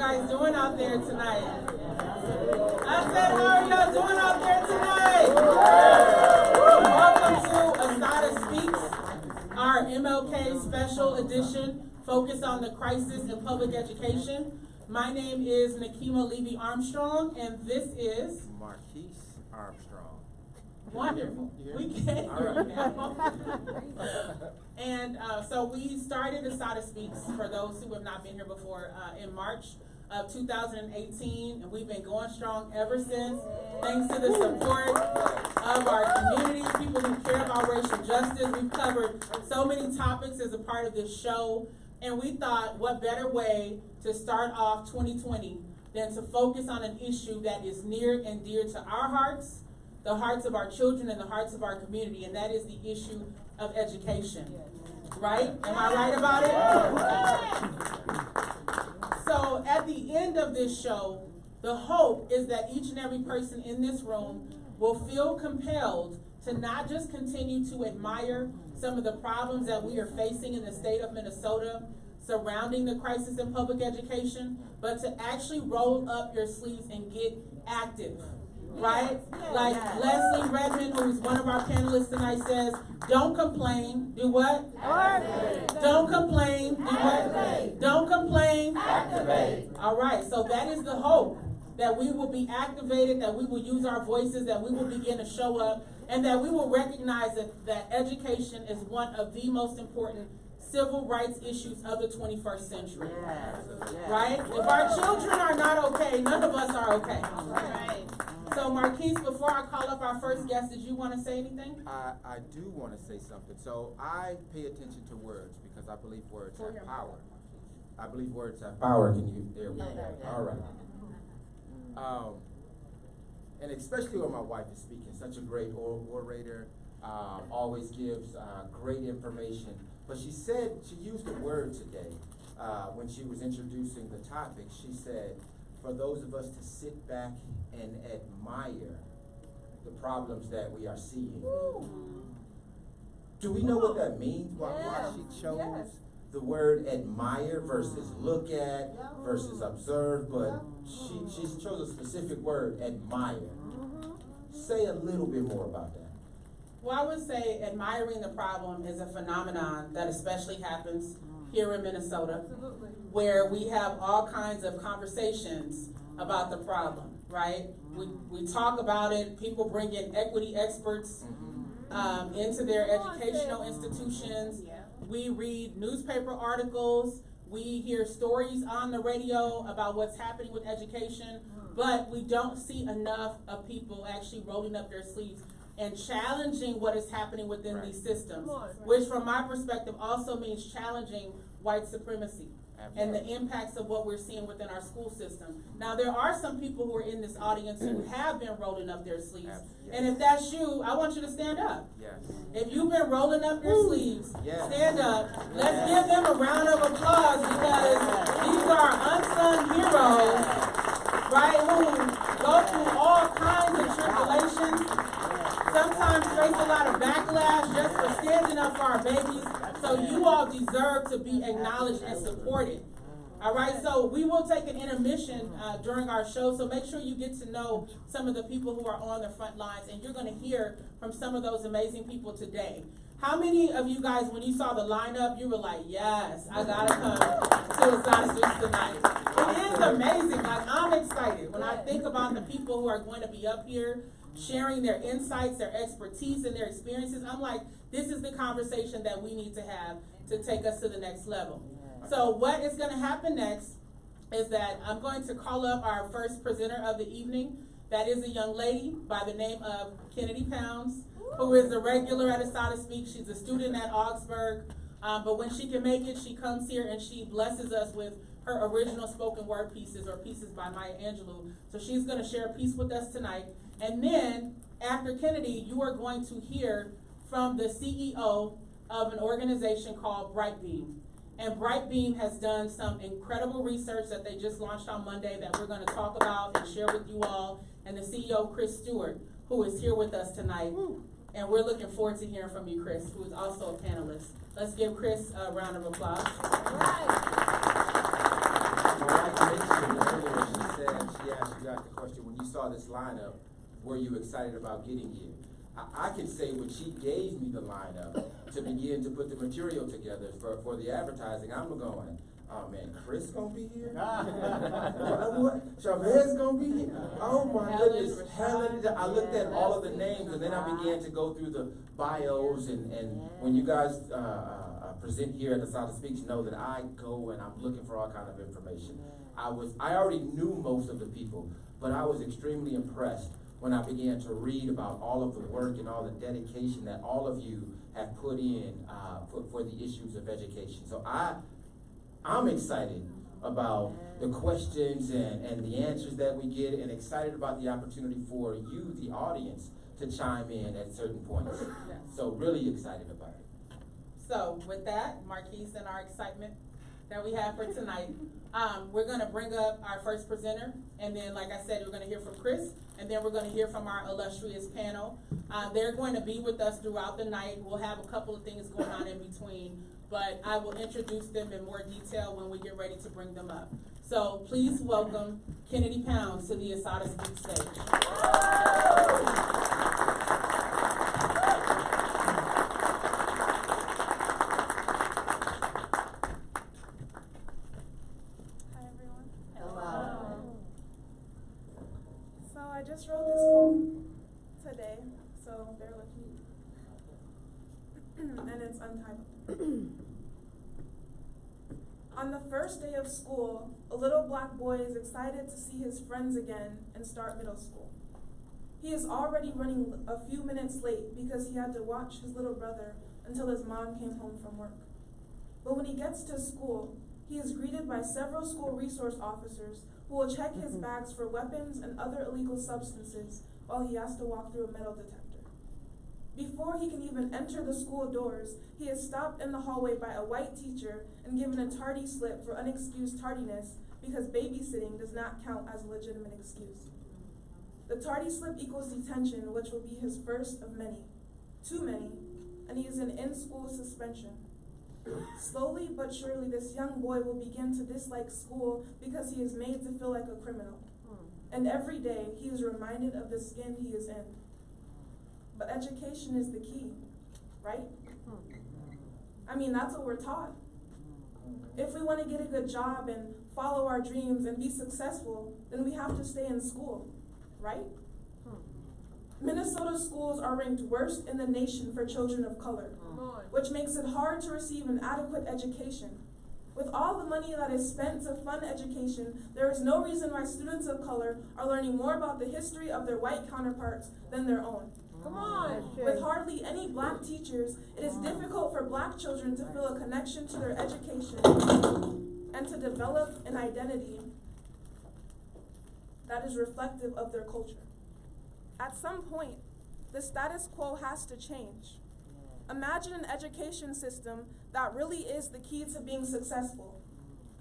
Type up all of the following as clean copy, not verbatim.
guys doing out there tonight? I said, how are y'all doing out there tonight? Welcome to Asada Speaks, our MLK special edition focused on the crisis in public education. My name is Nakima Levy Armstrong, and this is Marquise Armstrong. Wonderful. We can't hear you now. And so we started Asada Speaks, for those who have not been here before, in March of 2018, and we've been going strong ever since, thanks to the support of our community, people who care about racial justice. We've covered so many topics as a part of this show, and we thought, what better way to start off 2020 than to focus on an issue that is near and dear to our hearts, the hearts of our children, and the hearts of our community, and that is the issue of education. Right? Am I right about it? So at the end of this show, the hope is that each and every person in this room will feel compelled to not just continue to admire some of the problems that we are facing in the state of Minnesota surrounding the crisis in public education, but to actually roll up your sleeves and get active. Right? Like Leslie Redmond, who's one of our panelists tonight, says, don't complain. Do what? Activate. Don't complain. Do what? Don't complain. Activate. All right. So that is the hope, that we will be activated, that we will use our voices, that we will begin to show up, and that we will recognize that education is one of the most important civil rights issues of the 21st century. Yes. Right? If our children are not okay, none of us are okay. Right. So Marquise, before I call up our first guest, did you want to say anything? I do want to say something. So I pay attention to words because I believe words have power. I believe words have power. Can you? There we go. All right. And especially when my wife is speaking, such a great orator, always gives great information. But she used a word today when she was introducing the topic. She said, for those of us to sit back and admire the problems that we are seeing. Do we know what that means? Why she chose the word admire versus look at versus observe, but she chose a specific word, admire. Say a little bit more about that. Well, I would say admiring the problem is a phenomenon that especially happens here in Minnesota, where we have all kinds of conversations about the problem, right? We talk about it, people bring in equity experts into their educational institutions. We read newspaper articles, we hear stories on the radio about what's happening with education, but we don't see enough of people actually rolling up their sleeves and challenging what is happening within these systems, which from my perspective also means challenging white supremacy and the impacts of what we're seeing within our school system. Now, there are some people who are in this audience who have been rolling up their sleeves. And if that's you, I want you to stand up. If you've been rolling up your sleeves, stand up. Let's give them a round of applause, because these are unsung heroes, right, who go through all kinds of tribulations, sometimes face a lot of backlash just for standing up for our babies. So you all deserve to be acknowledged and supported. All right, so we will take an intermission during our show, so make sure you get to know some of the people who are on the front lines, and you're going to hear from some of those amazing people today. How many of you guys, when you saw the lineup, you were like, yes, I got to come to Asada Speaks tonight? It is amazing. Like, I'm excited when I think about the people who are going to be up here sharing their insights, their expertise, and their experiences. I'm like, this is the conversation that we need to have to take us to the next level. So what is going to happen next is that I'm going to call up our first presenter of the evening. That is a young lady by the name of Kennedy Pounds, who is a regular at Asada Speaks. She's a student at Augsburg, but when she can make it, she comes here and she blesses us with her original spoken word pieces, or pieces by Maya Angelou. So she's going to share a piece with us tonight. And then, after Kennedy, you are going to hear from the CEO of an organization called Brightbeam. And Brightbeam has done some incredible research that they just launched on Monday that we're going to talk about and share with you all. And the CEO, Chris Stewart, who is here with us tonight. And we're looking forward to hearing from you, Chris, who is also a panelist. Let's give Chris a round of applause. All right, asked the question, when you saw this lineup, were you excited about getting here? I can say when she gave me the lineup to begin to put the material together for the advertising, I'm going, oh man, Chris gonna be here? What? Charvez gonna be here? Oh my goodness, Helen. I looked at all of the names and then I began to go through the bios and when you guys present here at the South of Speech, know that I go and I'm looking for all kind of information. I already knew most of the people, but I was extremely impressed when I began to read about all of the work and all the dedication that all of you have put in for the issues of education. So I'm excited about the questions and the answers that we get, and excited about the opportunity for you, the audience, to chime in at certain points. So really excited about it. So with that, Marquise, and our excitement that we have for tonight, we're going to bring up our first presenter, and then, like I said, we're going to hear from Chris, and then we're going to hear from our illustrious panel. They're going to be with us throughout the night. We'll have a couple of things going on in between, but I will introduce them in more detail when we get ready to bring them up. So please welcome Kennedy Pounds to the Asada Speak stage. I just wrote this poem today, so bear with me. And it's untitled. On the first day of school, a little black boy is excited to see his friends again and start middle school. He is already running a few minutes late because he had to watch his little brother until his mom came home from work. But when he gets to school, he is greeted by several school resource officers who will check his bags for weapons and other illegal substances while he has to walk through a metal detector. Before he can even enter the school doors, he is stopped in the hallway by a white teacher and given a tardy slip for unexcused tardiness because babysitting does not count as a legitimate excuse. The tardy slip equals detention, which will be his first of many, too many, and he is in in-school suspension. Slowly but surely, this young boy will begin to dislike school because he is made to feel like a criminal. And every day, he is reminded of the skin he is in. But education is the key, right? I mean, that's what we're taught. If we want to get a good job and follow our dreams and be successful, then we have to stay in school, right? Minnesota schools are ranked worst in the nation for children of color, which makes it hard to receive an adequate education. With all the money that is spent to fund education, there is no reason why students of color are learning more about the history of their white counterparts than their own. Come on. With hardly any black teachers, it is difficult for black children to feel a connection to their education and to develop an identity that is reflective of their culture. At some point, the status quo has to change. Imagine an education system that really is the key to being successful.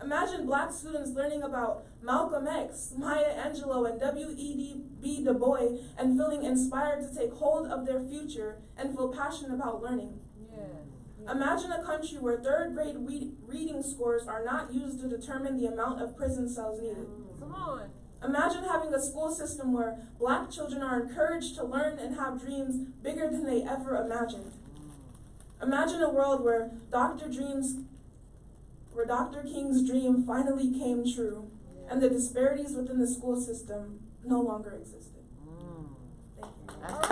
Imagine black students learning about Malcolm X, Maya Angelou, and W.E.B. Du Bois and feeling inspired to take hold of their future and feel passionate about learning. Imagine a country where third grade reading scores are not used to determine the amount of prison cells needed. Come on. Imagine having a school system where black children are encouraged to learn and have dreams bigger than they ever imagined. Imagine a world where Dr. King's dream finally came true, and the disparities within the school system no longer existed. Thank you.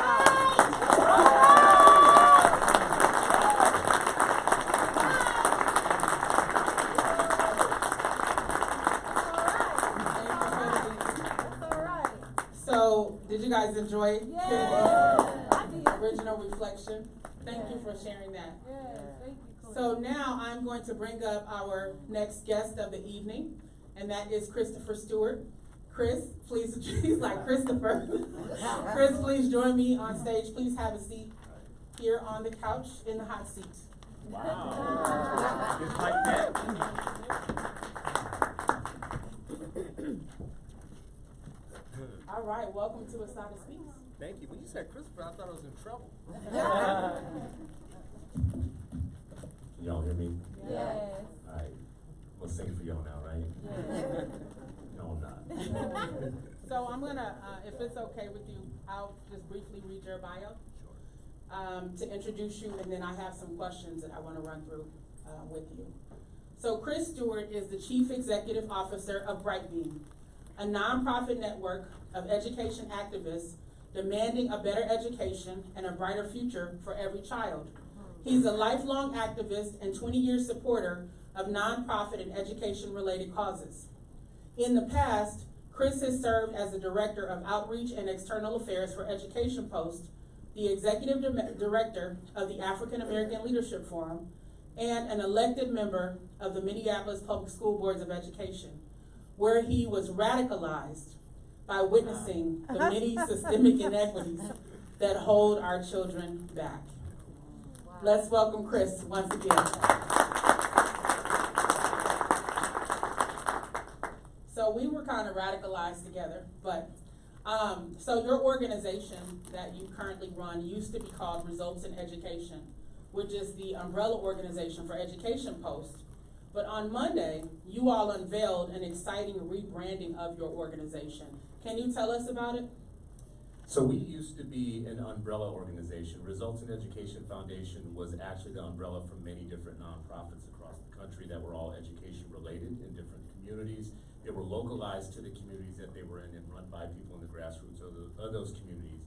So, did you guys enjoy the original reflection? Thank you for sharing that. Thank you. So now I'm going to bring up our next guest of the evening, and that is Christopher Stewart. Chris, please, he's like Christopher. Chris, please join me on stage. Please have a seat here on the couch in the hot seat. Wow. Just like that. All right, welcome to Asada Speaks. Thank you. When you said Christopher, I thought I was in trouble. Can y'all hear me? Yes. All right. I'm going to sing for y'all now, right? Yes. No, I'm not. So I'm gonna, if it's okay with you, I'll just briefly read your bio to introduce you, and then I have some questions that I want to run through with you. So Chris Stewart is the Chief Executive Officer of Brightbeam, a nonprofit network of education activists demanding a better education and a brighter future for every child. He's a lifelong activist and 20-year supporter of nonprofit and education-related causes. In the past, Chris has served as the Director of Outreach and External Affairs for Education Post, the Executive Director of the African American Leadership Forum, and an elected member of the Minneapolis Public School Boards of Education, where he was radicalized by witnessing the many systemic inequities that hold our children back. Let's welcome Chris once again. So we were kind of radicalized together, but so your organization that you currently run used to be called Results in Education, which is the umbrella organization for Education Post. But on Monday, you all unveiled an exciting rebranding of your organization. Can you tell us about it? So we used to be an umbrella organization. Results in Education Foundation was actually the umbrella for many different nonprofits across the country that were all education related in different communities. They were localized to the communities that they were in and run by people in the grassroots of those communities.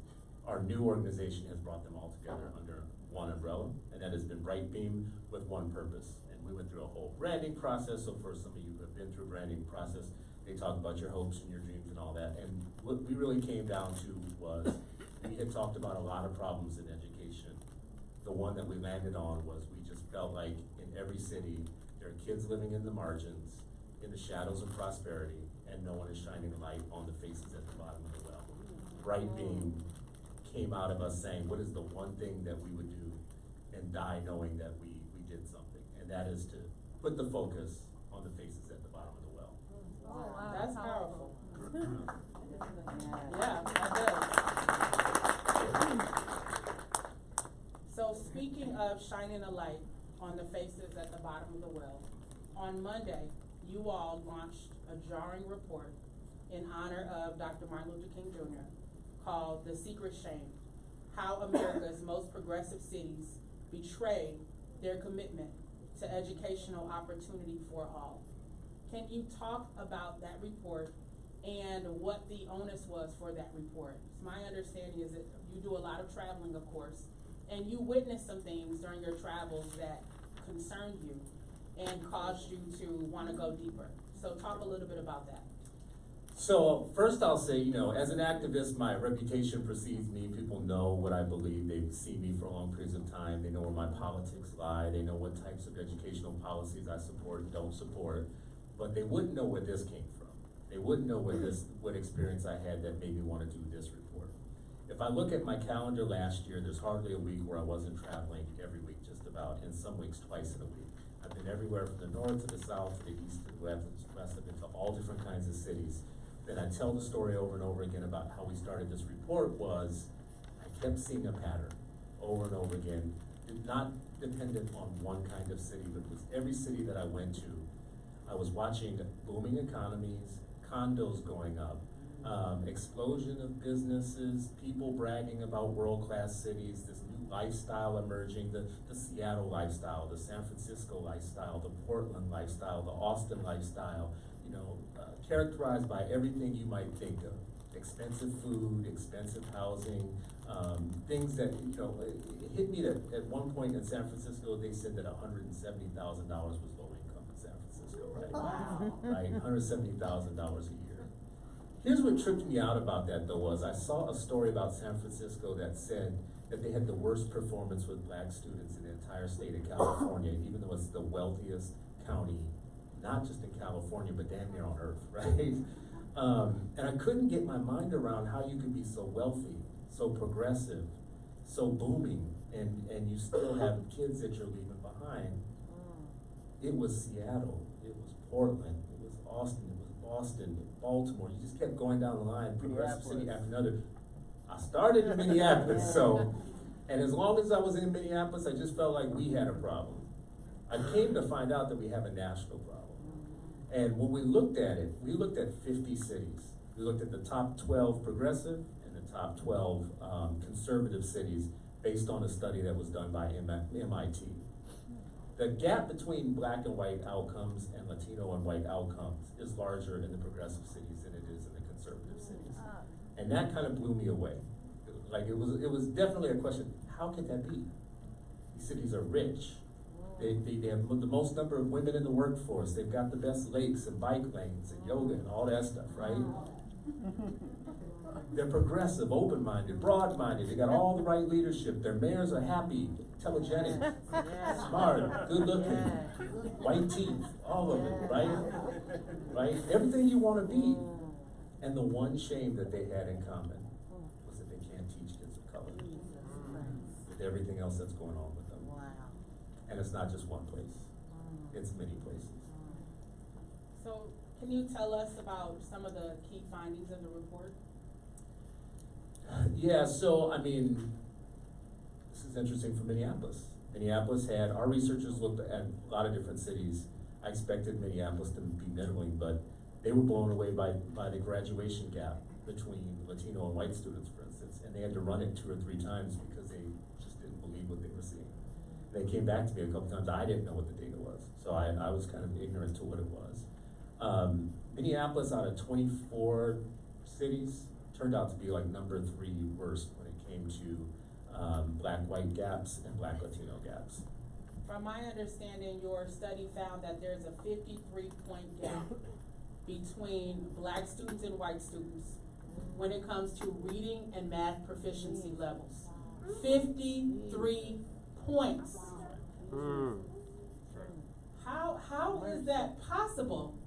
Our new organization has brought them all together under one umbrella, and that has been Brightbeam with one purpose. And we went through a whole branding process, so for some of you who have been through a branding process, they talk about your hopes and your dreams and all that. And what we really came down to was we had talked about a lot of problems in education. The one that we landed on was we just felt like in every city, there are kids living in the margins, in the shadows of prosperity, and no one is shining a light on the faces at the bottom of the well. Brightbeam came out of us saying, what is the one thing that we would do and die knowing that we did something? And that is to put the focus on the faces at the bottom of the well. Oh, wow. That's powerful. Yeah, that does. So speaking of shining a light on the faces at the bottom of the well, on Monday, you all launched a jarring report in honor of Dr. Martin Luther King Jr. called The Secret Shame: How America's Most Progressive Cities Betray Their Commitment to Educational Opportunity for All. Can you talk about that report and what the onus was for that report? My understanding is that you do a lot of traveling, of course, and you witnessed some things during your travels that concerned you and caused you to want to go deeper. So talk a little bit about that. So first I'll say, as an activist, my reputation precedes me. People know what I believe. They've seen me for long periods of time. They know where my politics lie. They know what types of educational policies I support and don't support. But they wouldn't know where this came from. They wouldn't know what experience I had that made me want to do this report. If I look at my calendar last year, there's hardly a week where I wasn't traveling every week, just about, and some weeks twice in a week. I've been everywhere from the north to the south to the east to the west. I've been to all different kinds of cities. Then I tell the story over and over again about how we started this report was I kept seeing a pattern over and over again, not dependent on one kind of city, but it was every city that I went to. I was watching booming economies, condos going up, explosion of businesses, people bragging about world-class cities, this new lifestyle emerging, the Seattle lifestyle, the San Francisco lifestyle, the Portland lifestyle, the Austin lifestyle, characterized by everything you might think of. Expensive food, expensive housing, things that, it hit me that at one point in San Francisco, they said that $170,000 was low income in San Francisco, right? Wow. Right, $170,000 a year. Here's what tripped me out about that though was I saw a story about San Francisco that said that they had the worst performance with black students in the entire state of California, even though it's the wealthiest county, not just in California, but damn near on earth, right? And I couldn't get my mind around how you could be so wealthy, so progressive, so booming, and you still have kids that you're leaving behind. It was Seattle, it was Portland, it was Austin, it was Boston, Baltimore. You just kept going down the line, progressive city after another. I started in Minneapolis, and as long as I was in Minneapolis, I just felt like we had a problem. I came to find out that we have a national problem. And when we looked at it, we looked at 50 cities. We looked at the top 12 progressive and the top 12 conservative cities based on a study that was done by MIT. The gap between black and white outcomes and Latino and white outcomes is larger in the progressive cities than it is in the conservative cities. And that kind of blew me away. Like it was definitely a question, how could that be? These cities are rich. They have the most number of women in the workforce. They've got the best lakes and bike lanes and yoga and all that stuff, right? They're progressive, open-minded, broad-minded. They got all the right leadership. Their mayors are happy, telegenic, smart, good-looking, white teeth, all of it, right? Right? Everything you want to be. And the one shame that they had in common was that they can't teach kids of color with everything else that's going on with them. And it's not just one place. It's many places. So can you tell us about some of the key findings of the report? Yeah, so I mean, this is interesting for Minneapolis. Minneapolis had, our researchers looked at a lot of different cities. I expected Minneapolis to be middling, but they were blown away by the graduation gap between Latino and white students, for instance, and they had to run it 2 or 3 times because they just didn't believe what they were seeing. They came back to me a couple times. I didn't know what the data was, so I was kind of ignorant to what it was. Minneapolis, out of 24 cities, turned out to be like number 3 worst when it came to black-white gaps and black-Latino gaps. From my understanding, your study found that there's a 53-point gap between black students and white students when it comes to reading and math proficiency levels. 53 points. How is that possible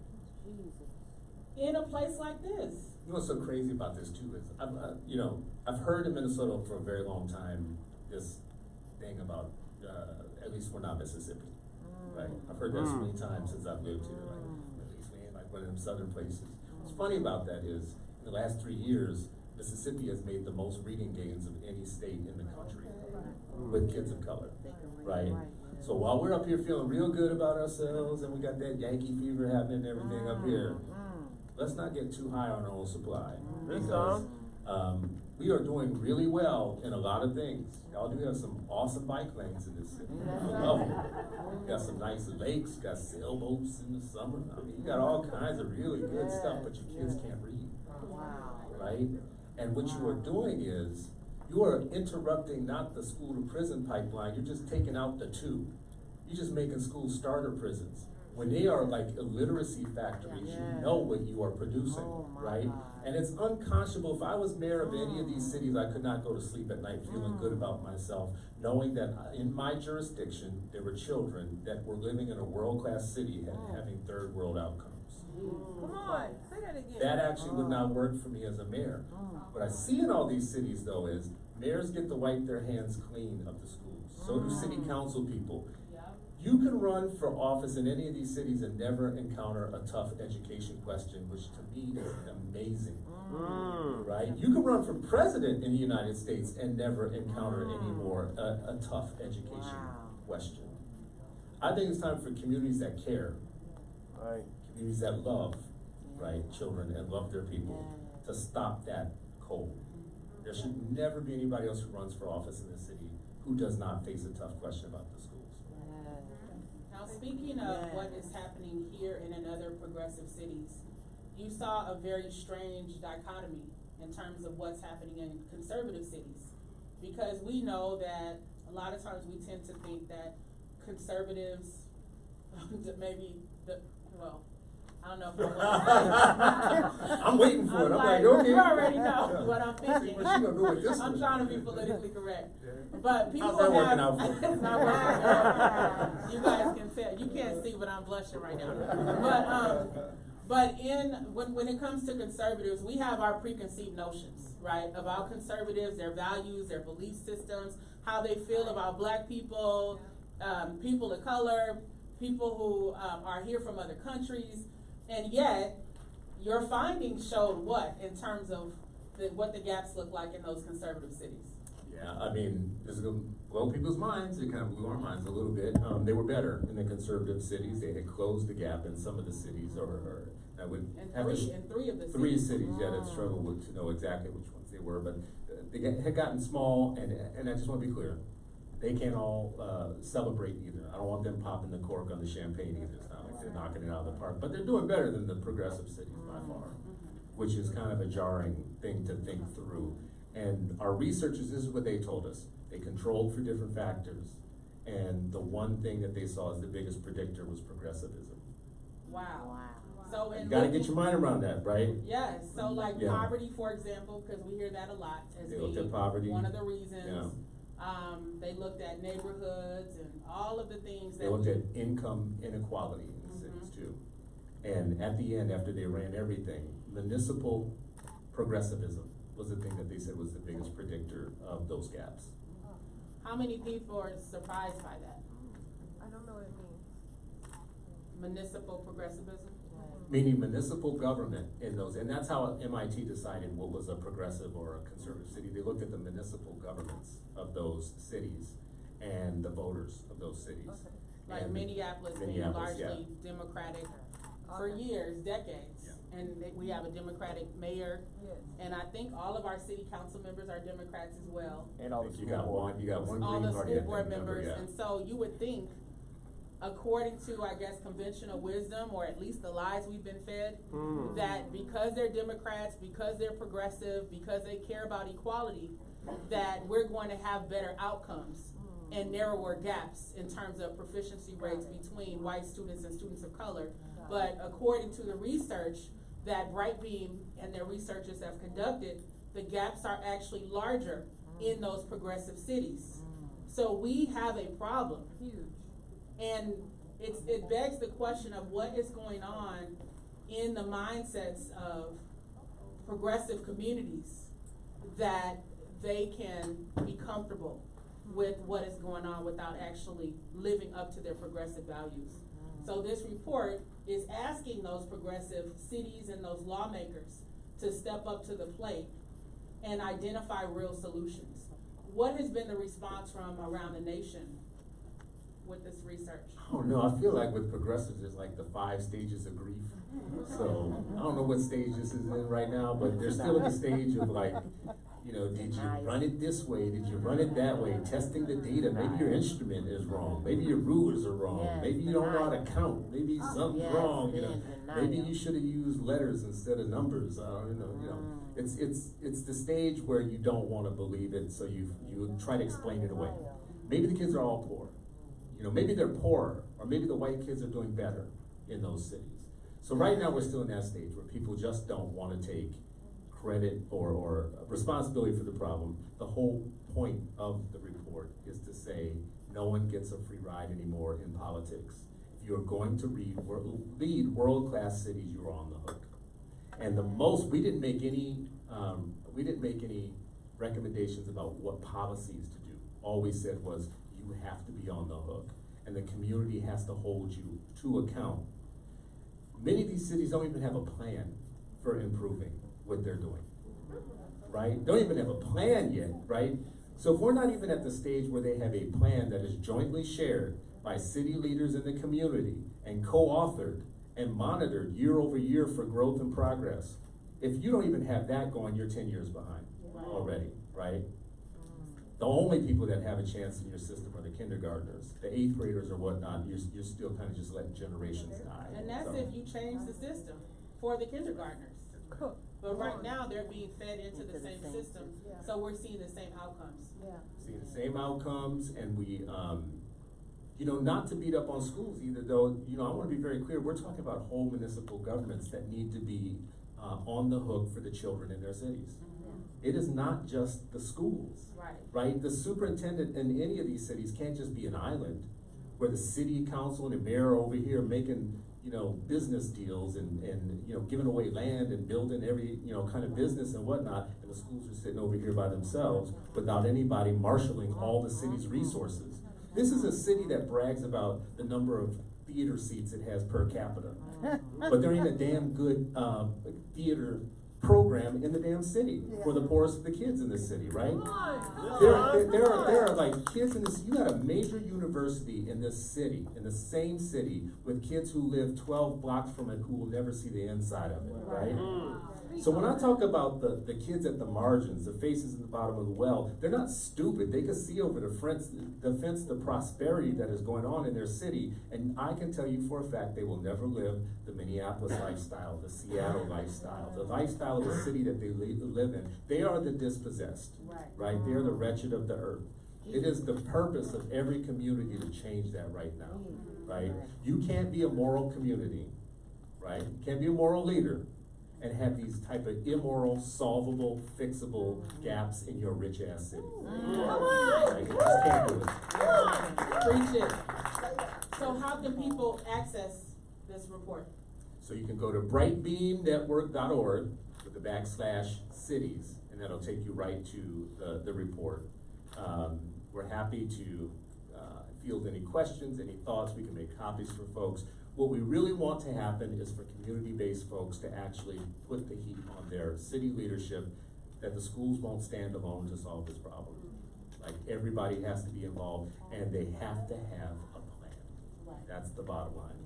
in a place like this? You know what's so crazy about this too is, I've heard in Minnesota for a very long time this thing about, at least we're not Mississippi, right? I've heard that so many times since I've lived here, like, at least we ain't like one of them southern places. What's funny about that is, in the last 3 years, Mississippi has made the most reading gains of any state in the country with kids of color, right? So while we're up here feeling real good about ourselves and we got that Yankee fever happening and everything up here, let's not get too high on our own supply. Because we are doing really well in a lot of things. Y'all do have some awesome bike lanes in this city. I love them. Got some nice lakes, got sailboats in the summer. I mean, you got all kinds of really good stuff, but your kids can't read. Right? And what you are doing is, you are interrupting not the school to prison pipeline, you're just taking out the 2. You're just making schools starter prisons. When they are like illiteracy factories, you know what you are producing, right? And it's unconscionable. If I was mayor of any of these cities, I could not go to sleep at night feeling good about myself, knowing that in my jurisdiction, there were children that were living in a world-class city and having third world outcomes. Come on, say that again. That actually would not work for me as a mayor. What I see in all these cities, though, is mayors get to wipe their hands clean of the schools. So do city council people. You can run for office in any of these cities and never encounter a tough education question, which to me is amazing, right? You can run for president in the United States and never encounter anymore a tough education question. I think it's time for communities that care, communities that love, right, children and love their people, to stop that cold. There should never be anybody else who runs for office in this city who does not face a tough question about the schools. Now, speaking of what is happening here and in other progressive cities, you saw a very strange dichotomy in terms of what's happening in conservative cities. Because we know that a lot of times we tend to think that conservatives, I don't know if I'm waiting for it. I'm like, okay. You already know what I'm thinking. What you gonna do with this I'm one? trying to be politically correct. But people How's that working out for you? It's not working out. You guys can tell. You can't see, but I'm blushing right now. But when it comes to conservatives, we have our preconceived notions, right, about conservatives, their values, their belief systems, how they feel about black people, people of color, people who are here from other countries. And yet, your findings showed what in terms of what the gaps look like in those conservative cities? Yeah, I mean, this is going to blow people's minds. It kind of blew our minds a little bit. They were better in the conservative cities. They had closed the gap in some of the cities, or I would And have to three of the three cities. cities, yeah, that struggle with, to know exactly which ones they were, but they had gotten small, and I just wanna be clear, they can't all, celebrate either. I don't want them popping the cork on the champagne either, it's not like they're knocking it out of the park, but they're doing better than the progressive cities by far, which is kind of a jarring thing to think through. And our researchers, this is what they told us, they controlled for different factors, and the one thing that they saw as the biggest predictor was progressivism. Wow. So in You gotta get looking- your mind around that, right? Yes, so like Yeah. poverty, for example, because we hear that a lot as They looked being at poverty. one of the reasons. Yeah. They looked at neighborhoods and all of the things that. They looked at income inequality in the cities too. And at the end, after they ran everything, municipal progressivism was the thing that they said was the biggest predictor of those gaps. How many people are surprised by that? I don't know what it means. Municipal progressivism? Meaning municipal government in those, and that's how MIT decided what was a progressive or a conservative city. They looked at the municipal governments of those cities and the voters of those cities. Okay. Like And Minneapolis being Minneapolis, yeah. largely Democratic for Okay. years, decades. Yeah. And we have a Democratic mayor, Yes. and I think all of our city council members are Democrats as well. And I all the think you school got board. one, you got one All Green the Party, school I board think, member, members, yeah. and so you would think, according to, I guess, conventional wisdom, or at least the lies we've been fed, that because they're Democrats, because they're progressive, because they care about equality, that we're going to have better outcomes and narrower gaps in terms of proficiency rates between white students and students of color. But according to the research that Brightbeam and their researchers have conducted, the gaps are actually larger in those progressive cities. So we have a problem. Huge. And it begs the question of what is going on in the mindsets of progressive communities that they can be comfortable with what is going on without actually living up to their progressive values. So this report is asking those progressive cities and those lawmakers to step up to the plate and identify real solutions. What has been the response from around the nation with this research? Oh no, I feel like with progressives, it's like the 5 stages of grief. So, I don't know what stage this is in right now, but they're still in the stage of like, you know, did you run it this way? Did you run it that way? Testing the data, maybe your instrument is wrong, maybe your rulers are wrong, maybe you don't know how to count, maybe something's wrong, you know. Maybe you should have used letters instead of numbers, you know. It's the stage where you don't wanna believe it, so you try to explain it away. Maybe the kids are all poor. You know, maybe they're poorer, or maybe the white kids are doing better in those cities. So right now, we're still in that stage where people just don't wanna take credit or responsibility for the problem. The whole point of the report is to say, no one gets a free ride anymore in politics. If you're going to lead world-class cities, you're on the hook. And we didn't make any recommendations about what policies to do. All we said was, you have to be on the hook, and the community has to hold you to account. Many of these cities don't even have a plan for improving what they're doing, right? Don't even have a plan yet, right? So if we're not even at the stage where they have a plan that is jointly shared by city leaders in the community and co-authored and monitored year over year for growth and progress, if you don't even have that going, you're 10 years behind already, right? The only people that have a chance in your system are the kindergartners, the 8th graders or whatnot. You're still kind of just letting generations die. And that's So, if you change the system for the kindergartners. But right now, they're being fed into the same system, so we're seeing the same outcomes. see the same outcomes, and we, you know, not to beat up on schools either, though, you know, I wanna be very clear, we're talking about whole municipal governments that need to be, on the hook for the children in their cities. It is not just the schools. Right. Right? The superintendent in any of these cities can't just be an island where the city council and the mayor are over here making, you know, business deals and, you know, giving away land and building every, you know, kind of business and whatnot, and the schools are sitting over here by themselves without anybody marshaling all the city's resources. This is a city that brags about the number of theater seats it has per capita, but there ain't a damn good, theater program in the damn city for the poorest of the kids in this city, right? There are like kids in this, you got a major university in this city, in the same city, with kids who live 12 blocks from it who will never see the inside of it, right? So when I talk about the kids at the margins, the faces at the bottom of the well, they're not stupid. They can see over the fence, the prosperity that is going on in their city. And I can tell you for a fact they will never live the Minneapolis lifestyle, the Seattle lifestyle, the lifestyle of the city that they live in. They are the dispossessed, right? They are the wretched of the earth. It is the purpose of every community to change that right now, right? You can't be a moral community, right? You can't be a moral leader and have these type of immoral, solvable, fixable gaps in your rich ass city. Right? You just can't do it. Preach it. So how can people access this report? So you can go to brightbeamnetwork.org with the /cities, and that'll take you right to the report. We're happy to field any questions, any thoughts. We can make copies for folks. What we really want to happen is for community-based folks to actually put the heat on their city leadership, that the schools won't stand alone to solve this problem. Like, everybody has to be involved, and they have to have a plan. That's the bottom line.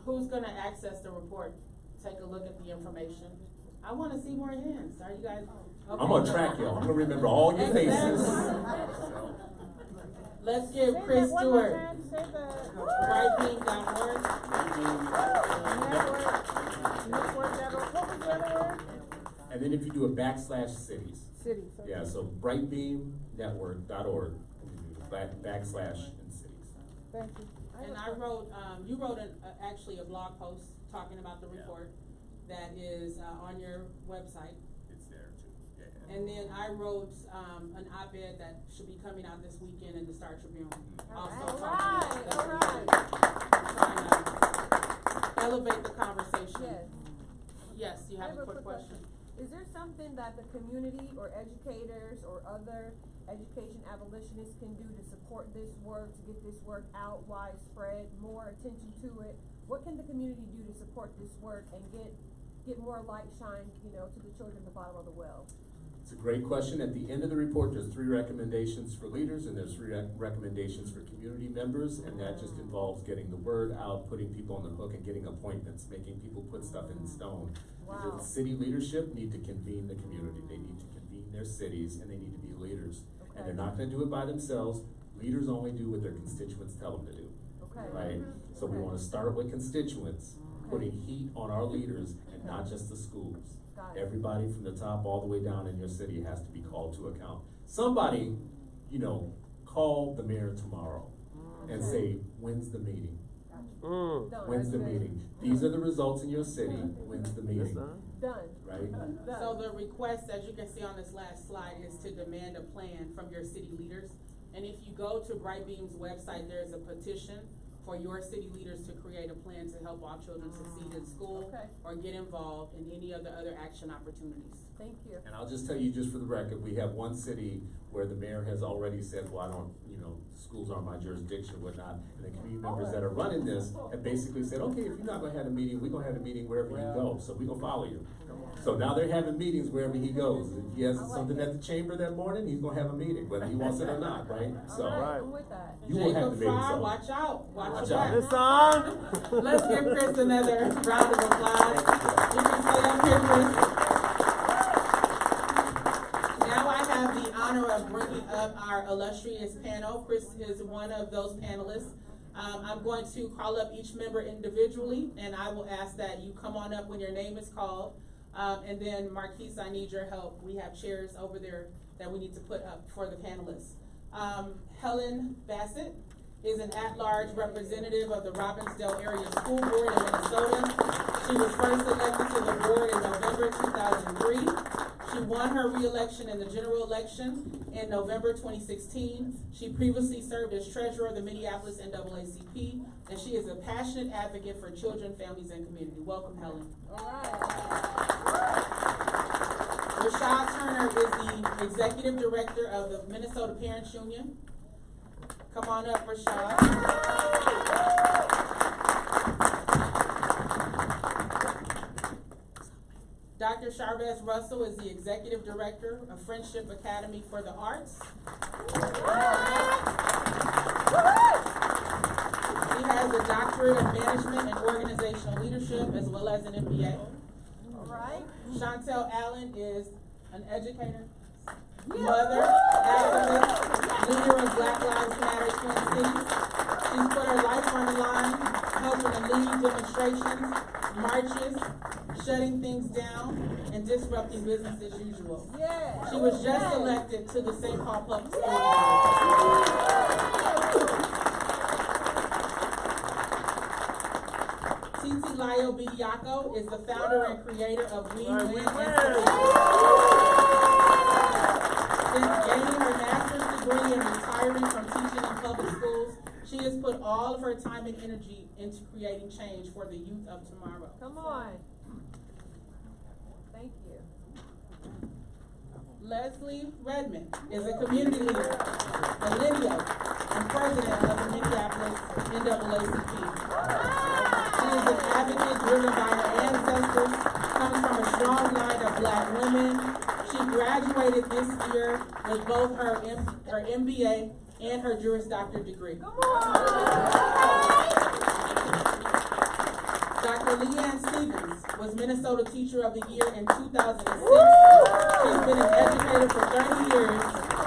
Who's gonna access the report? Take a look at the information. I wanna see more hands. Are you guys? Okay. I'm gonna track y'all. I'm gonna remember all your faces. Let's give Chris Stewart, brightbeam.org. And then if you do a /cities. Cities. Okay. Yeah, so brightbeamnetwork.org, / cities. Thank you. And I wrote, you wrote actually a blog post talking about the report that is on your website. It's there too. Yeah. And then I wrote an op-ed that should be coming out this weekend in the Star Tribune. Also trying to elevate the conversation. Yes, you have a quick question. Is there something that the community or educators or other education abolitionists can do to support this work, to get this work out widespread, more attention to it? What can the community do to support this work and get more light shine, to the children at the bottom of the well? It's a great question. At the end of the report, there's 3 recommendations for leaders, and there's 3 recommendations for community members, and that just involves getting the word out, putting people on the hook, and getting appointments, making people put stuff in stone. Wow. Because city leadership need to convene the community. They need to convene their cities, and they need to be leaders. Okay. And they're not gonna do it by themselves. Leaders only do what their constituents tell them to do, Okay. right? So we wanna start with constituents, putting heat on our leaders, and not just the schools. Got it. Everybody from the top all the way down in your city has to be called to account. Somebody, call the mayor tomorrow and say, when's the meeting? Done. When's the meeting? These are the results in your city, when's the meeting? Done. Right? Done. So the request, as you can see on this last slide, is to demand a plan from your city leaders. And if you go to Brightbeam's website, there's a petition for your city leaders to create a plan to help all children succeed in school or get involved in any of the other action opportunities. Thank you. And I'll just tell you, just for the record, we have one city where the mayor has already said, well, I don't, schools aren't my jurisdiction, whatnot. And the community members that are running this have basically said, okay, if you're not gonna have a meeting, we're gonna have a meeting wherever you go, so we're gonna follow you. So now they're having meetings wherever he goes. If he has something at the chamber that morning, he's gonna have a meeting, whether he wants it or not, right? So, I'm with that. you will have the Jacob meeting, Fry, so. watch out. Watch out. your back. Let's give Chris another round of applause. You can stay up here, Chris. Now I have the honor of bringing up our illustrious panel. Chris is one of those panelists. I'm going to call up each member individually, and I will ask that you come on up when your name is called. And then Marquise, I need your help. We have chairs over there that we need to put up for the panelists. Helen Bassett is an at-large representative of the Robbinsdale Area School Board in Minnesota. She was first elected to the board in November 2003. She won her re-election in the general election in November 2016. She previously served as treasurer of the Minneapolis NAACP, and she is a passionate advocate for children, families, and community. Welcome, Helen. All right. Rashad Turner is the executive director of the Minnesota Parents Union. Come on up, Rashad. Dr. Dr. Charvez Russell is the Executive Director of Friendship Academy for the Arts. He has a doctorate in management and organizational leadership as well as an MBA. All right. Chauntyll Allen is an educator, mother, activist, leader of Black Lives Matter Twin Cities. She's put her life on the line, helping to lead demonstrations, marches, shutting things down, and disrupting business as usual. Yeah. She was just elected to the St. Paul Public School Board. Titilayo Bediako is the founder and creator of We Win Institute. Since gaining her master's degree and retiring from teaching in public schools, she has put all of her time and energy into creating change for the youth of tomorrow. Come on. Thank you. Leslie Redmond is a community leader, a Lydio, and president of the Minneapolis NAACP. She is an advocate driven by her ancestors, comes from a strong line of Black women. She graduated this year with both her MBA and her Juris Doctor degree. Come on. Dr. Leanne Stevens was Minnesota Teacher of the Year in 2006. She's been an educator for 30 years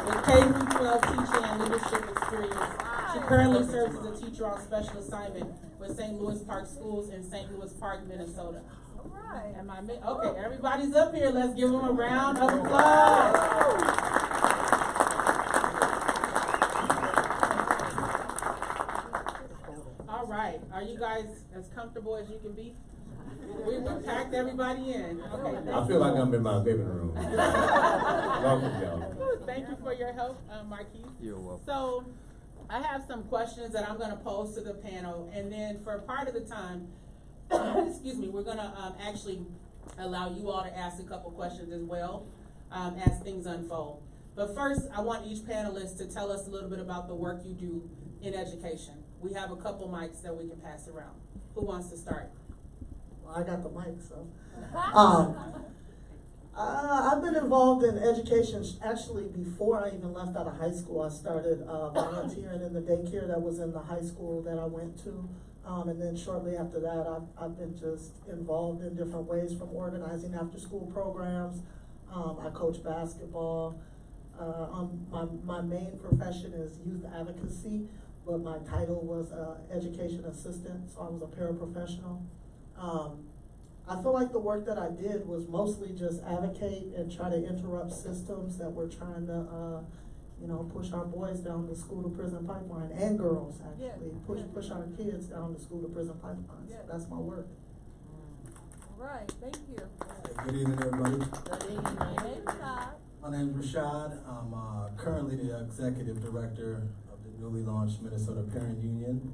with K-12 teaching and leadership experience. She currently serves as a teacher on special assignment with St. Louis Park Schools in St. Louis Park, Minnesota. All right. Okay, everybody's up here. Let's give them a round of applause. All right, are you guys as comfortable as you can be? We packed everybody in. Okay, I feel like I'm in my living room. Welcome, y'all. thank you for your help, Marquise. You're welcome. So, I have some questions that I'm going to pose to the panel, and then for part of the time, excuse me, we're going to actually allow you all to ask a couple questions as well as things unfold. But first, I want each panelist to tell us a little bit about the work you do in education. We have a couple mics that we can pass around. Who wants to start? Well, I got the mic, so. I've been involved in education actually before I even left out of high school. I started volunteering in the daycare that was in the high school that I went to. And then shortly after that, I've been just involved in different ways, from organizing after school programs. I coach basketball. My main profession is youth advocacy, but my title was education assistant, so I was a paraprofessional. I feel like the work that I did was mostly just advocate and try to interrupt systems that were trying to, push our boys down the school to prison pipeline, and girls actually, push our kids down the school to prison pipeline. So that's my work. All right, thank you. Good evening, everybody. Good evening. My name is Rashad. I'm currently the executive director of the newly launched Minnesota Parent Union.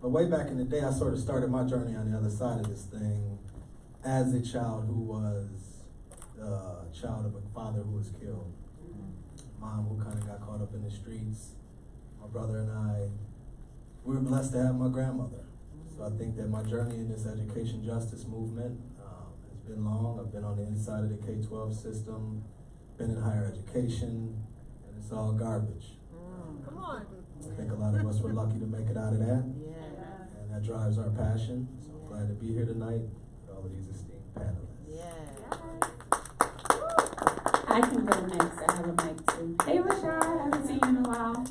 But way back in the day, I sort of started my journey on the other side of this thing as a child who was the child of a father who was killed. Mom who kind of got caught up in the streets. My brother and I, we were blessed to have my grandmother. So I think that my journey in this education justice movement has been long. I've been on the inside of the K-12 system, been in higher education, and it's all garbage. Come on. I think a lot of us were lucky to make it out of that. And that drives our passion. So I'm glad to be here tonight with all of these esteemed panelists. I can go next. I have a mic too. Hey Rashad, I haven't seen you in a while.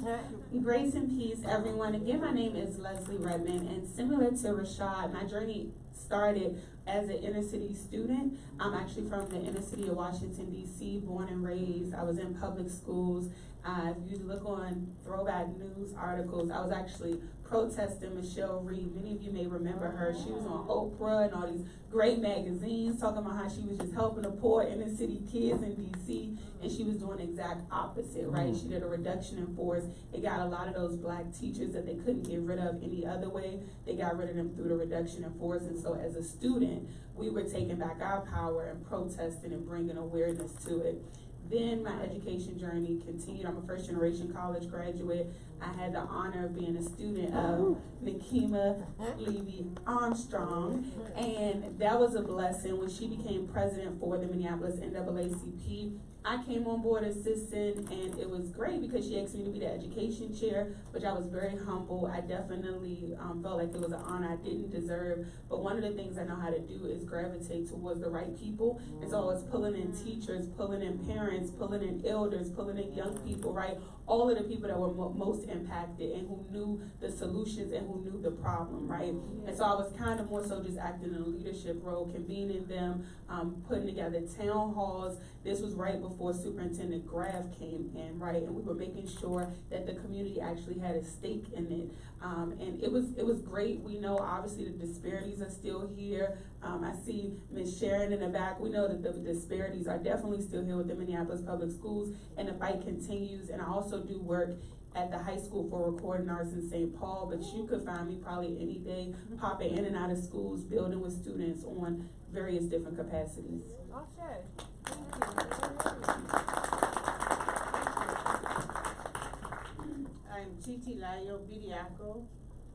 Grace and peace, everyone. Again, my name is Leslie Redmond, and similar to Rashad, my journey started as an inner city student. I'm actually from the inner city of Washington, D.C., born and raised. I was in public schools. If you look on throwback news articles, I was actually protesting Michelle Reed. Many of you may remember her. She was on Oprah and all these great magazines talking about how she was just helping the poor inner city kids in D.C., and she was doing the exact opposite, right? She did a reduction in force. It got a lot of those black teachers that they couldn't get rid of any other way. They got rid of them through the reduction in force. And so as a student, we were taking back our power and protesting and bringing awareness to it. Then my education journey continued. I'm a first generation college graduate. I had the honor of being a student of Nikema Levy Armstrong, and that was a blessing. When she became president for the Minneapolis NAACP, I came on board assistant, and it was great because she asked me to be the education chair, which I was very humble. I definitely felt like it was an honor I didn't deserve, but one of the things I know how to do is gravitate towards the right people, and so I was pulling in teachers, pulling in parents, pulling in elders, pulling in young people, right? All of the people that were most impacted and who knew the solutions and who knew the problem, right? And so I was kind of more so just acting in a leadership role, convening them, putting together town halls. This was right before Superintendent Graff came in, right? And we were making sure that the community actually had a stake in it. And it was great. We know obviously the disparities are still here. I see Ms. Sharon in the back. We know that the disparities are definitely still here with the Minneapolis Public Schools, and the fight continues. And I also do work at the high school for recording arts in St. Paul, but you could find me probably any day popping in and out of schools, building with students on various different capacities. I'm Titilayo Bediako,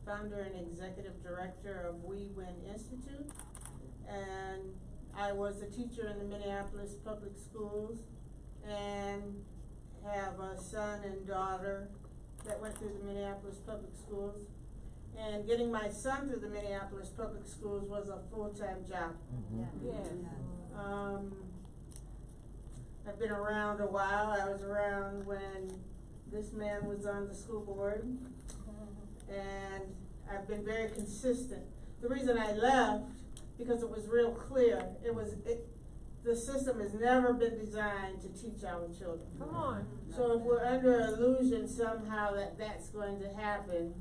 founder and executive director of We Win Institute, and I was a teacher in the Minneapolis Public Schools and have a son and daughter that went through the Minneapolis Public Schools. And getting my son through the Minneapolis Public Schools was a full-time job. I've been around a while. I was around when this man was on the school board, and I've been very consistent. The reason I left, because it was real clear, the system has never been designed to teach our children. Come on. So if we're under illusion somehow that that's going to happen,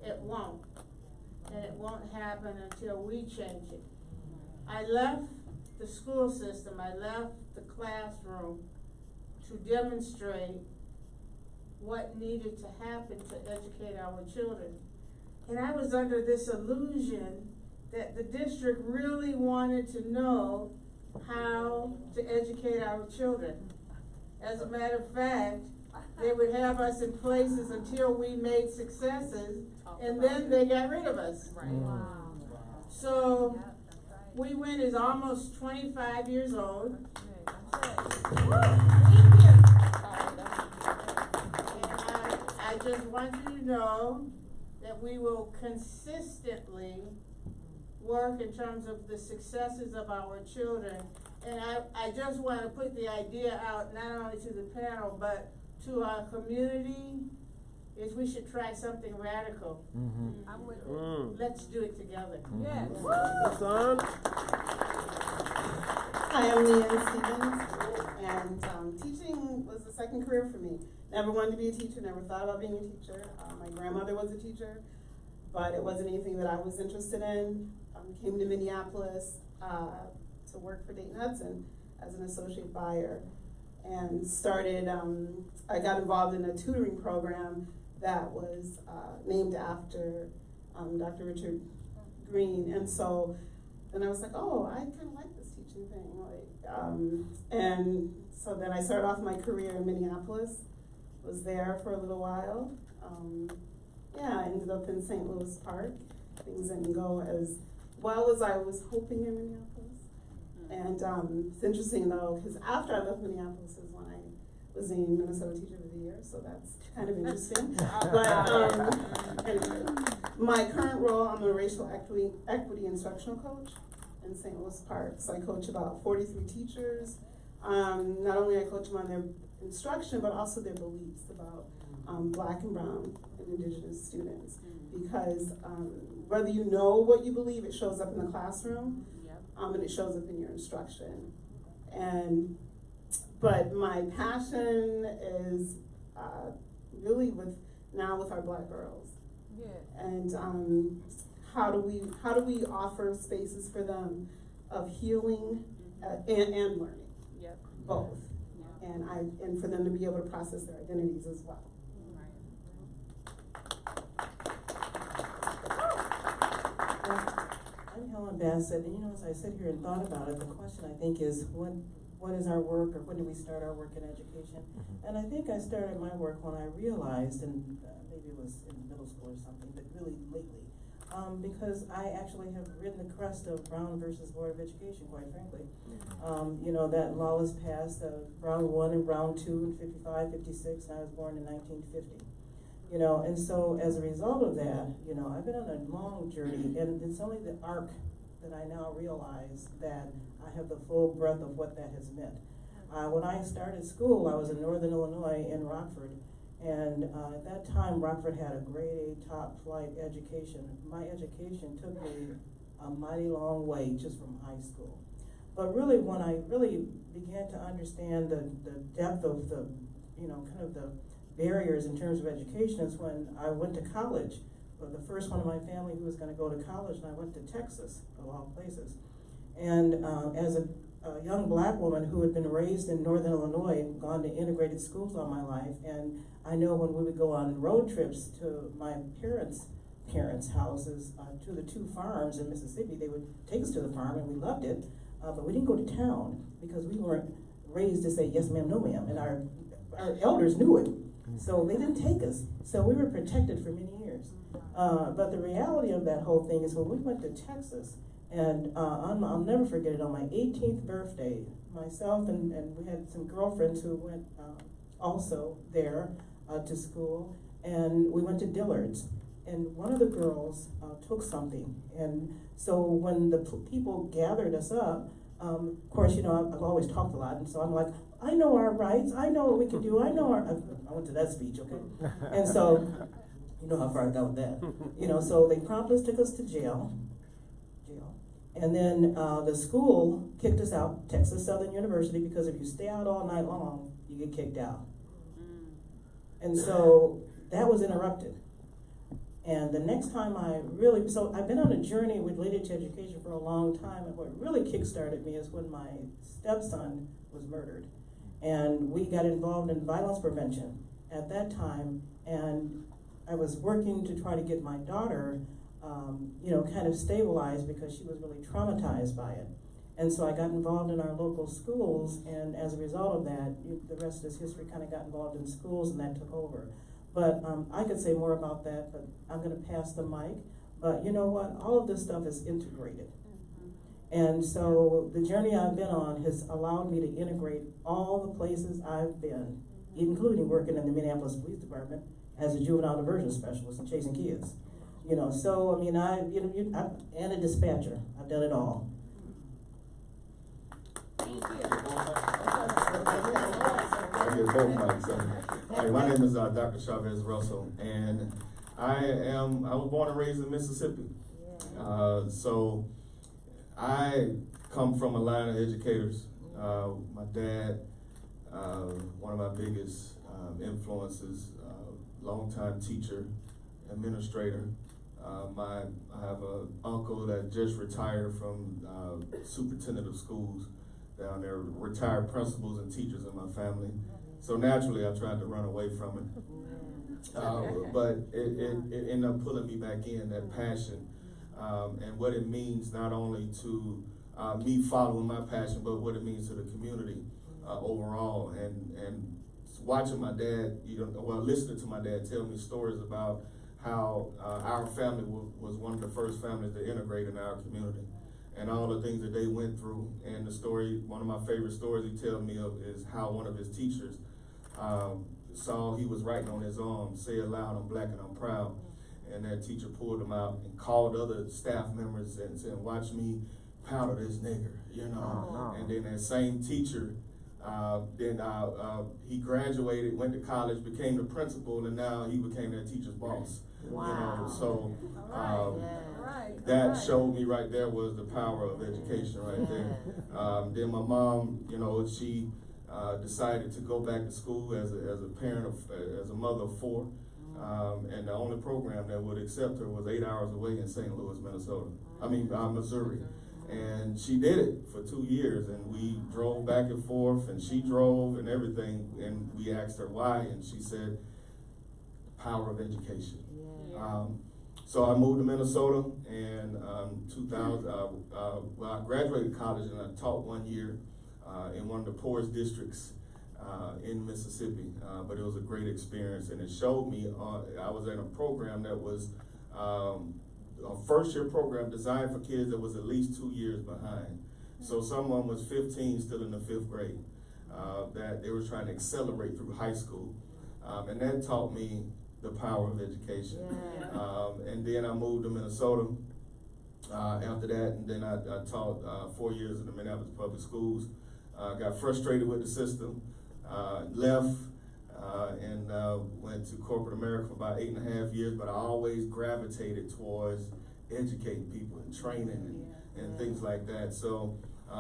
it won't. And it won't happen until we change it. I left the school system, I left the classroom to demonstrate what needed to happen to educate our children. And I was under this illusion that the district really wanted to know how to educate our children. As a matter of fact, they would have us in places until we made successes, and then they got rid of us. So We Win is almost 25 years old. I just want you to know that we will consistently work in terms of the successes of our children. And I just want to put the idea out not only to the panel, but to our community, is we should try something radical. I'm with you. Let's do it together. Yes. Hi, I'm Leanne Stevens, and teaching was the second career for me. Never wanted to be a teacher, never thought about being a teacher. My grandmother was a teacher, but it wasn't anything that I was interested in. Came to Minneapolis to work for Dayton Hudson as an associate buyer, and started, I got involved in a tutoring program that was named after Dr. Richard Green, and so then I was like, oh, I kind of like this teaching thing, and so then I started off my career in Minneapolis, was there for a little while. I ended up in St. Louis Park. Things didn't go as well as I was hoping in Minneapolis. And it's interesting though, because after I left Minneapolis is when I was named Minnesota Teacher of the Year, so that's kind of interesting. But anyway, my current role, I'm a racial equity instructional coach in St. Louis Park. So I coach about 43 teachers. Not only I coach them on their instruction, but also their beliefs about Black and Brown and Indigenous students. Because whether you know what you believe, it shows up in the classroom, and it shows up in your instruction. But my passion is really with our Black girls. And how do we offer spaces for them of healing and learning, both, and for them to be able to process their identities as well. I'm Helen Bassett, and as I sit here and thought about it, the question I think is, what what is our work, or when do we start our work in education? And I think I started my work when I realized, and maybe it was in middle school or something, but really lately, because I actually have ridden the crest of Brown versus Board of Education, quite frankly. You know, that law was passed, Brown 1 and Brown 2 in 55, 56, and I was born in 1950. You know, and so as a result of that, you know, I've been on a long journey, and it's only the arc that I now realize that I have the full breadth of what that has meant. When I started school, I was in Northern Illinois in Rockford, and at that time, Rockford had a grade A top flight education. My education took me a mighty long way just from high school. But really, when I really began to understand the depth of the, you know, kind of the barriers in terms of education is when I went to college. Well, the first one of my family who was going to go to college, and I went to Texas, of all places. And as a young black woman who had been raised in Northern Illinois, gone to integrated schools all my life, and I know when we would go on road trips to my parents' houses, to the 2 farms in Mississippi, they would take us to the farm, and we loved it, but we didn't go to town because we weren't raised to say yes ma'am, no ma'am, and our elders knew it, so they didn't take us. So we were protected for many years. But the reality of that whole thing is when we went to Texas, and I'll never forget it, on my 18th birthday, myself and we had some girlfriends who went also there to school, and we went to Dillard's. And one of the girls took something, and so when the people gathered us up, of course, you know, I've always talked a lot, and so I'm like, I know our rights, I know what we can do, I know our, I went to that speech, okay? And so, you know how far I got with that. You know, so they promptly took us to jail. And then the school kicked us out, Texas Southern University, because if you stay out all night long, you get kicked out. And so that was interrupted. And the next time so I've been on a journey related to education for a long time, and what really kickstarted me is when my stepson was murdered. And we got involved in violence prevention at that time, and I was working to try to get my daughter you know, kind of stabilized because she was really traumatized by it. And so I got involved in our local schools, and as a result of that, the rest is history, kind of got involved in schools, and that took over. But I could say more about that, but I'm going to pass the mic. But you know what? All of this stuff is integrated. And so the journey I've been on has allowed me to integrate all the places I've been, including working in the Minneapolis Police Department as a juvenile diversion specialist and chasing kids. You know, so I mean, and a dispatcher. I've done it all. Thank you. I get both mics. Hey, my name is Dr. Charvez Russell, and I was born and raised in Mississippi. So I come from a line of educators. My dad, one of my biggest influences, longtime teacher, administrator. I have an uncle that just retired from superintendent of schools down there, retired principals and teachers in my family. So naturally, I tried to run away from it. But it ended up pulling me back in, that passion, and what it means not only to me following my passion, but what it means to the community overall. And watching my dad, listening to my dad tell me stories about how our family was one of the first families to integrate in our community, and all the things that they went through. And the story, one of my favorite stories he tells me of is how one of his teachers saw he was writing on his arm, "Say it loud, I'm black and I'm proud." And that teacher pulled him out and called other staff members and said, "Watch me powder this nigger," you know. Oh, no. And then that same teacher, he graduated, went to college, became the principal, and now he became that teacher's boss. Wow. You know, so that showed me right there was the power of education right there. Then my mom, you know, she decided to go back to school as a parent of, as a mother of 4. And the only program that would accept her was 8 hours away in St. Louis, Missouri. And she did it for 2 years, and we drove back and forth, and she drove and everything, and we asked her why, and she said, power of education. Yeah. So I moved to Minnesota, and I graduated college, and I taught 1 year. in one of the poorest districts in Mississippi, but it was a great experience, and it showed me, I was in a program that was a first-year program designed for kids that was at least 2 years behind. So someone was 15, still in the 5th grade, that they were trying to accelerate through high school, and that taught me the power of education. And then I moved to Minnesota after that, and then I taught 4 years in the Minneapolis Public Schools. Got frustrated with the system, left, and went to corporate America for about 8.5 years, but I always gravitated towards educating people and training and things like that. So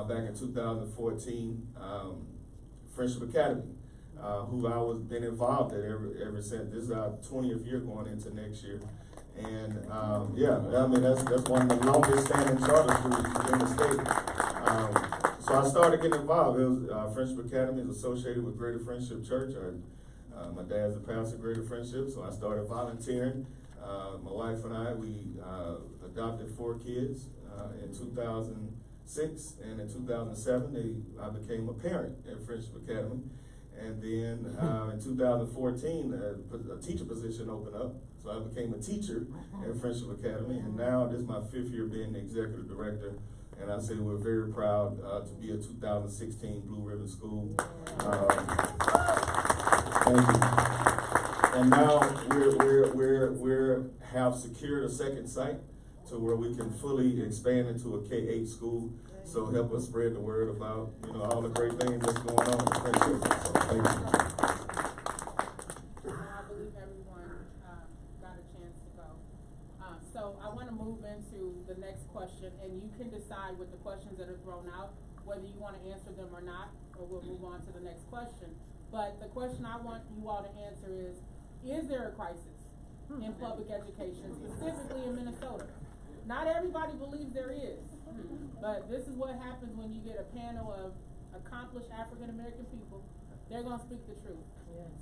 back in 2014, Friendship Academy, who I was been involved in ever since. This is our 20th year going into next year. And yeah, I mean, that's one of the longest standing charter schools in the state. So I started getting involved. It was, Friendship Academy is associated with Greater Friendship Church. My dad's a pastor of Greater Friendship, so I started volunteering. My wife and I, we adopted 4 kids in 2006, and in 2007, I became a parent at Friendship Academy. And then in 2014, a teacher position opened up, so I became a teacher at Friendship Academy, and now this is my 5th year being the executive director. And I say we're very proud to be a 2016 Blue Ribbon School. Thank you. And now we have secured a second site to where we can fully expand into a K-8 school. So help us spread the word about all the great things that's going on in the friendship. So thank you. I believe everyone got a chance to go. So I want to move into the next question, and you can decide with the questions that are thrown out whether you want to answer them or not, or we'll move on to the next question. But the question I want you all to answer is there a crisis in public education, specifically in Minnesota? Not everybody believes there is, but this is what happens when you get a panel of accomplished African-American people. They're going to speak the truth.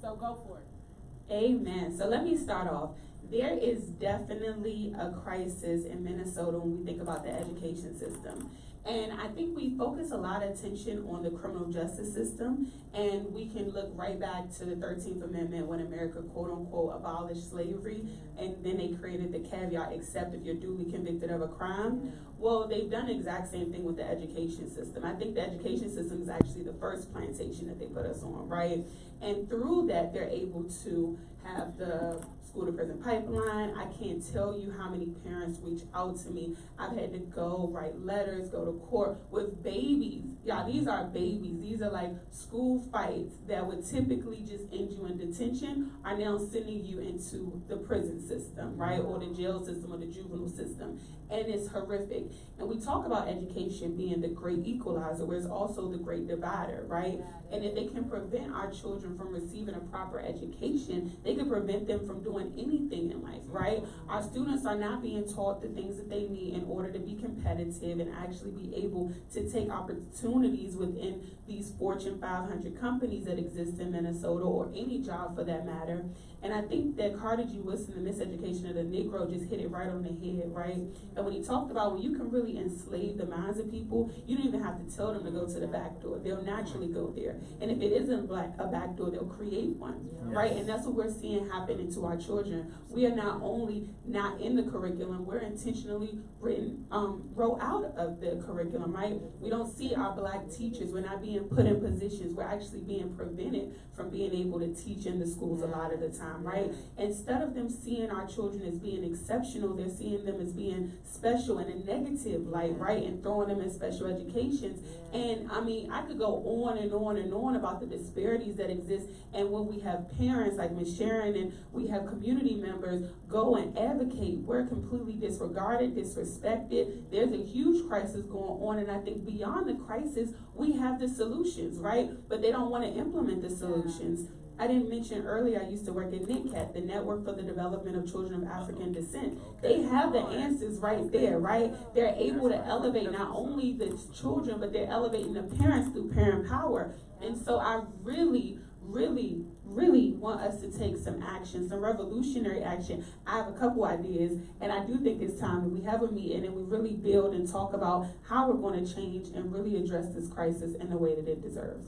So go for it. Amen. So let me start off. There is definitely a crisis in Minnesota when we think about the education system. And I think we focus a lot of attention on the criminal justice system, and we can look right back to the 13th Amendment when America, quote unquote, abolished slavery, and then they created the caveat, except if you're duly convicted of a crime. Well, they've done the exact same thing with the education system. I think the education system is actually the first plantation that they put us on, right? And through that, they're able to have the school to prison pipeline. I can't tell you how many parents reach out to me. I've had to go write letters, go to court with babies. Yeah, these are babies. These are like school fights that would typically just end you in detention are now sending you into the prison system, right? Or the jail system or the juvenile system. And it's horrific. And we talk about education being the great equalizer, where it's also the great divider, right? And if they can prevent our children from receiving a proper education, they can prevent them from doing anything in life, right? Our students are not being taught the things that they need in order to be competitive and actually be able to take opportunities within these Fortune 500 companies that exist in Minnesota, or any job for that matter. And I think that Carter G. Woodson, the Miseducation of the Negro, just hit it right on the head, right? And when he talked about when you can really enslave the minds of people, you don't even have to tell them to go to the back door. They'll naturally go there. And if it isn't a back door, they'll create one, right? And that's what we're seeing happening to our children. We are not only not in the curriculum, we're intentionally wrote out of the curriculum, right? We don't see our black teachers. We're not being put in positions. We're actually being prevented from being able to teach in the schools a lot of the time, right? Instead of them seeing our children as being exceptional, they're seeing them as being special in a negative light, right? And throwing them in special educations. And I mean, I could go on and on and on about the disparities that exist. And when we have parents like Ms. Sharon and we have community members go and advocate, we're completely disregarded, disrespected. There's a huge crisis going on. And I think beyond the crisis, we have the solutions, right? But they don't want to implement the solutions. I didn't mention earlier, I used to work at NICCAT, the Network for the Development of Children of African Descent. They have the answers right there, right? They're able to elevate not only the children, but they're elevating the parents through parent power. And so I really really want us to take some action, some revolutionary action. I have a couple ideas, and I do think it's time that we have a meeting and we really build and talk about how we're going to change and really address this crisis in the way that it deserves.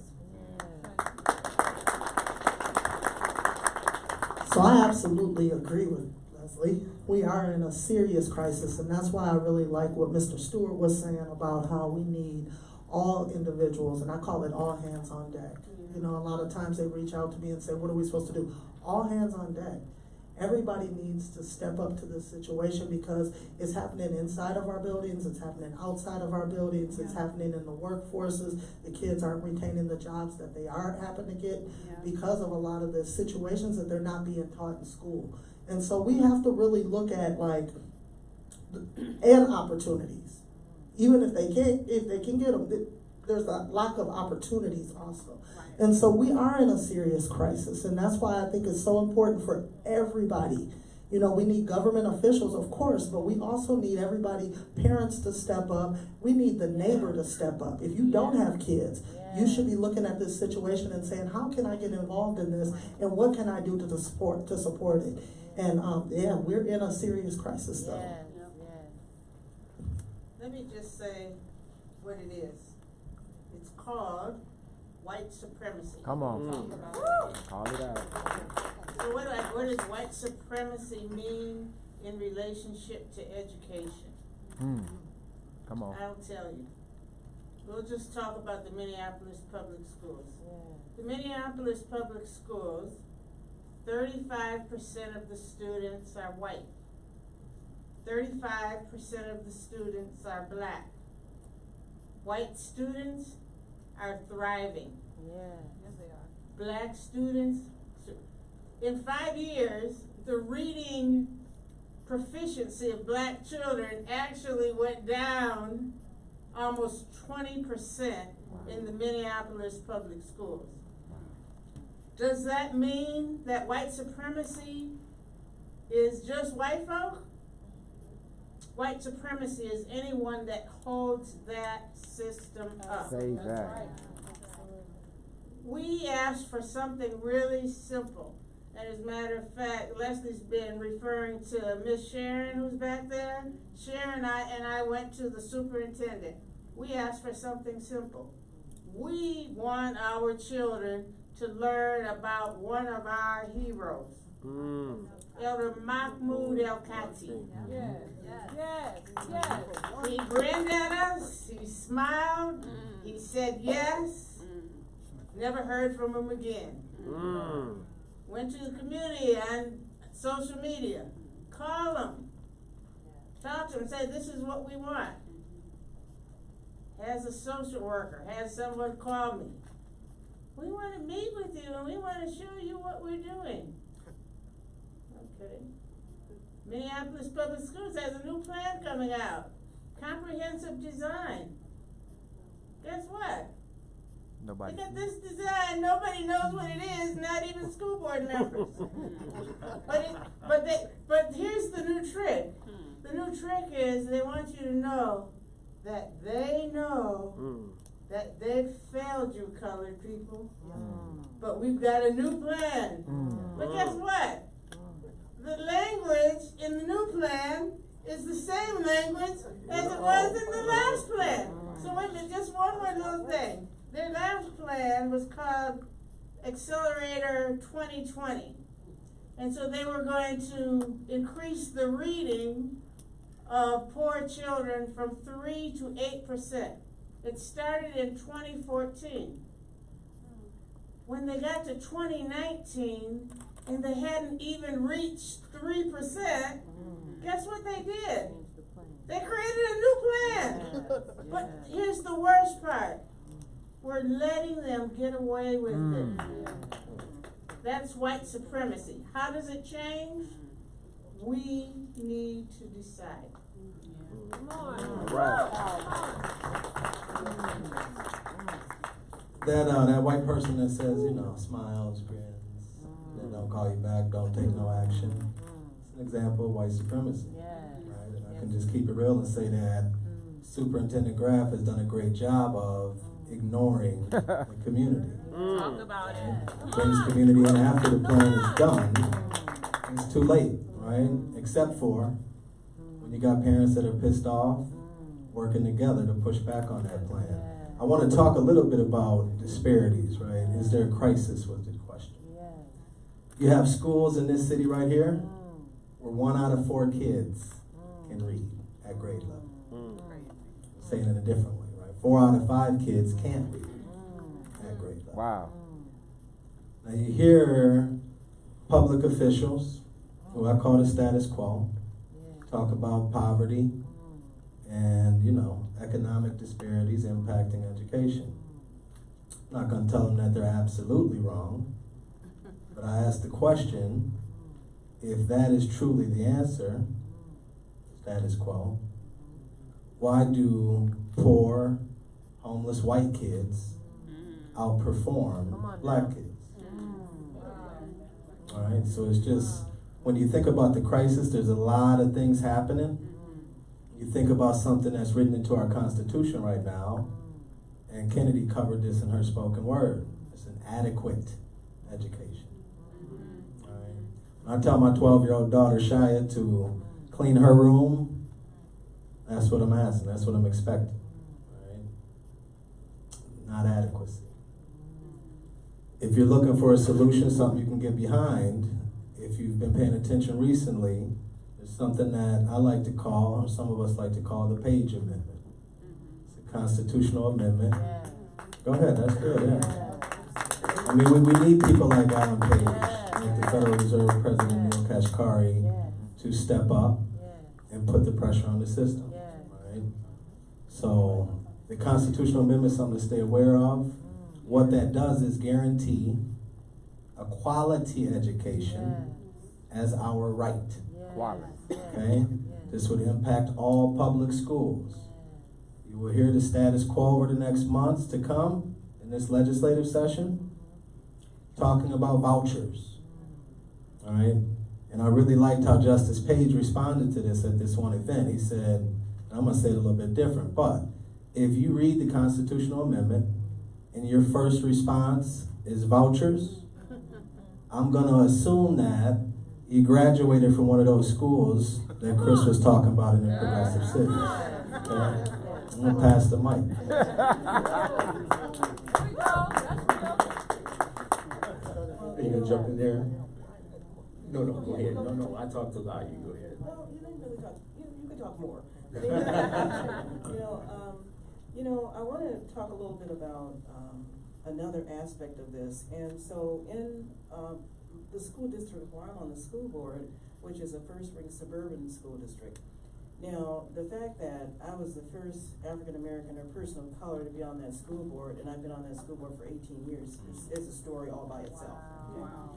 So I absolutely agree with Leslie. We are in a serious crisis, and that's why I really like what Mr. Stewart was saying about how we need all individuals, and I call it all hands on deck. You know, a lot of times they reach out to me and say, what are we supposed to do? All hands on deck. Everybody needs to step up to this situation because it's happening inside of our buildings, it's happening outside of our buildings, it's happening in the workforces. The kids aren't retaining the jobs that they are happen to get because of a lot of the situations that they're not being taught in school. And so we have to really look at and opportunities. Even if they can get them, there's a lack of opportunities also. And so we are in a serious crisis, and that's why I think it's so important for everybody. You know, we need government officials, of course, but we also need everybody, parents to step up. We need the neighbor to step up. If you don't have kids, you should be looking at this situation and saying, how can I get involved in this, and what can I do to support it? And we're in a serious crisis though. Let me just say what it is. It's called white supremacy. Come on. Call it out. So what does white supremacy mean in relationship to education? Come on. I'll tell you. We'll just talk about the Minneapolis Public Schools. The Minneapolis Public Schools, 35% of the students are white. 35% of the students are black. White students are thriving. Yes, they are. Black students, in 5 years, the reading proficiency of black children actually went down almost 20% in the Minneapolis Public Schools. Does that mean that white supremacy is just white folk? White supremacy is anyone that holds that system up. Say that. Right. We asked for something really simple. And as a matter of fact, Leslie's been referring to Miss Sharon, who's back there. Sharon and I went to the superintendent. We asked for something simple. We want our children to learn about one of our heroes, Elder Mahmoud El-Kati. Yes. He grinned at us, he smiled, he said yes, never heard from him again. Went to the community on social media, call him, talk to him, say this is what we want. Has a social worker, has someone call me. We want to meet with you and we want to show you what we're doing. Okay. Minneapolis Public Schools has a new plan coming out. Comprehensive design. Guess what? Nobody. Look at this design. Nobody knows what it is, not even school board members. But here's the new trick. The new trick is they want you to know that they know that they've failed you, colored people. But we've got a new plan. But guess what? The language in the new plan is the same language as it was in the last plan. So wait a minute, just one more little thing. Their last plan was called Accelerator 2020. And so they were going to increase the reading of poor children from 3 to 8%. It started in 2014. When they got to 2019 and they hadn't even reached 3%, guess what they did? They created a new plan. But here's the worst part. We're letting them get away with it. That's white supremacy. How does it change? We need to decide. Come on. That white person that says, smiles, grins, they don't call you back, don't take no action. It's an example of white supremacy. Right? And I can just keep it real and say that Superintendent Graff has done a great job of ignoring the community. Talk about it. Brings community in after the plan is done. It's too late, right? Except for when you got parents that are pissed off, working together to push back on that plan. I want to talk a little bit about disparities, right? Is there a crisis was the question. You have schools in this city right here where 1 out of 4 kids can read at grade level. Saying it a different way, right? 4 out of 5 kids can't read at grade level. Wow. Now you hear public officials, who I call the status quo, talk about poverty and, economic disparities impacting education. I'm not going to tell them that they're absolutely wrong, but I ask the question, if that is truly the answer, status quo, why do poor, homeless white kids outperform black kids? All right, so it's just, when you think about the crisis, there's a lot of things happening. You think about something that's written into our Constitution right now, and Kennedy covered this in her spoken word. It's an adequate education. All right. When I tell my 12-year-old daughter, Shia, to clean her room, that's what I'm asking, that's what I'm expecting. All right. Not adequacy. If you're looking for a solution, something you can get behind, if you've been paying attention recently, there's something that I like to call, or some of us like to call, the Page Amendment. It's a constitutional amendment. Go ahead, that's good, yeah. I mean, we need people like Alan Page, like the Federal Reserve President Neil Kashkari, to step up and put the pressure on the system, right? So the constitutional amendment is something to stay aware of. What that does is guarantee a quality education as our right. Quality. Okay? This would impact all public schools. You will hear the status quo over the next months to come in this legislative session, talking about vouchers. All right? And I really liked how Justice Page responded to this at this one event. He said, and I'm going to say it a little bit different, but if you read the constitutional amendment and your first response is vouchers, I'm going to assume that you graduated from one of those schools that Chris was talking about in the progressive cities. Okay? I'm going to pass the mic. Are you going to jump in there? No, go ahead. No, I talked a lot. You go ahead. Well, you didn't really talk. You could talk more. I want to talk a little bit about another aspect of this. And so in the school district where I'm on the school board, which is a first-ring suburban school district. Now, the fact that I was the first African-American or person of color to be on that school board, and I've been on that school board for 18 years, is a story all by itself. Wow.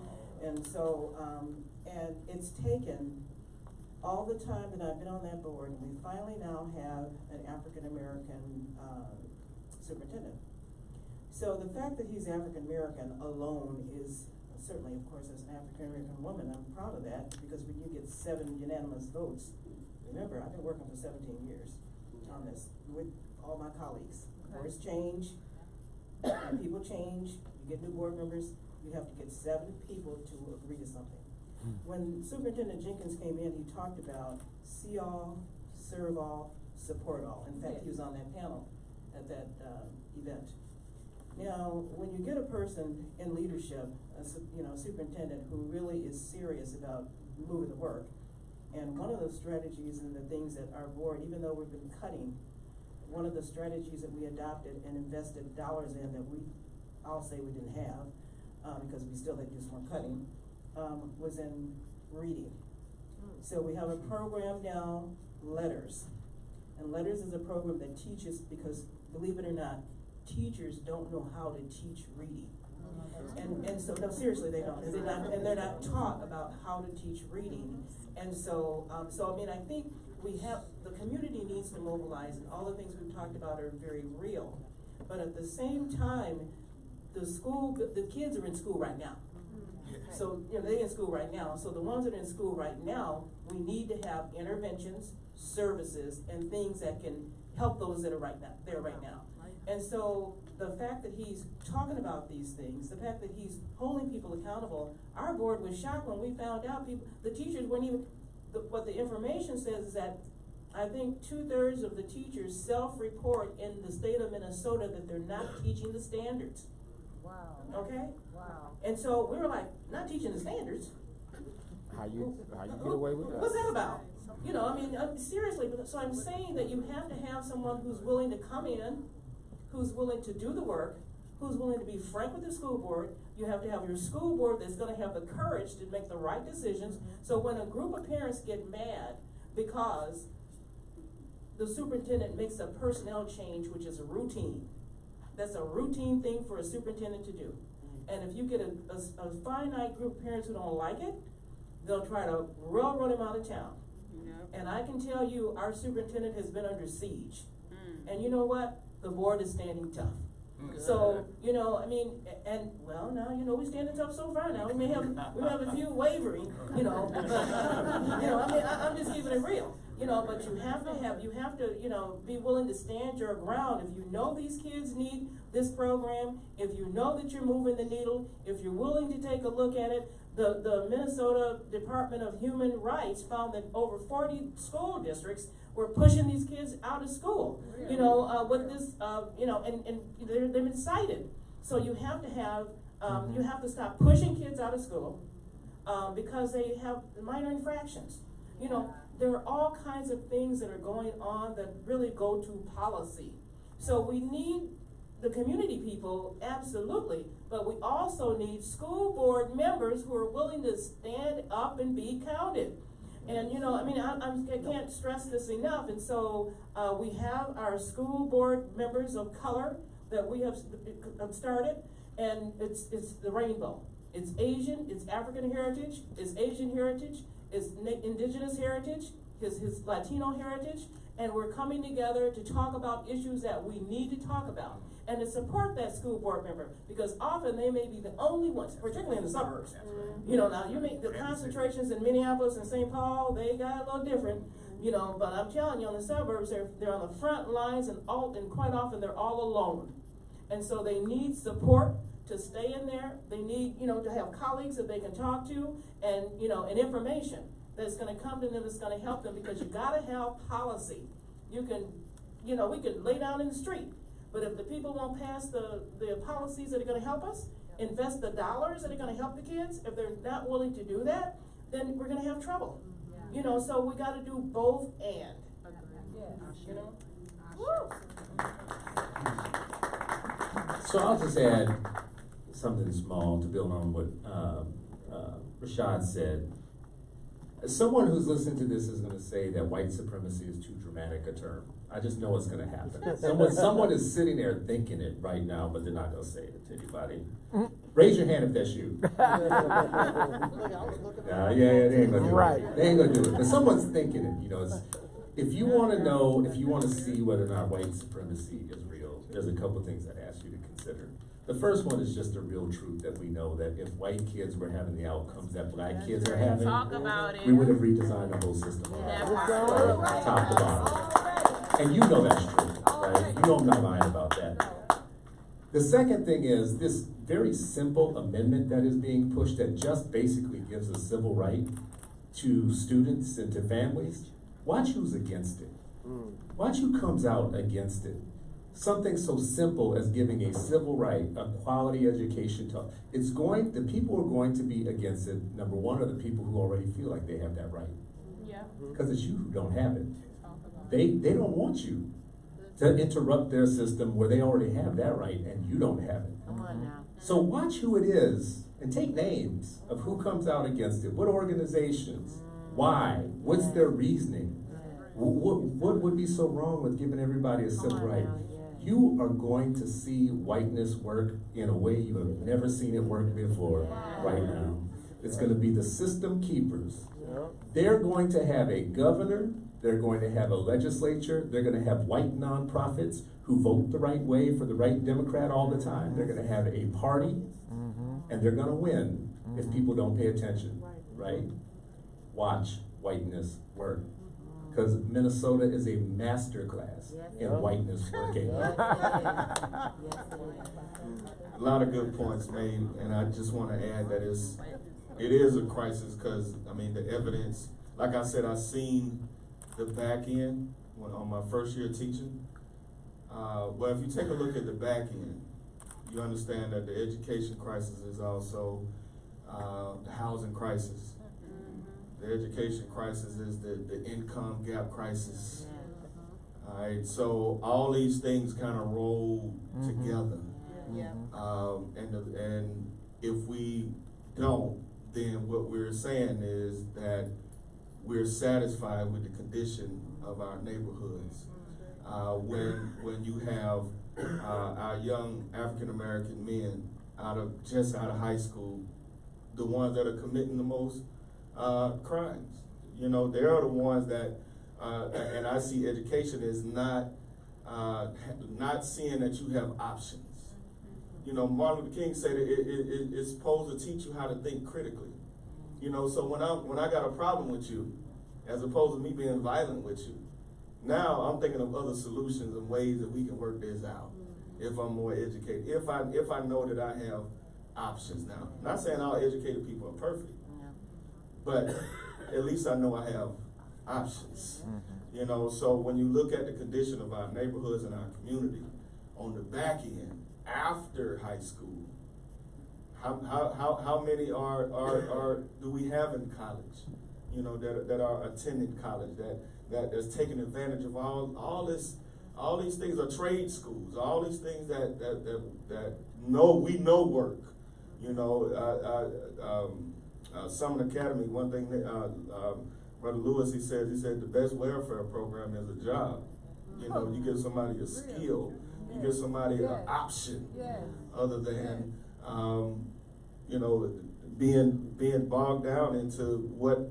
And so, and it's taken all the time that I've been on that board, and we finally now have an African-American superintendent. So the fact that he's African-American alone is certainly, of course, as an African-American woman, I'm proud of that, because when you get 7 unanimous votes, remember, I've been working for 17 years on this with all my colleagues. Boards change, people change, you get new board members, you have to get 7 people to agree to something. When Superintendent Jenkins came in, he talked about see all, serve all, support all. In fact, he was on that panel at that event. Now, when you get a person in leadership, a superintendent who really is serious about moving the work, and one of the strategies and the things that our board, even though we've been cutting, one of the strategies that we adopted and invested dollars in that I'll say we didn't have, because we still had to do some more cutting, was in reading. So we have a program now, Letters. And Letters is a program that teaches, because believe it or not, teachers don't know how to teach reading. And so, no, seriously, they don't. And they're not taught about how to teach reading. And so, I think the community needs to mobilize, and all the things we've talked about are very real. But at the same time, the kids are in school right now. So, they're in school right now. So the ones that are in school right now, we need to have interventions, services, and things that can help those that are there right now. And so the fact that he's talking about these things, the fact that he's holding people accountable, our board was shocked when we found out the teachers weren't even, what the information says is that I think 2/3 of the teachers self-report in the state of Minnesota that they're not teaching the standards. Wow. Okay? Wow. And so we were like, not teaching the standards? How you get away with that? What's that about? You know, I mean, seriously, but so I'm saying that you have to have someone who's willing to come in, who's willing to do the work, who's willing to be frank with the school board. You have to have your school board that's gonna have the courage to make the right decisions. So when a group of parents get mad because the superintendent makes a personnel change, which is a routine, that's a routine thing for a superintendent to do. And if you get a finite group of parents who don't like it, they'll try to railroad him out of town. And I can tell you, our superintendent has been under siege. And you know what? The board is standing tough. So, you know, I mean, and well, now, you know, we're standing tough so far now. We have a few wavering, you know, but, you know, I mean, I'm just keeping it real, you know, but you have to, you know, be willing to stand your ground. If you know these kids need this program, if you know that you're moving the needle, if you're willing to take a look at it. The Minnesota Department of Human Rights found that over 40 school districts were pushing these kids out of school, you know, with this, you know, and they've been cited. So you have to have, you have to stop pushing kids out of school because they have minor infractions. You know, there are all kinds of things that are going on that really go to policy. So we need the community people, absolutely, but we also need school board members who are willing to stand up and be counted. And you know, I mean, I can't stress this enough. And so we have our school board members of color that we have started, and it's the rainbow. It's Asian, it's African heritage, it's Asian heritage, it's indigenous heritage, his Latino heritage, and we're coming together to talk about issues that we need to talk about. And to support that school board member, because often they may be the only ones, particularly in the suburbs. You know, now you make the concentrations in Minneapolis and St. Paul, they got a little different, you know, but I'm telling you, in the suburbs, they're on the front lines, and quite often they're all alone. And so they need support to stay in there. They need, you know, to have colleagues that they can talk to, and, you know, and information that's gonna come to them that's gonna help them, because you gotta have policy. You can, you know, we could lay down in the street, but if the people won't pass the policies that are gonna help us, invest the dollars that are gonna help the kids, if they're not willing to do that, then we're gonna have trouble. You know, so we gotta do both and. You know? Woo! So I'll just add something small to build on what Rashad said. Someone who's listening to this is gonna say that white supremacy is too dramatic a term. I just know it's gonna happen. Someone is sitting there thinking it right now, but they're not gonna say it to anybody. Raise your hand if that's you. Yeah, they ain't gonna do it. They ain't gonna do it. But someone's thinking it, you know. If you wanna know, if you wanna see whether or not white supremacy is real, there's a couple things I'd ask you to consider. The first one is just the real truth that we know that if white kids were having the outcomes that black kids are having, we would have redesigned the whole system from top to bottom. And you know that's true, right? You know I'm not lying about that. The second thing is this very simple amendment that is being pushed that just basically gives a civil right to students and to families. Watch who's against it. Watch who comes out against it. Something so simple as giving a civil right, a quality education to, the people who are going to be against it, number one, are the people who already feel like they have that right. Yeah. Because it's you who don't have it. They don't want you to interrupt their system where they already have that right and you don't have it. Come on now. So watch who it is and take names of who comes out against it. What organizations? Why? What's their reasoning? What would be so wrong with giving everybody a civil right? You are going to see whiteness work in a way you have never seen it work before right now. It's going to be the system keepers. They're going to have a governor. They're going to have a legislature. They're going to have white nonprofits who vote the right way for the right Democrat all the time. They're going to have a party, and they're going to win if people don't pay attention, right? Watch whiteness work. Because Minnesota is a master class in whiteness working. A lot of good points made, and I just want to add that it is a crisis because, I mean, the evidence, like I said, I've seen the back end on my first year teaching. Well, if you take a look at the back end, you understand that the education crisis is also the housing crisis. The education crisis is the income gap crisis. All right, so all these things kind of roll together. And if we don't, then what we're saying is that we're satisfied with the condition of our neighborhoods. When you have our young African American men just out of high school, the ones that are committing the most crimes, you know, they are the ones that, and I see education as not seeing that you have options. You know, Martin Luther King said it's supposed to teach you how to think critically. You know, so when I got a problem with you, as opposed to me being violent with you, now I'm thinking of other solutions and ways that we can work this out. If I'm more educated, if I know that I have options now. Not saying all educated people are perfect, but at least I know I have options. You know, so when you look at the condition of our neighborhoods and our community on the back end after high school, how many do we have in college? You know, that are attending college, that's taking advantage of all these things are trade schools, all these things that we know work. You know, Summit Academy, one thing Brother Lewis, he said the best welfare program is a job. You know, you give somebody a skill, you give somebody an option, other than you know, being bogged down into what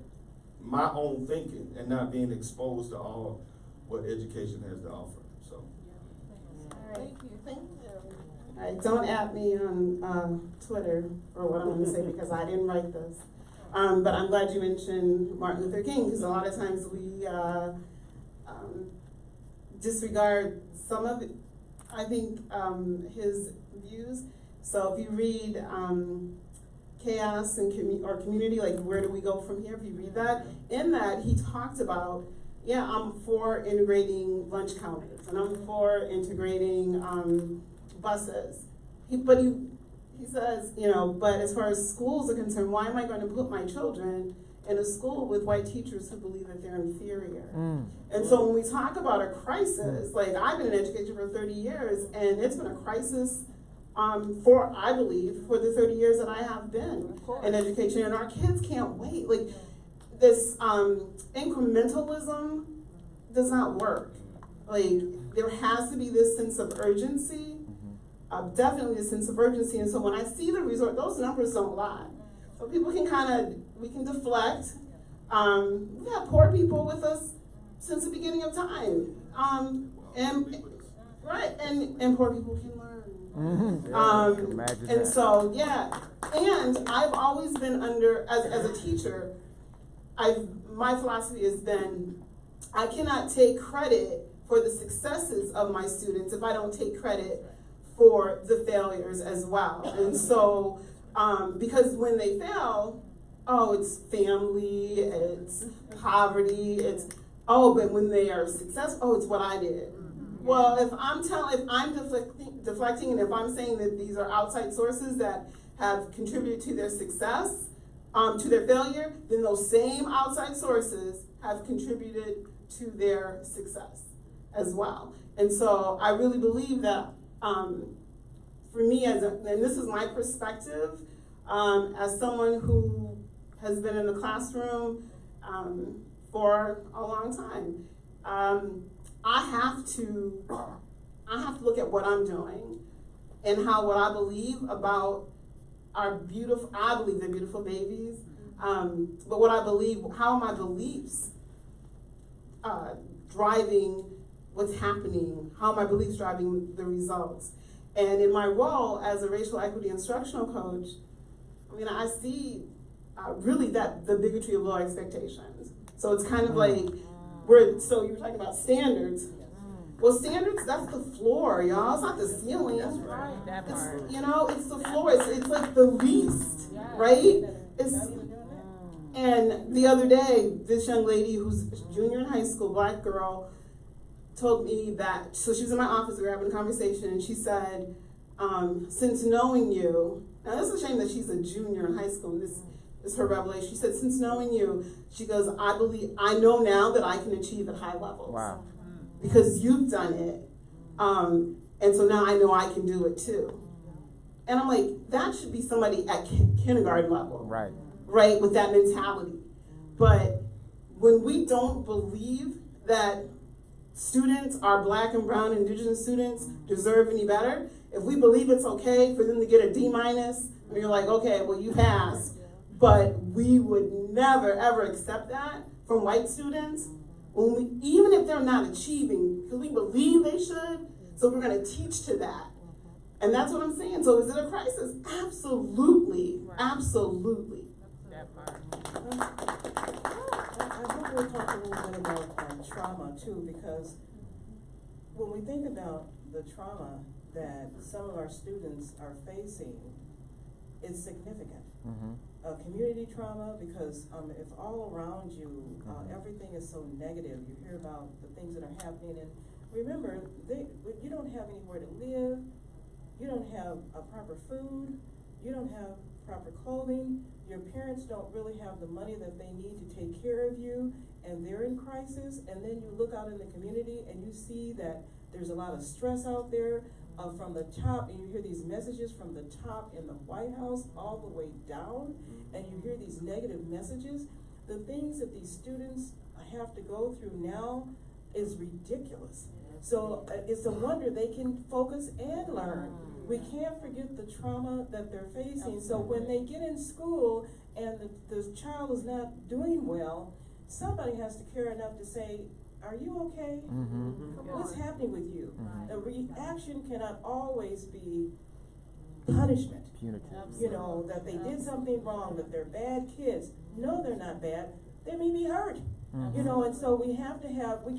my own thinking and not being exposed to all what education has to offer. So, all right, thank you. All right, don't at me on Twitter for what I'm going to say because I didn't write this. But I'm glad you mentioned Martin Luther King because a lot of times we disregard some of it, I think, his views. So if you read Chaos and Community, like where do we go from here, if you read that, in that he talked about, I'm for integrating lunch counters and I'm for integrating buses. He says, you know, but as far as schools are concerned, why am I going to put my children in a school with white teachers who believe that they're inferior? And so when we talk about a crisis, like I've been in education for 30 years and it's been a crisis I believe, for the 30 years that I have been in education, and our kids can't wait. Like this incrementalism does not work. Like there has to be this sense of urgency. Definitely a sense of urgency, and so when I see the resort, those numbers don't lie. So people can we can deflect. We've had poor people with us since the beginning of time. And poor people can learn. And so, and I've always been as a teacher, my philosophy has been, I cannot take credit for the successes of my students if I don't take credit for the failures as well. And so, because when they fail, it's family, it's poverty, but when they are successful, it's what I did. Well, if I'm deflecting, and if I'm saying that these are outside sources that have contributed to their success, to their failure, then those same outside sources have contributed to their success as well. And so I really believe that for me, and this is my perspective, as someone who has been in the classroom for a long time, I have to look at what I'm doing and what I believe about I believe they're beautiful babies, but what I believe, how are my beliefs driving what's happening? How are my beliefs driving the results? And in my role as a racial equity instructional coach, I see really that the bigotry of low expectations. So it's kind of like, So you were talking about standards. Well, standards, that's the floor, y'all. It's not the ceiling. That's right. That part. It's, you know, it's the floor. It's like the least, right? And the other day, this young lady who's a junior in high school, black girl, told me that, so she was in my office, we were having a conversation, and she said, since knowing you, now this is a shame that she's a junior in high school, and this is her revelation. She said, since knowing you, she goes, I know now that I can achieve at high levels. Wow. Because you've done it. And so now I know I can do it too. And I'm like, that should be somebody at kindergarten level. Right. Right, with that mentality. But when we don't believe that students, our black and brown indigenous students, deserve any better, if we believe it's okay for them to get a D-, and you're like, okay, well, you passed, but we would never, ever accept that from white students, even if they're not achieving, because we believe they should, so we're going to teach to that. And that's what I'm saying. So is it a crisis? Absolutely. Absolutely. I hope we'll talk a little bit about trauma too, because when we think about the trauma that some of our students are facing, it's significant. Community trauma, because if all around you, everything is so negative, you hear about the things that are happening, and remember, you don't have anywhere to live, you don't have proper food, you don't have proper clothing, your parents don't really have the money that they need to take care of you, and they're in crisis, and then you look out in the community and you see that there's a lot of stress out there from the top, and you hear these messages from the top in the White House all the way down, and you hear these negative messages. The things that these students have to go through now is ridiculous. So it's a wonder they can focus and learn. We can't forget the trauma that they're facing. So when they get in school and the child is not doing well, somebody has to care enough to say, are you okay? What's happening with you? The reaction cannot always be punishment. Punitive. You know, that they did something wrong, that they're bad kids. No, they're not bad. They may be hurt. You know, and so we have to have, when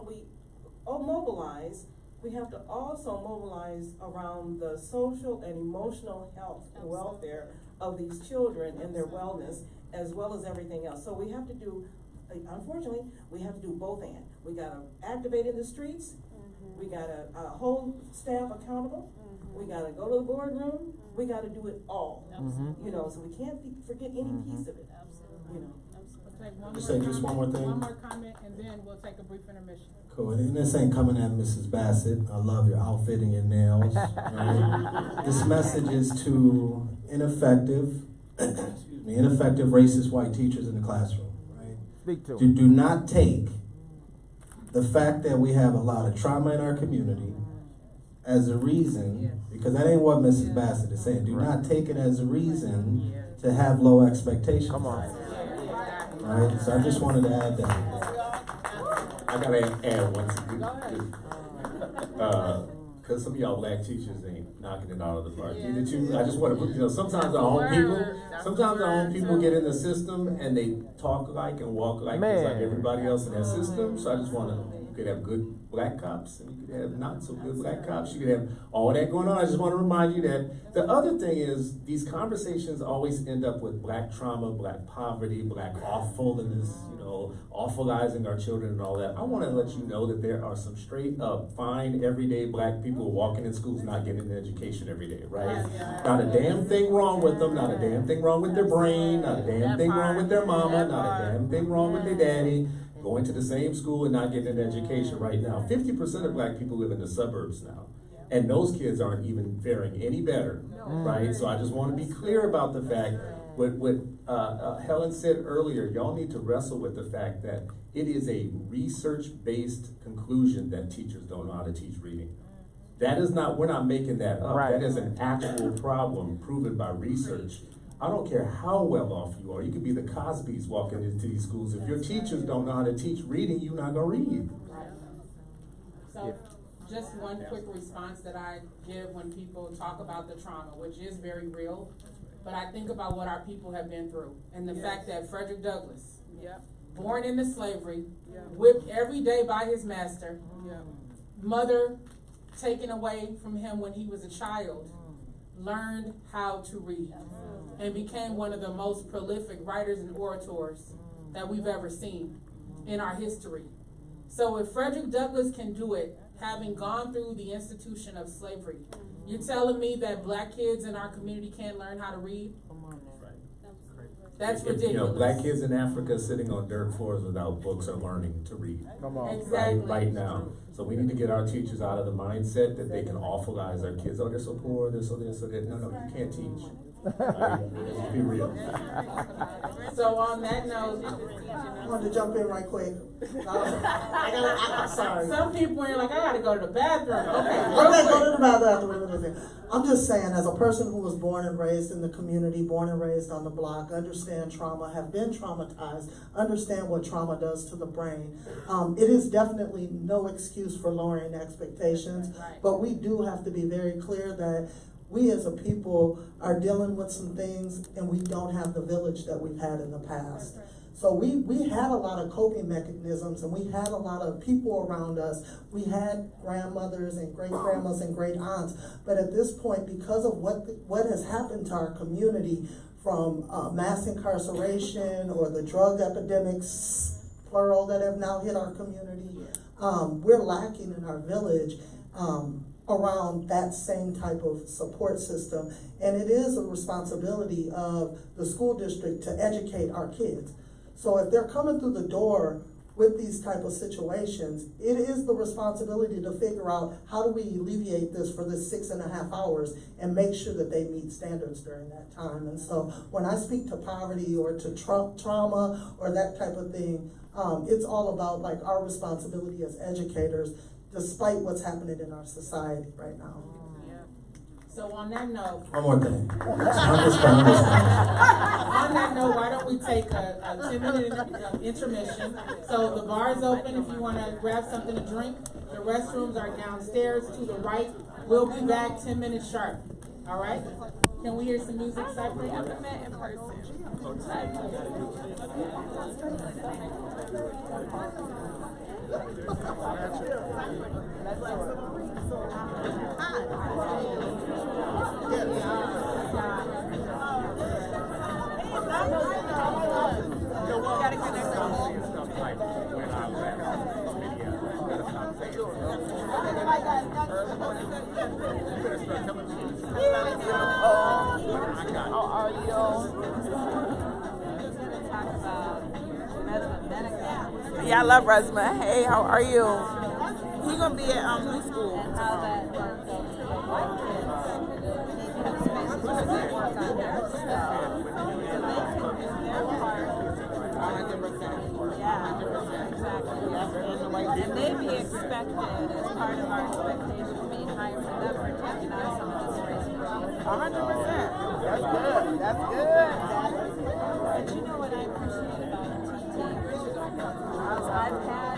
we mobilize, we have to also mobilize around the social and emotional health and welfare of these children and their wellness, as well as everything else. So we have to do, unfortunately, we have to do both and. We gotta activate in the streets, we gotta hold staff accountable, we gotta go to the boardroom, we gotta do it all. You know, so we can't forget any piece of it. You know. Just one more thing. One more comment, and then we'll take a brief intermission. Cool. And this ain't coming at Mrs. Bassett. I love your outfit and your nails. Right? This message is to ineffective racist white teachers in the classroom. Right? Speak to Do not take the fact that we have a lot of trauma in our community as a reason, because that ain't what Mrs. Bassett is saying. Do not take it as a reason to have low expectations. Come on. Right? So I just wanted to add that. I gotta add one thing. Because some of y'all black teachers ain't knocking it out of the park. Either you, I just want to put, sometimes our own people get in the system and they talk like and walk like just like everybody else in that system. So I just want to, you could have good black cops and you could have not so good black cops. You could have all that going on. I just want to remind you that the other thing is these conversations always end up with black trauma, black poverty, black awfulness, awfulizing our children and all that. I want to let you know that there are some straight up, fine, everyday black people walking in schools not getting an education every day, right? Not a damn thing wrong with them, not a damn thing wrong with their brain, not a damn thing wrong with their mama, not a damn thing wrong with their daddy, going to the same school and not getting an education right now. 50% of black people live in the suburbs now. And those kids aren't even faring any better, right? So I just want to be clear about the fact what Helen said earlier, y'all need to wrestle with the fact that it is a research-based conclusion that teachers don't know how to teach reading. That is not, we're not making that up. Right. That is an actual problem proven by research. I don't care how well off you are. You could be the Cosbys walking into these schools. If your teachers don't know how to teach reading, you're not gonna read. So just one quick response that I give when people talk about the trauma, which is very real. But I think about what our people have been through and the fact that Frederick Douglass born into slavery, whipped every day by his master, mother taken away from him when he was a child, learned how to read, and became one of the most prolific writers and orators that we've ever seen in our history. So if Frederick Douglass can do it, having gone through the institution of slavery, you're telling me that black kids in our community can't learn how to read? That's ridiculous. You know, black kids in Africa sitting on dirt floors without books are learning to read. Come on. Exactly. Right now. So we need to get our teachers out of the mindset that they can awfulize our kids. Oh, they're so poor, they're so this, so that. No, you can't teach. Right? Let's be real. So on that note, I wanted to jump in right quick. I'm sorry. Some people are like, I gotta go to the bathroom. Okay, go to the bathroom. I'm just saying, as a person who was born and raised in the community, born and raised on the block, understand trauma, have been traumatized, understand what trauma does to the brain. It is definitely no excuse for lowering expectations, but we do have to be very clear that we as a people are dealing with some things and we don't have the village that we've had in the past. So we had a lot of coping mechanisms and we had a lot of people around us. We had grandmothers and great-grandmas and great-aunts. But at this point, because of what has happened to our community, from mass incarceration or the drug epidemics, plural, that have now hit our community, we're lacking in our village around that same type of support system. And it is a responsibility of the school district to educate our kids. So if they're coming through the door with these type of situations, it is the responsibility to figure out how do we alleviate this for this 6.5 hours and make sure that they meet standards during that time. And so when I speak to poverty or to trauma or that type of thing, it's all about like our responsibility as educators, despite what's happening in our society right now. So on that note, One more thing. on that note, why don't we take a 10-minute intermission? So the bar is open if you want to grab something to drink. The restrooms are downstairs to the right. We'll be back 10 minutes sharp. All right? Can we hear some music, Cypher? We haven't met in person. Yeah, I love Redmond. Hey, how are you? He's gonna be at New School. And they be expected as part of our expectation being higher for them for taking on some of this race. 100%. That's good. That's good. But you know what I appreciate about TT is I've had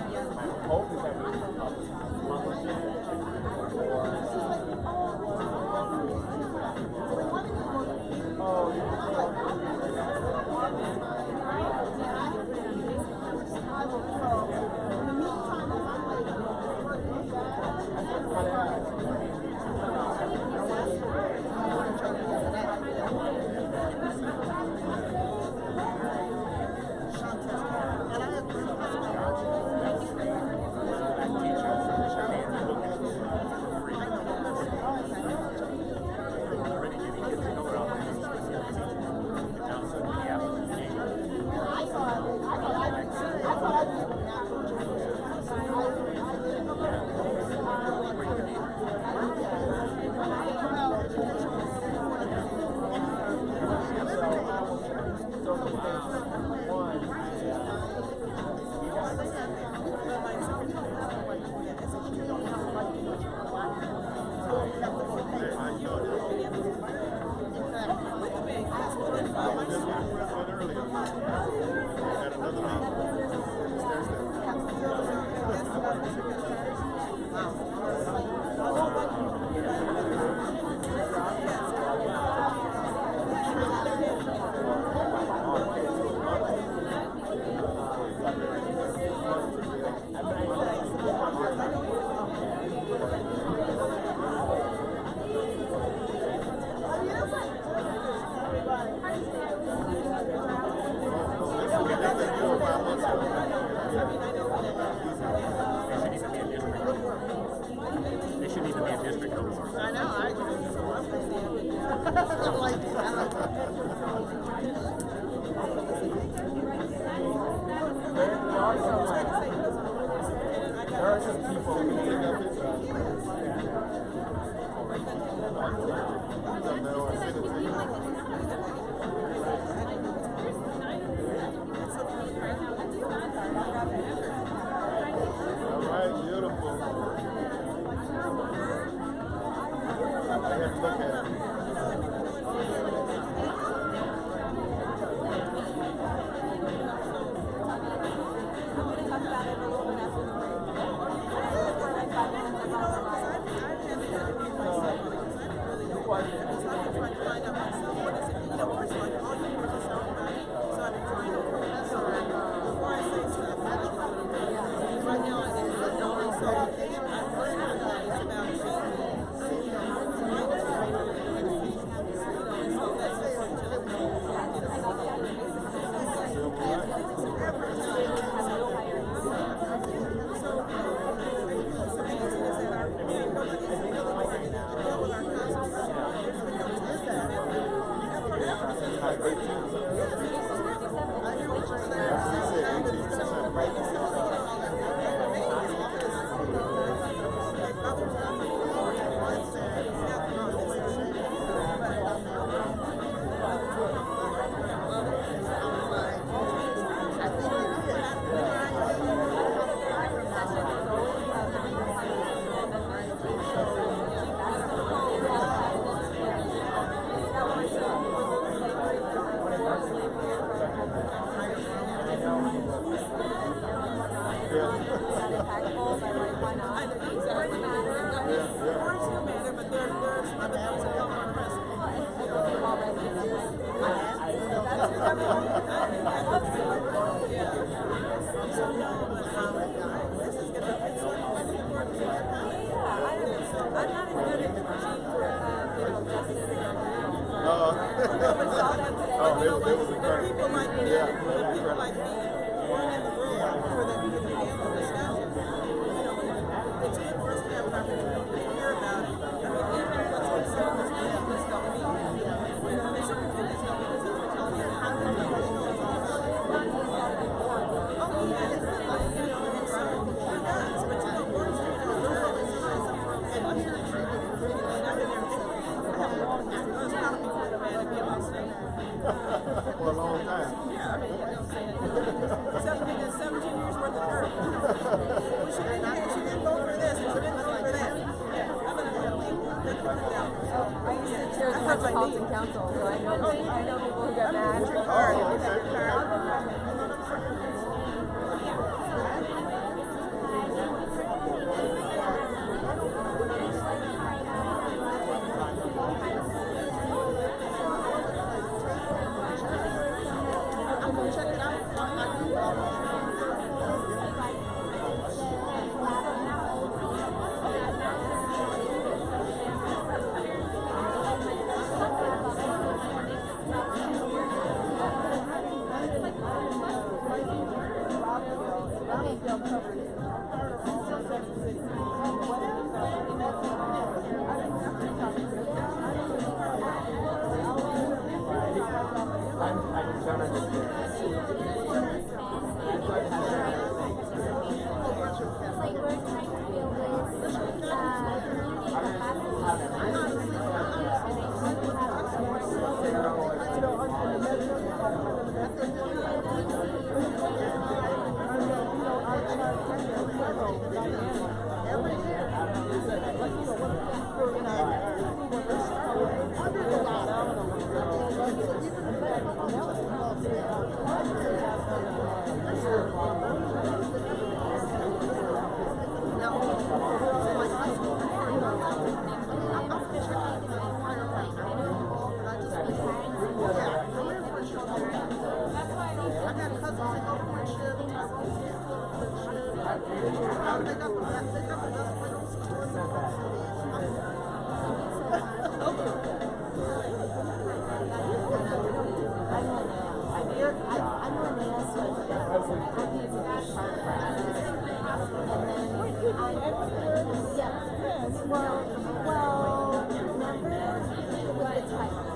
Well, remember with the title.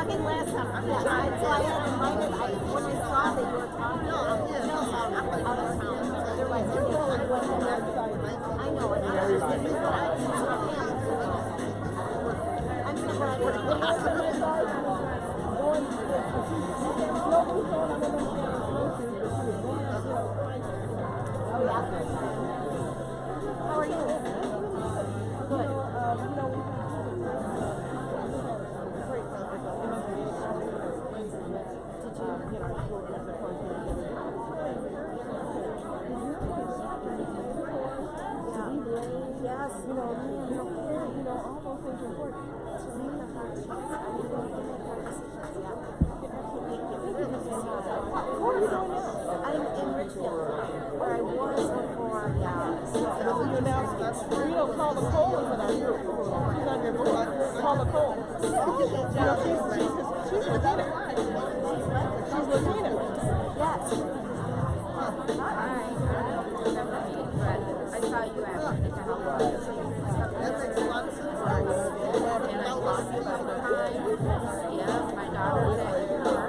talking last time. So I had reminded, when I saw that you were talking, they're like, I know, and I was just thinking, I'm How are you? Good. Yes, all those things are important. Where are you going now? I'm in Richmond, where I was before, So you're now, you don't call the Cole is in our group. She's on your group. Call the Cole. She's Latina. She's Latina. Yes. I saw you after the that makes a lot of sense. And I lost a lot of time. Yeah, my daughter's at Carolina.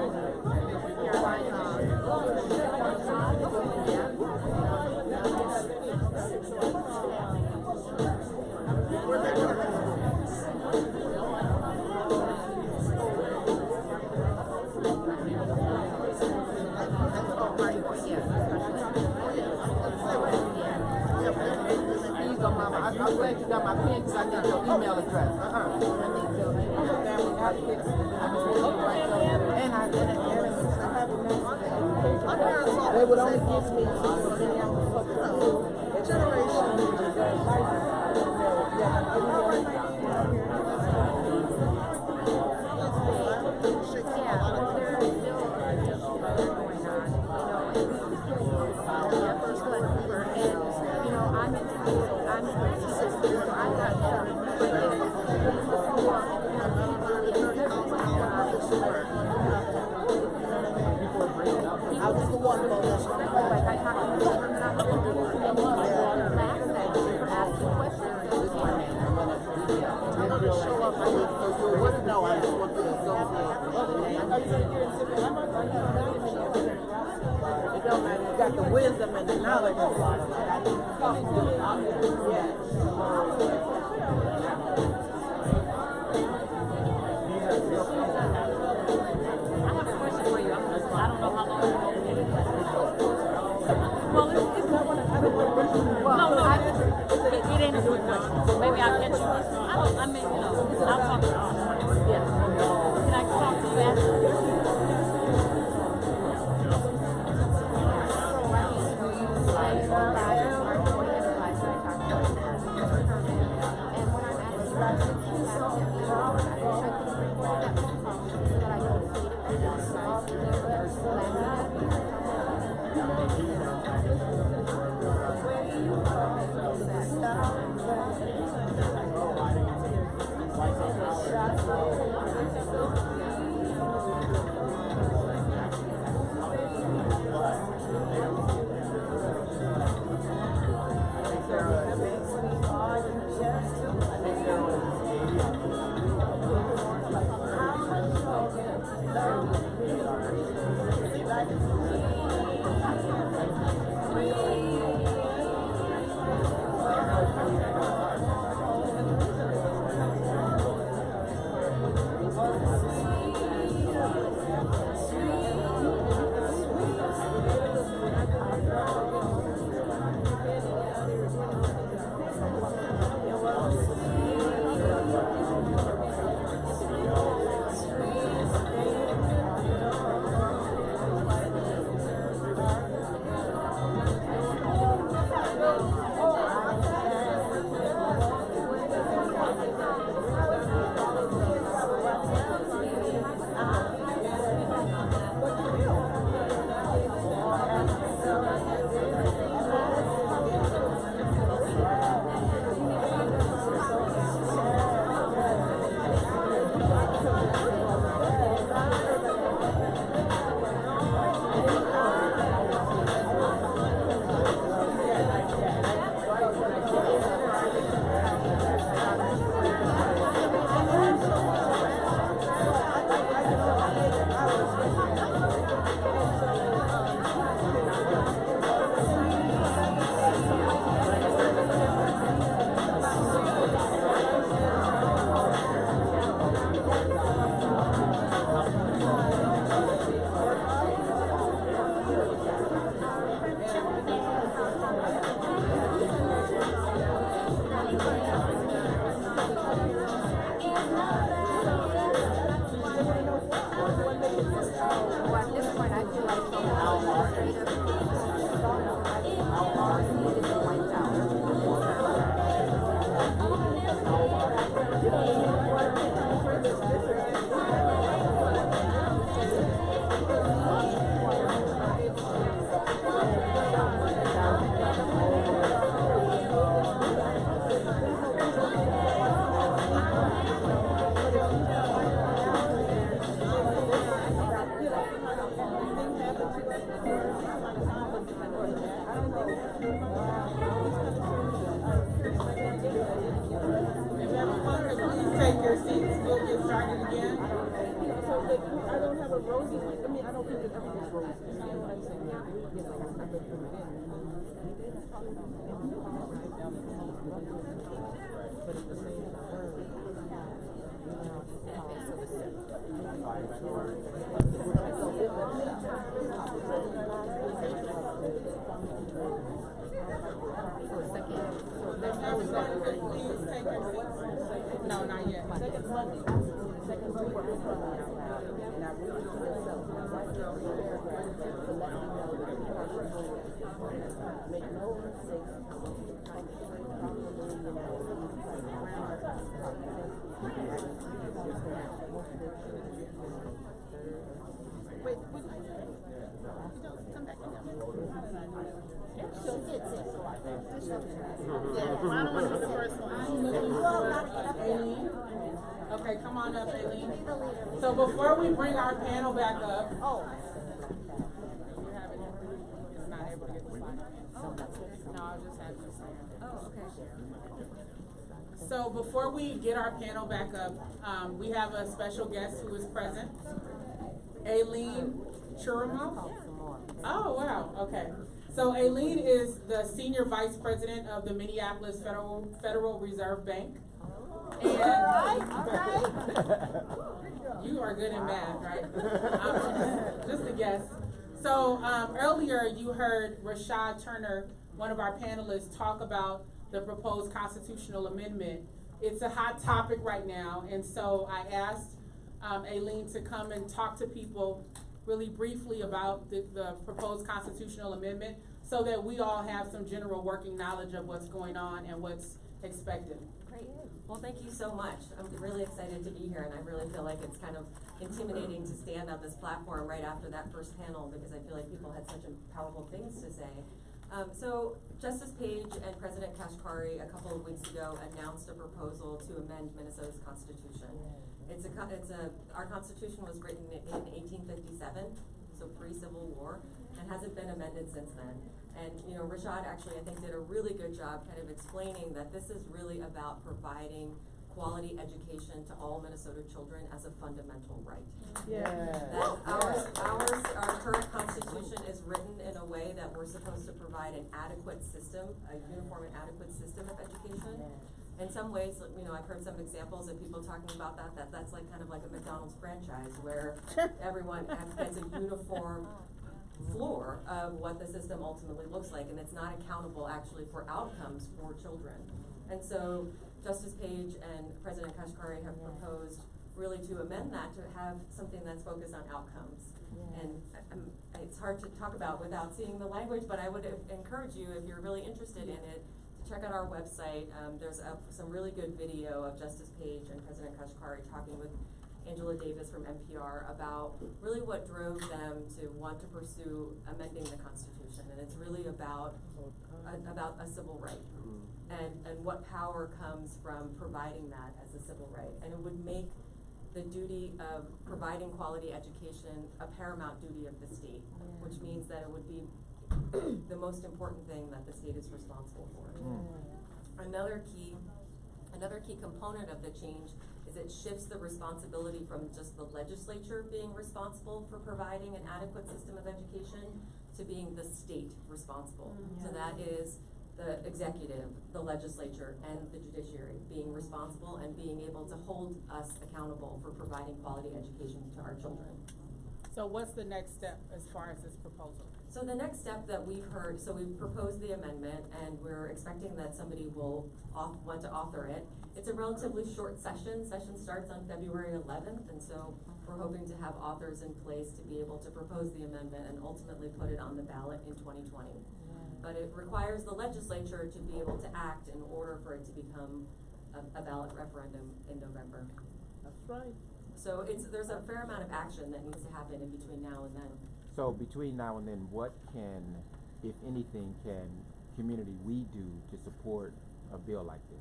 I'm glad you got my pen because I need your email address. I need your family advocates. And I have they would only give me generation. It don't matter. You got the wisdom and the knowledge. It ain't a good question. Maybe I'll catch you. I'll talk to you. Yeah. Can I talk to you after? again? So like, I don't have a rosy, I mean, I don't think that everything's rosy. You know what I'm saying? You know, I look from it in. But at the same time, No, not yet. second Monday. Second Monday. And I read it to myself. And I write down the paragraph to let me know that the person will make no mistakes. Wait, what did you say? Come back. She did say so. Yeah, Ronald was the first one. Okay, come on up, Aileen. So before we bring our panel back up. Oh. It's not able to get the slide. No, I'll just have to say. Oh, okay. So before we get our panel back up, we have a special guest who is present. Aileen Churamo. Oh, wow, okay. So Aileen is the Senior Vice President of the Minneapolis Federal Reserve Bank. And you are good in math, right? Just a guess. So earlier you heard Rashad Turner, one of our panelists, talk about the proposed constitutional amendment. It's a hot topic right now, and so I asked Aileen to come and talk to people really briefly about the proposed constitutional amendment so that we all have some general working knowledge of what's going on and what's expected. Great. Well, thank you so much. I'm really excited to be here, and I really feel like it's kind of intimidating to stand on this platform right after that first panel because I feel like people had such powerful things to say. So Justice Page and President Kashkari a couple of weeks ago announced a proposal to amend Minnesota's constitution. Our constitution was written in 1857, so pre-Civil War, and hasn't been amended since then. And Rashad actually, I think, did a really good job kind of explaining that this is really about providing quality education to all Minnesota children as a fundamental right. Yeah. That our current constitution is written in a way that we're supposed to provide an adequate system, a uniform and adequate system of education. In some ways, I've heard some examples of people talking about that's like kind of like a McDonald's franchise where everyone gets a uniform floor of what the system ultimately looks like, and it's not accountable actually for outcomes for children. And so Justice Page and President Kashkari have proposed really to amend that to have something that's focused on outcomes. And it's hard to talk about without seeing the language, but I would encourage you, if you're really interested in it, to check out our website. There's some really good video of Justice Page and President Kashkari talking with Angela Davis from NPR about really what drove them to want to pursue amending the Constitution. And it's really about a civil right and what power comes from providing that as a civil right. And it would make the duty of providing quality education a paramount duty of the state, which means that it would be the most important thing that the state is responsible for. Another key component of the change is it shifts the responsibility from just the legislature being responsible for providing an adequate system of education to being the state responsible. So that is the executive, the legislature, and the judiciary being responsible and being able to hold us accountable for providing quality education to our children. So what's the next step as far as this proposal? So the next step that we've heard, so we've proposed the amendment and we're expecting that somebody will want to author it. It's a relatively short session. Session starts on February 11th, and so we're hoping to have authors in place to be able to propose the amendment and ultimately put it on the ballot in 2020. But it requires the legislature to be able to act in order for it to become a ballot referendum in November. That's right. So there's a fair amount of action that needs to happen in between now and then. So between now and then, what can, if anything, can community we do to support a bill like this?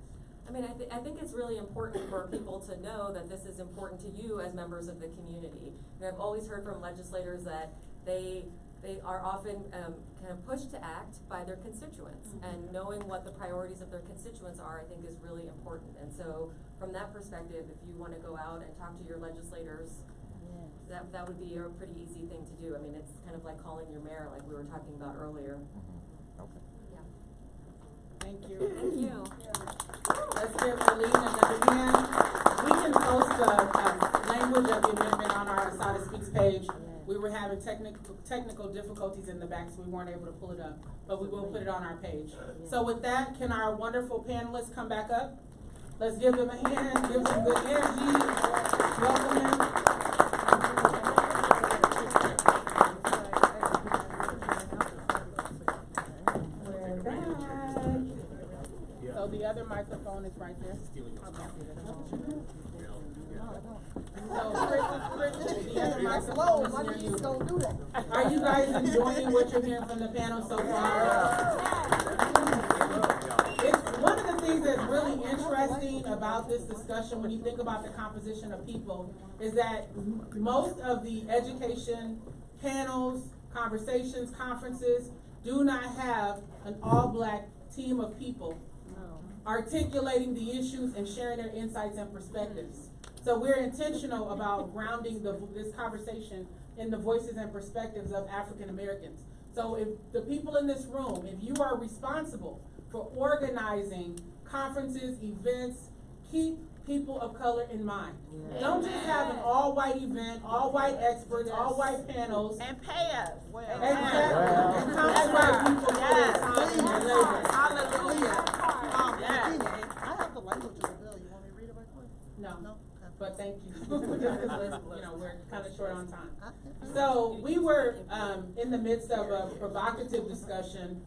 I mean, I think it's really important for people to know that this is important to you as members of the community. And I've always heard from legislators that they they are often kind of pushed to act by their constituents. And knowing what the priorities of their constituents are, I think, is really important. And so from that perspective, if you want to go out and talk to your legislators, that would be a pretty easy thing to do. I mean, it's kind of like calling your mayor, like we were talking about earlier. Okay. Yeah. Thank you. Thank you. Let's give Lena another hand. We can post the language of the amendment on our Asada Speaks page. We were having technical difficulties in the back, so we weren't able to pull it up, but we will put it on our page. So with that, can our wonderful panelists come back up? Let's give them a hand, give them good energy, welcome them. We're back. So the other microphone is right there. So, Chris, the other microphone is near you. Are you guys enjoying what you're hearing from the panel so far? It's one of the things that's really interesting about this discussion when you think about the composition of people is that most of the education panels, conversations, conferences do not have an all-black team of people articulating the issues and sharing their insights and perspectives. So we're intentional about grounding this conversation in the voices and perspectives of African Americans. So if the people in this room, if you are responsible for organizing conferences, events, keep people of color in mind. Don't just have an all-white event, all-white experts, all-white panels. And pay us. Exactly. And compensate people for their time and their labor. Hallelujah. I have the language of the bill. You want me to read it right quick? No. But thank you. We're kind of short on time. So we were in the midst of a provocative discussion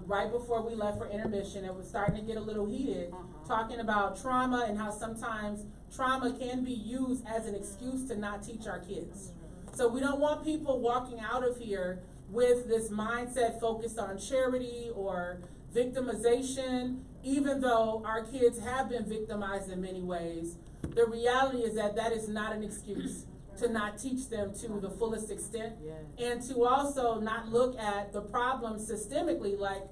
right before we left for intermission. It was starting to get a little heated, talking about trauma and how sometimes trauma can be used as an excuse to not teach our kids. So we don't want people walking out of here with this mindset focused on charity or victimization, even though our kids have been victimized in many ways. The reality is that that is not an excuse to not teach them to the fullest extent, and to also not look at the problem systemically, like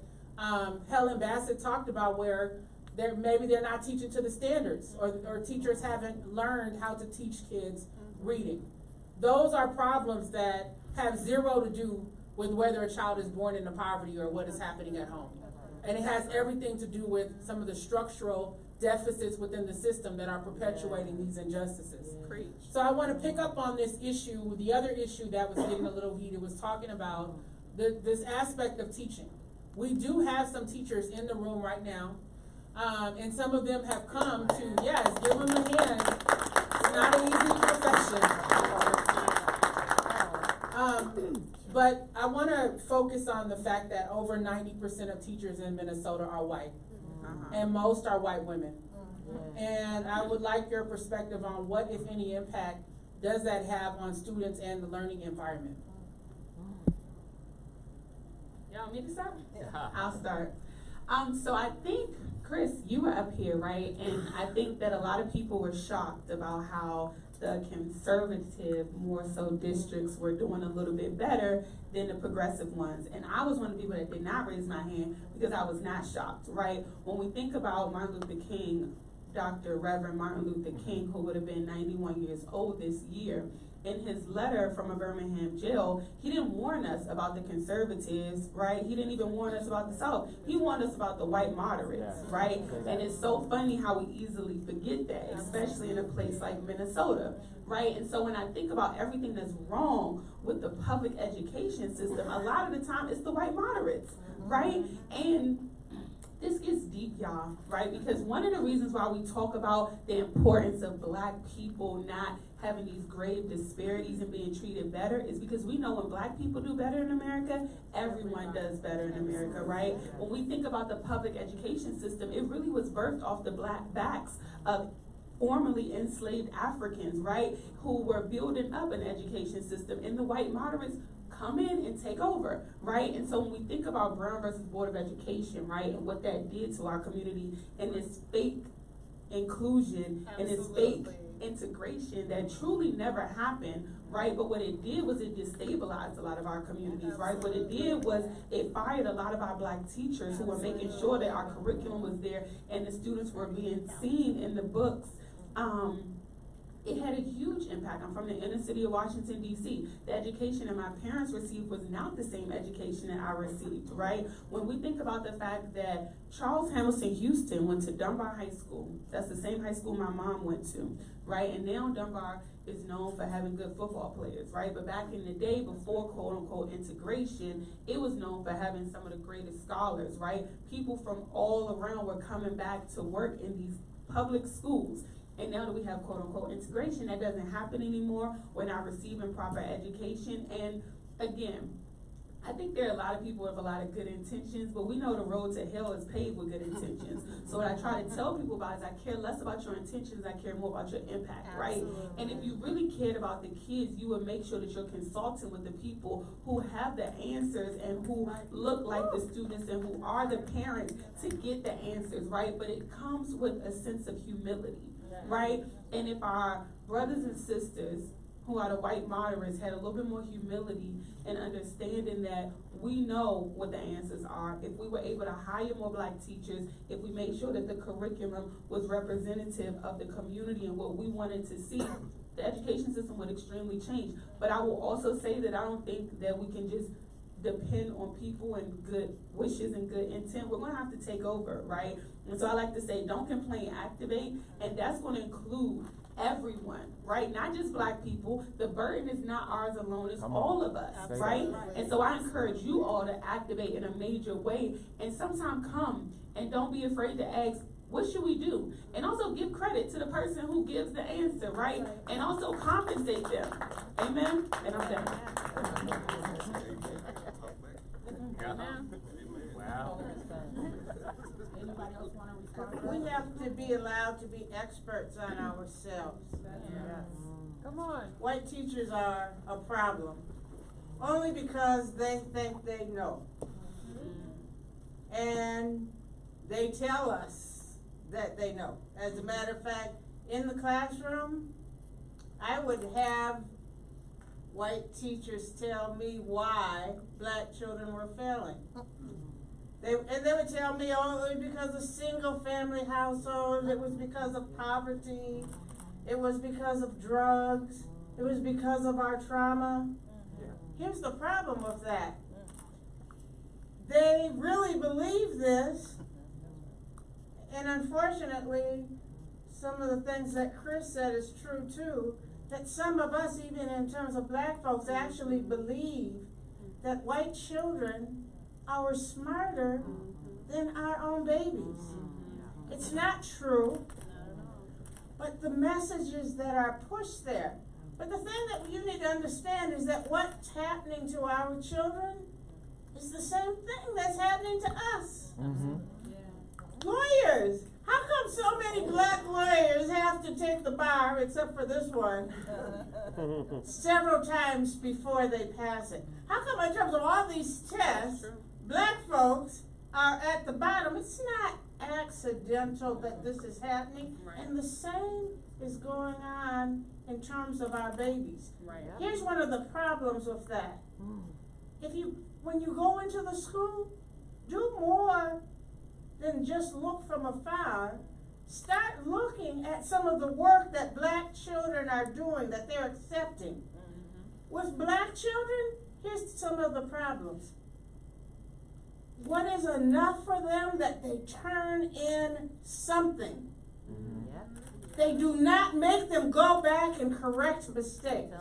Helen Bassett talked about, where maybe they're not teaching to the standards, or teachers haven't learned how to teach kids reading. Those are problems that have zero to do with whether a child is born into poverty or what is happening at home. And it has everything to do with some of the structural deficits within the system that are perpetuating these injustices. So I want to pick up on this issue. The other issue that was getting a little heated was talking about this aspect of teaching. We do have some teachers in the room right now, and some of them have come to, yes, give them a hand. It's not an easy profession. But I want to focus on the fact that over 90% of teachers in Minnesota are white, and most are white women. And I would like your perspective on what, if any, impact does that have on students and the learning environment? Y'all want me to start? I'll start. So I think, Chris, you were up here, right? And I think that a lot of people were shocked about how the conservative, more so districts, were doing a little bit better than the progressive ones. And I was one of the people that did not raise my hand because I was not shocked, right? When we think about Martin Luther King, Dr. Reverend Martin Luther King, who would have been 91 years old this year, in his letter from a Birmingham jail, he didn't warn us about the conservatives, right? He didn't even warn us about the South. He warned us about the white moderates, right? And it's so funny how we easily forget that, especially in a place like Minnesota, right? And so when I think about everything that's wrong with the public education system, a lot of the time it's the white moderates, right? And this gets deep, y'all, right? Because one of the reasons why we talk about the importance of Black people not having these grave disparities and being treated better is because we know when Black people do better in America, everyone does better in America, right? When we think about the public education system, it really was birthed off the Black backs of formerly enslaved Africans, right? Who were building up an education system, and the white moderates come in and take over, right? And so when we think about Brown versus Board of Education, right, and what that did to our community and this fake inclusion and this fake integration that truly never happened, right? But what it did was it destabilized a lot of our communities, right? What it did was it fired a lot of our Black teachers who were making sure that our curriculum was there and the students were being seen in the books. It had a huge impact. I'm from the inner city of Washington, D.C. The education that my parents received was not the same education that I received, right? When we think about the fact that Charles Hamilton Houston went to Dunbar High School, that's the same high school my mom went to, right? And now Dunbar is known for having good football players, right? But back in the day, before quote-unquote integration, it was known for having some of the greatest scholars, right? People from all around were coming back to work in these public schools. And now that we have quote-unquote integration, that doesn't happen anymore. We're not receiving proper education. And again, I think there are a lot of people with a lot of good intentions, but we know the road to hell is paved with good intentions. So what I try to tell people about is I care less about your intentions, I care more about your impact, right? And if you really cared about the kids, you would make sure that you're consulting with the people who have the answers and who look like the students and who are the parents to get the answers, right? But it comes with a sense of humility, right? And if our brothers and sisters who are the white moderates had a little bit more humility and understanding that we know what the answers are, if we were able to hire more Black teachers, if we made sure that the curriculum was representative of the community and what we wanted to see, the education system would extremely change. But I will also say that I don't think that we can just depend on people and good wishes and good intent. We're gonna have to take over, right? And so I like to say, don't complain, activate, and that's gonna include everyone, right? Not just Black people. The burden is not ours alone, it's all of us, right? And so I encourage you all to activate in a major way and sometime come and don't be afraid to ask, what should we do? And also give credit to the person who gives the answer, right? And also compensate them. Amen? And I'm done. Wow. Anybody else want to respond? We have to be allowed to be experts on ourselves. Yes. Come on. White teachers are a problem only because they think they know. And they tell us that they know. As a matter of fact, in the classroom, I would have white teachers tell me why Black children were failing. They would tell me, oh, it was because of single family households, it was because of poverty, it was because of drugs, it was because of our trauma. Here's the problem with that. They really believe this, and unfortunately, some of the things that Chris said is true too, that some of us, even in terms of Black folks, actually believe that white children are smarter than our own babies. It's not true, but the messages that are pushed there. But the thing that you need to understand is that what's happening to our children is the same thing that's happening to us. Lawyers. How come so many Black lawyers have to take the bar, except for this one, several times before they pass it? How come in terms of all these tests, Black folks are at the bottom? It's not accidental that this is happening, and the same is going on in terms of our babies. Here's one of the problems with that. When you go into the school, do more than just look from afar. Start looking at some of the work that Black children are doing, that they're accepting. With Black children, here's some of the problems. What is enough for them that they turn in something? They do not make them go back and correct mistakes.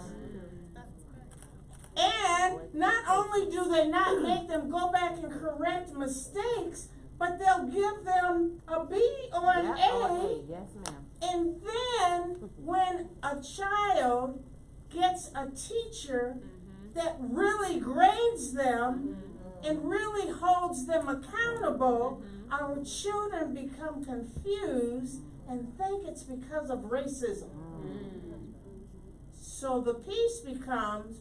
And not only do they not make them go back and correct mistakes, but they'll give them a B or an A. Yes, ma'am. And then when a child gets a teacher that really grades them and really holds them accountable, our children become confused and think it's because of racism. So the piece becomes,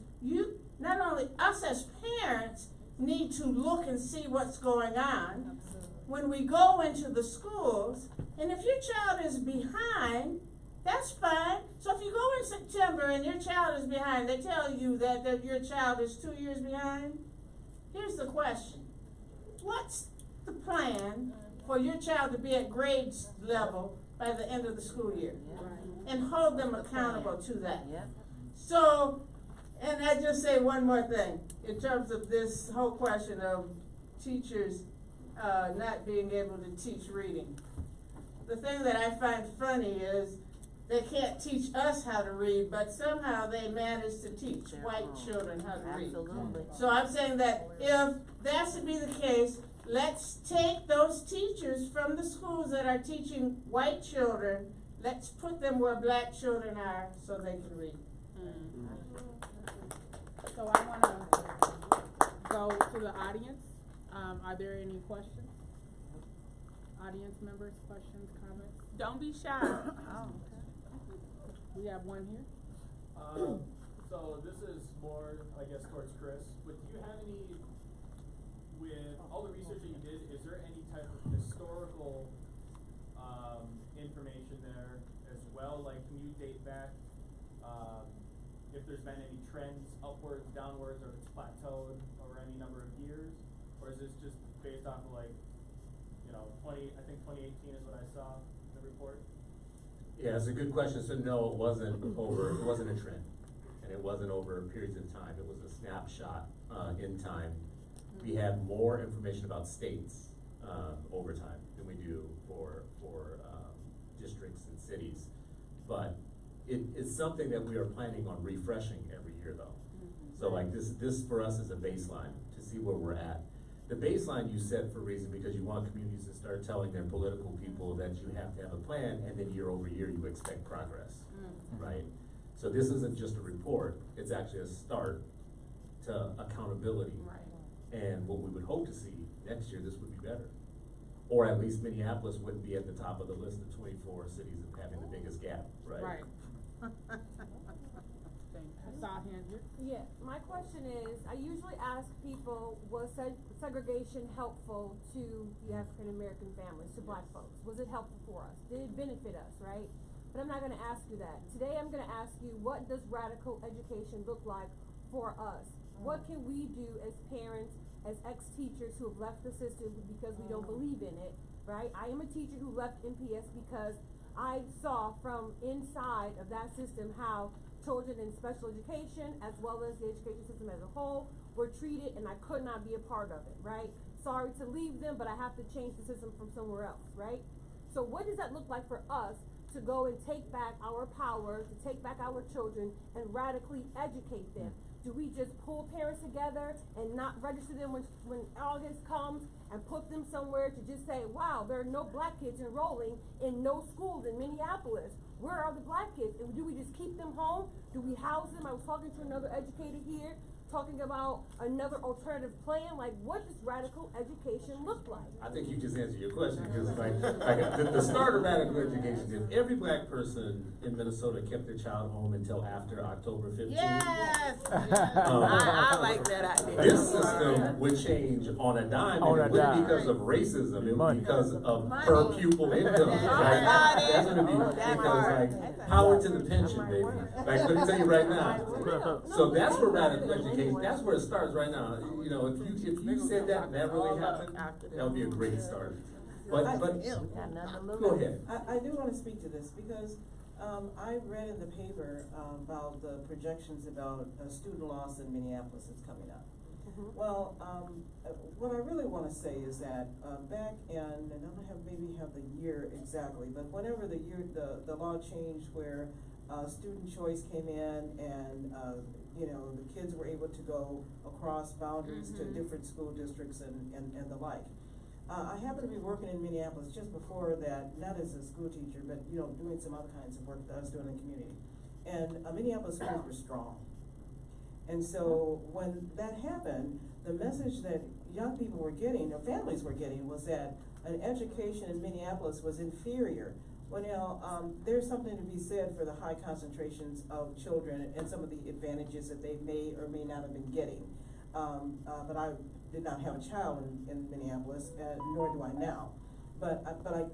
not only us as parents need to look and see what's going on when we go into the schools, and if your child is behind, That's fine. So if you go in September and your child is behind, they tell you that your child is 2 years behind. Here's the question. What's the plan for your child to be at grade level by the end of the school year? And hold them accountable to that. So, and I just say one more thing in terms of this whole question of teachers not being able to teach reading. The thing that I find funny is they can't teach us how to read, but somehow they manage to teach white children how to read. So I'm saying that if that's to be the case, let's take those teachers from the schools that are teaching white children, let's put them where black children are so they can read. So I want to go to the audience. Are there any questions? Audience members, questions, comments? Don't be shy. Oh, okay. We have one here. So this is more, I guess, towards Chris. But do you have any, with all the research that you did, is there any type of historical information there as well? Like, can you date back if there's been any trends upwards, downwards, or if it's plateaued over any number of years? Or is this just based off of, like, you know, I think 2018 is what I saw in the report? Yeah, it's a good question. So no, it wasn't a trend. And it wasn't over periods of time. It was a snapshot in time. We have more information about states over time than we do for districts and cities. But it's something that we are planning on refreshing every year though. So like this for us is a baseline to see where we're at. The baseline you set for a reason because you want communities to start telling their political people that you have to have a plan, and then year over year you expect progress, right? So this isn't just a report, it's actually a start to accountability. And what we would hope to see next year, this would be better. Or at least Minneapolis wouldn't be at the top of the list of 24 cities of having the biggest gap, right? Right. I saw a hand here. Yeah, my question is, I usually ask people, was segregation helpful to the African American families, to black folks? Was it helpful for us? Did it benefit us, right? But I'm not gonna ask you that. Today I'm gonna ask you, what does radical education look like for us? What can we do as parents, as ex-teachers who have left the system because we don't believe in it, right? I am a teacher who left MPS because I saw from inside of that system how children in special education, as well as the education system as a whole, were treated, and I could not be a part of it, right? Sorry to leave them, but I have to change the system from somewhere else, right? So what does that look like for us to go and take back our power, to take back our children, and radically educate them? Do we just pull parents together and not register them when August comes and put them somewhere to just say, wow, there are no black kids enrolling in no schools in Minneapolis? Where are the black kids? And do we just keep them home? Do we house them? I was talking to another educator here, talking about another alternative plan. Like, what does radical education look like? I think you just answered your question, because like the start of radical education, if every black person in Minnesota kept their child home until after October 15th. Yes! I like that idea. This system would change on a dime, and it wouldn't because of racism, it would be because of per pupil income. Like, that's gonna be because like power to the pension, baby. Like, let me tell you right now. So that's where radical education, that's where it starts right now. You know, if you said that and that really happened, that would be a great start. But go ahead. I do want to speak to this because I read in the paper about the projections about student loss in Minneapolis that's coming up. Well, what I really want to say is that back in, and I don't have the year exactly, but whenever the law changed where student choice came in and you know, the kids were able to go across boundaries to different school districts and the like. I happened to be working in Minneapolis just before that, not as a school teacher, but you know, doing some other kinds of work that I was doing in the community. And Minneapolis schools were strong. And so when that happened, the message that young people were getting, or families were getting, was that an education in Minneapolis was inferior. Well, now, there's something to be said for the high concentrations of children and some of the advantages that they may or may not have been getting. But I did not have a child in Minneapolis, nor do I now. But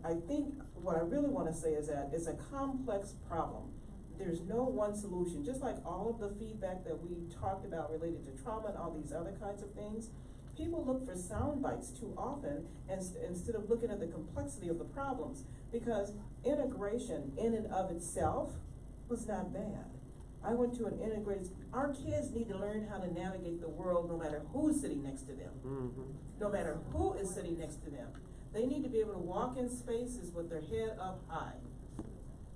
I think what I really want to say is that it's a complex problem. There's no one solution. Just like all of the feedback that we talked about related to trauma and all these other kinds of things, people look for sound bites too often instead of looking at the complexity of the problems, because integration in and of itself was not bad. I went to an integrated, our kids need to learn how to navigate the world no matter who's sitting next to them. No matter who is sitting next to them. They need to be able to walk in spaces with their head up high.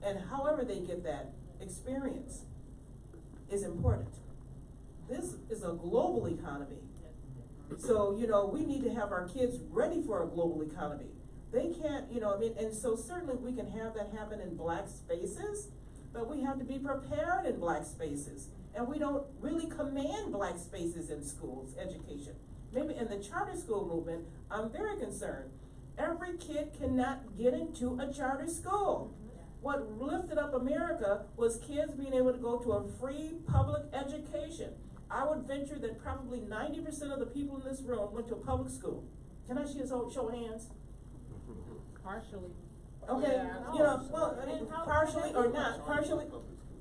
And however they get that experience is important. This is a global economy. So, you know, we need to have our kids ready for a global economy. They can't, you know, I mean, and so certainly we can have that happen in black spaces, but we have to be prepared in black spaces. And we don't really command black spaces in schools, education. Maybe in the charter school movement, I'm very concerned. Every kid cannot get into a charter school. What lifted up America was kids being able to go to a free public education. I would venture that probably 90% of the people in this room went to a public school. Can I see a show of hands? Partially. Okay, Yeah, you know, well, I mean, partially or not, partially.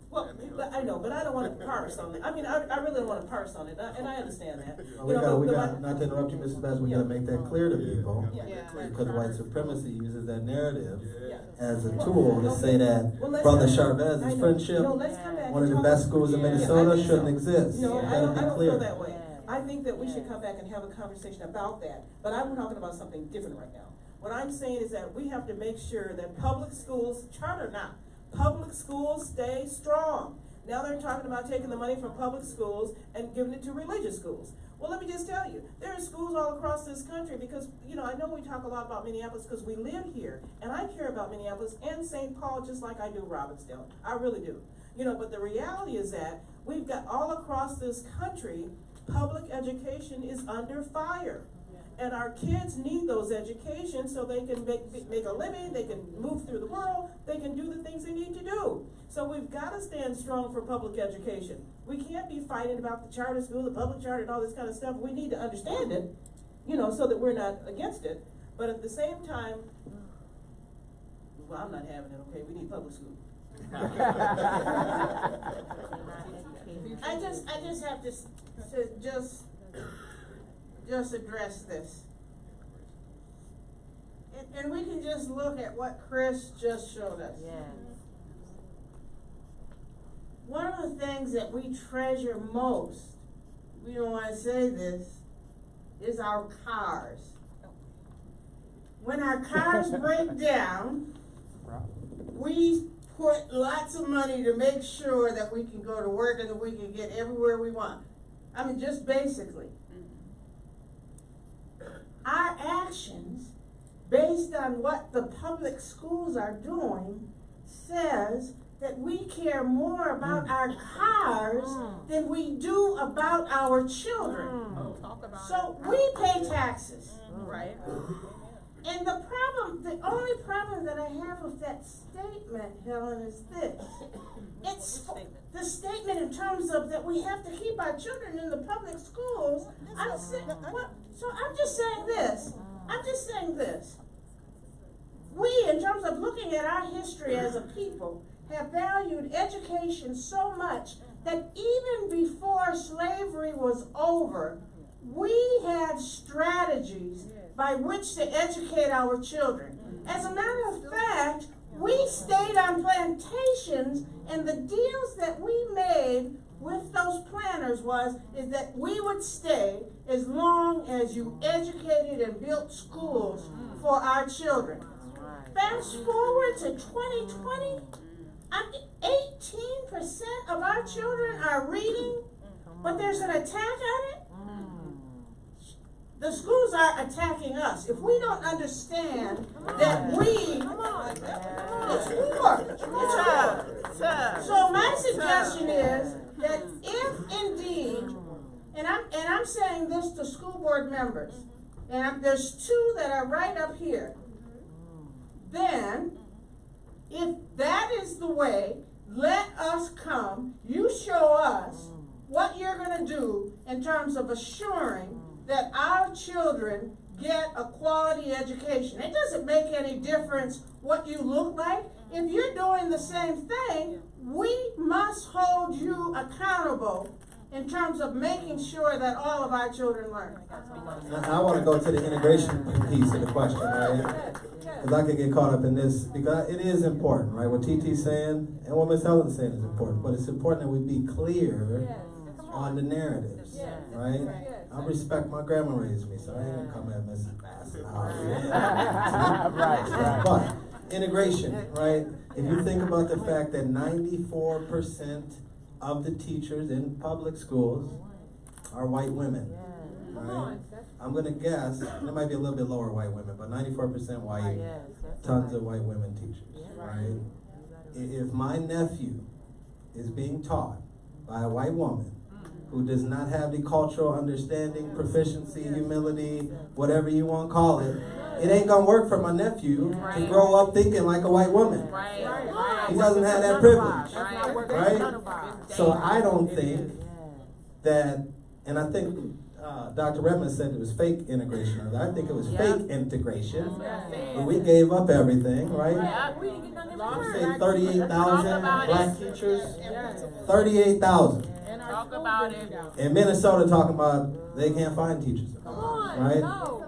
Well, I know, but I don't want to parse on it. I mean, I really don't want to parse on it, and I understand that. We got, not to interrupt you, Mrs. Bass, we gotta make that clear to people. Because white supremacy uses that narrative as a tool to say that Brother Charvez's friendship, one of the best schools in Minnesota, shouldn't exist. No, I don't clear. feel that way. I think that we should come back and have a conversation about that, but I'm talking about something different right now. What I'm saying is that we have to make sure that public schools, charter not, public schools stay strong. Now they're talking about taking the money from public schools and giving it to religious schools. Well, let me just tell you, there are schools all across this country because, you know, I know we talk a lot about Minneapolis because we live here, and I care about Minneapolis and St. Paul just like I do Robbinsdale. I really do. You know, but the reality is that we've got all across this country, public education is under fire. And our kids need those educations so they can make a living, they can move through the world, they can do the things they need to do. So we've got to stand strong for public education. We can't be fighting about the charter school, the public charter, and all this kind of stuff. We need to understand it, you know, so that we're not against it. But at the same time, well, I'm not having it, okay? We need public school. I just have to just address this. And we can just look at what Chris just showed us. One of the things that we treasure most, we don't want to say this, is our cars. When our cars break down, we put lots of money to make sure that we can go to work and that we can get everywhere we want. I mean, just basically. Our actions, based on what the public schools are doing, says that we care more about our cars than we do about our children. So we pay taxes. Right. And the only problem that I have with that statement, Helen, is this. It's the statement in terms of that we have to keep our children in the public schools. So I'm just saying this. We, in terms of looking at our history as a people, have valued education so much that even before slavery was over, we had strategies by which to educate our children. As a matter of fact, we stayed on plantations, and the deals that we made with those planters is that we would stay as long as you educated and built schools for our children. Fast forward to 2020, 18% of our children are reading, but there's an attack on it. The schools are attacking us. If we don't understand that it's war. So my suggestion is that if indeed, and I'm saying this to school board members, and there's two that are right up here, then if that is the way, let us come, you show us what you're going to do in terms of assuring that our children get a quality education. It doesn't make any difference what you look like. If you're doing the same thing, we must hold you accountable in terms of making sure that all of our children learn. I want to go to the integration piece of the question, right? Because I could get caught up in this, because it is important, right? What TT's saying and what Ms. Helen's saying is important, but it's important that we be clear on the narratives, right? I respect my grandma raised me, so I ain't gonna come at Mrs. Bassett. Right. But integration, right? If you think about the fact that 94% of the teachers in public schools are white women, right? I'm gonna guess, and it might be a little bit lower white women, but 94% white, tons of white women teachers, right? If my nephew is being taught by a white woman who does not have the cultural understanding, proficiency, humility, whatever you want to call it, it ain't gonna work for my nephew to grow up thinking like a white woman. He doesn't have that privilege, right? So I don't think that, and I think Dr. Redmond said it was fake integration. I think it was fake integration. We gave up everything, right? You say 38,000 black teachers, 38,000. Talk about it. In Minnesota, talking about they can't find teachers, right?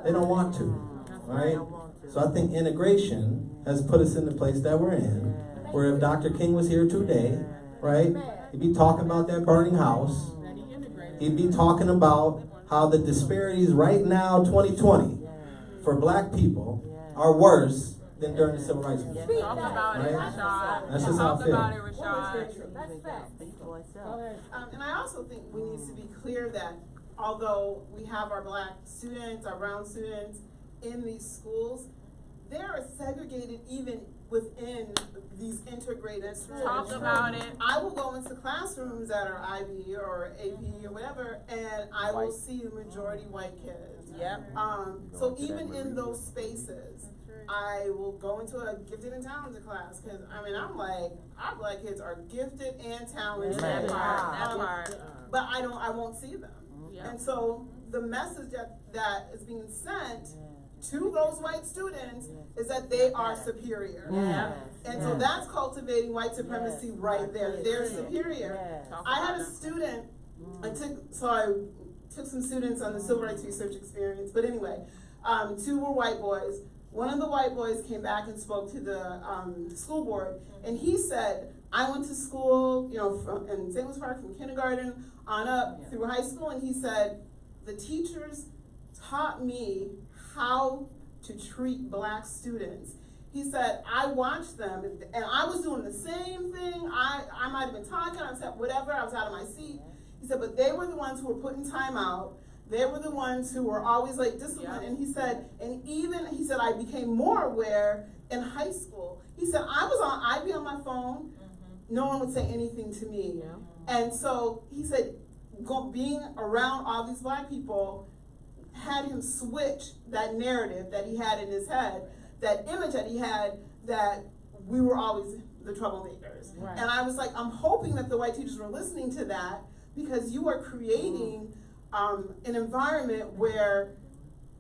They don't want to, right? So I think integration has put us in the place that we're in, where if Dr. King was here today, right, he'd be talking about that burning house. He'd be talking about how the disparities right now, 2020, for black people are worse than during the civil rights movement. Talk about it, Rashad. That's just how I feel. Talk about it, Rashad. And I also think we need to be clear that although we have our black students, our brown students in these schools, they are segregated even within these integrated schools. Talk about it. I will go into classrooms that are IB or AP or whatever, and I will see the majority white kids. Yep. So even in those spaces, I will go into a gifted and talented class, because I mean, I'm like, our black kids are gifted and talented. That part. But I won't see them. Yep. And so the message that is being sent to those white students is that they are superior. And so that's cultivating white supremacy right there. They're superior. I had a student, I took some students on the civil rights research experience, but anyway, 2 were white boys. One of the white boys came back and spoke to the school board, and he said, I went to school, in St. Louis Park from kindergarten on up through high school, and he said, the teachers taught me how to treat black students. He said, I watched them, and I was doing the same thing. I might have been talking, I said whatever, I was out of my seat. He said, but they were the ones who were putting time out. They were the ones who were always like disciplined. And he said, I became more aware in high school. He said, I'd be on my phone, no one would say anything to me. And so he said, being around all these black people had him switch that narrative that he had in his head, that image that he had, that we were always the troublemakers. And I was like, I'm hoping that the white teachers were listening to that, because you are creating an environment where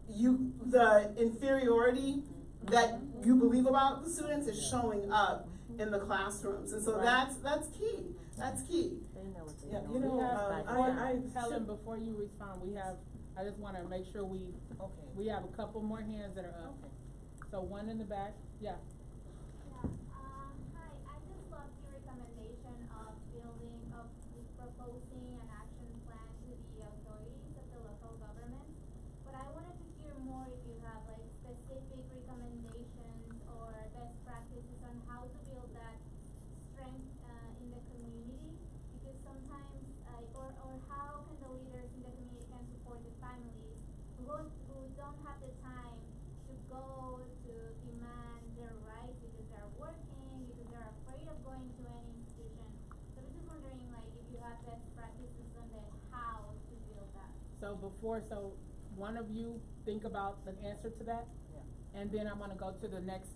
the inferiority that you believe about the students is showing up in the classrooms. And so that's key. That's key. Yeah, Helen, before you respond, I just want to make sure we have a couple more hands that are up. So one in the back, Hi, I just love your recommendation of proposing an action plan to the authorities of the local government. But I wanted to hear more if you have specific recommendations or best practices on how to build that strength in the community, because sometimes or how can the leaders in the community can support the families who don't have the time to go to demand their rights because they're working, because they're afraid of going to any institution. So I'm just wondering if you have best practices on how to build that. So one of you think about the answer to that, and then I'm gonna go to the next,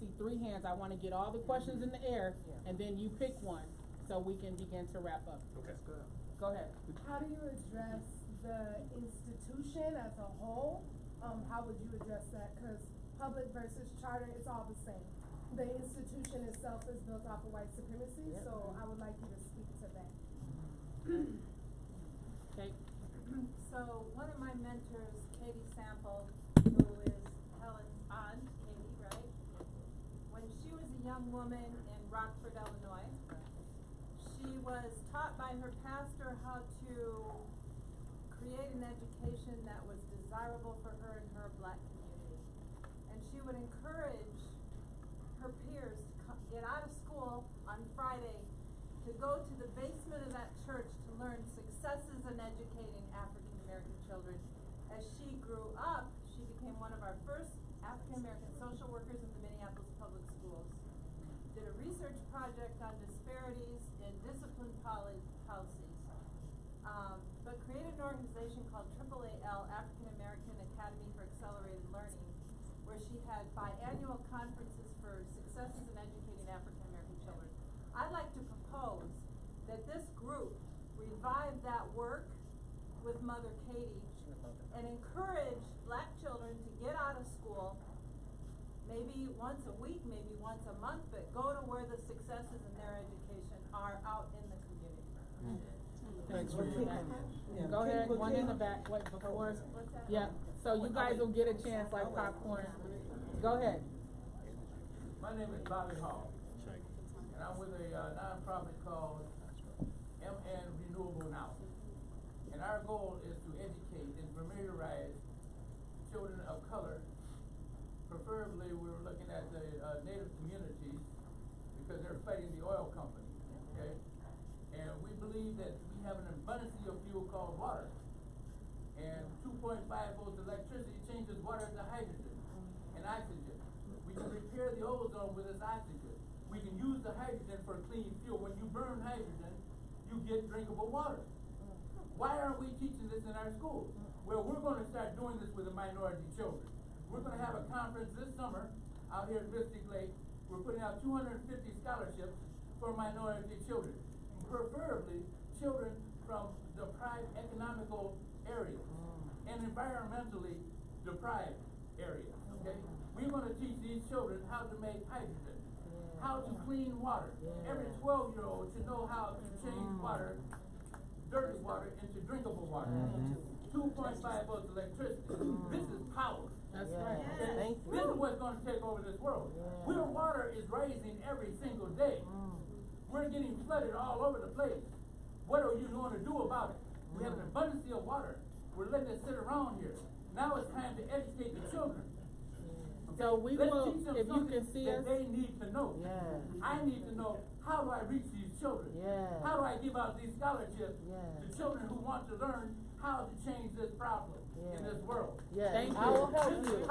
see 3 hands. I wanna get all the questions in the air, and then you pick one, so we can begin to wrap up. Okay. Go ahead. How do you address the institution as a whole how would you address that? Because public versus charter, it's all the same. The institution itself is built off of white supremacy, so I would like you to speak to that. Okay. So one of my mentors, Katie Sample, who is Helen's aunt, Katie, right? When she was a young woman in Rockford, Illinois, she was taught by her pastor how to create an education that was desirable for her and her black community. And she would encourage her peers to get out of school on Friday to go to the basement of that church to learn successes in educating African American children. As she grew up, she became one of our first African American social workers in the Minneapolis public schools. Did a research project on disparities in discipline policies, but created an organization called AAAL, African American Academy for Accelerated Learning, where she had biannual conferences for successes in educating African American children. I'd like to propose that this group revive that work with Mother Katie and encourage black children to get out of school, maybe once a week, maybe once a month, but go to where the successes in their education are out in the community. Thanks for your Go ahead, one in the back, wait, before, yeah, so you guys will get a chance like popcorn. Go ahead. My name is Bobby Hall, and I'm with a nonprofit called MN Renewable Now. And our goal is to educate and familiarize children of color. Preferably, we're looking at the native communities because they're fighting the oil company, okay? And we believe that we have an abundance of fuel called water. And 2.5 volts electricity changes water to hydrogen and oxygen. We can repair the ozone with this oxygen. We can use the hydrogen for clean fuel. When you burn hydrogen, you get drinkable water. Why aren't we teaching this in our schools? Well, we're going to start doing this with the minority children. We're going to have a conference this summer out here at Mystic Lake. We're putting out 250 scholarships for minority children, preferably children from deprived economical areas and environmentally deprived areas, okay? We're going to teach these children how to make hydrogen, how to clean water. Every 12-year-old should know how to change water, dirty water, into drinkable water. 2.5 volts electricity. This is power. That's right. Okay? This is what's going to take over this world. Our water is rising every single day. We're getting flooded all over the place. What are you going to do about it? We have an abundance of water. We're letting it sit around here. Now it's time to educate the children. Okay? So we Let's will, teach them if you something can see that us. they need to know. I need to know, how do I reach these children? How do I give out these scholarships to children who want to learn how to change this problem in this world? Thank you. I will help you.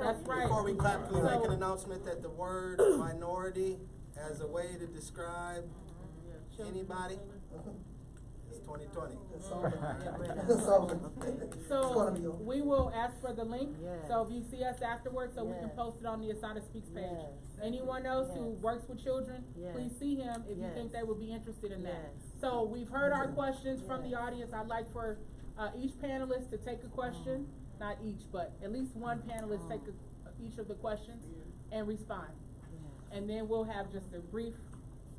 That's right. Before we clap, can we make an announcement that the word minority as a way to describe anybody? It's 2020. It's over. So we will ask for the link. So if you see us afterwards, so we can post it on the Asada Speaks page. Anyone else who works with children, please see him if you think they would be interested in that. So we've heard our questions from the audience. I'd like for each panelist to take a question, not each, but at least one panelist take each of the questions and respond. And then we'll have just a brief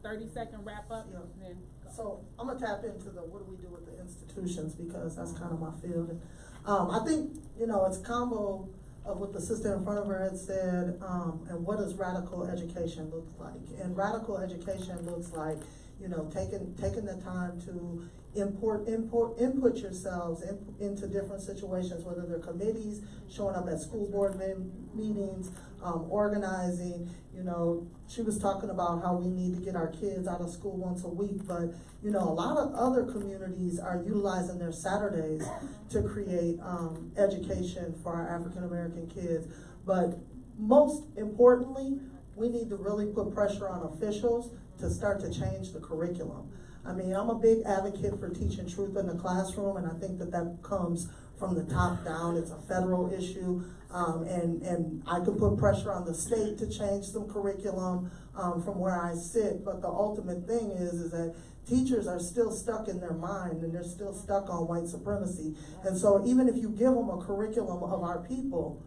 30-second wrap up. And then go. So I'm gonna tap into the what do we do with the institutions, because that's kind of my field. And, I think, you know, it's a combo of what the sister in front of her had said, and what does radical education look like? And radical education looks like, you know, taking the time to input yourselves into different situations, whether they're committees, showing up at school board meetings, organizing. You know, she was talking about how we need to get our kids out of school once a week, but you know, a lot of other communities are utilizing their Saturdays to create education for our African American kids. But most importantly, we need to really put pressure on officials to start to change the curriculum. I mean, I'm a big advocate for teaching truth in the classroom, and I think that that comes from the top down. It's a federal issue, and I could put pressure on the state to change some curriculum from where I sit. But the ultimate thing is that teachers are still stuck in their mind and they're still stuck on white supremacy. And so even if you give them a curriculum of our people,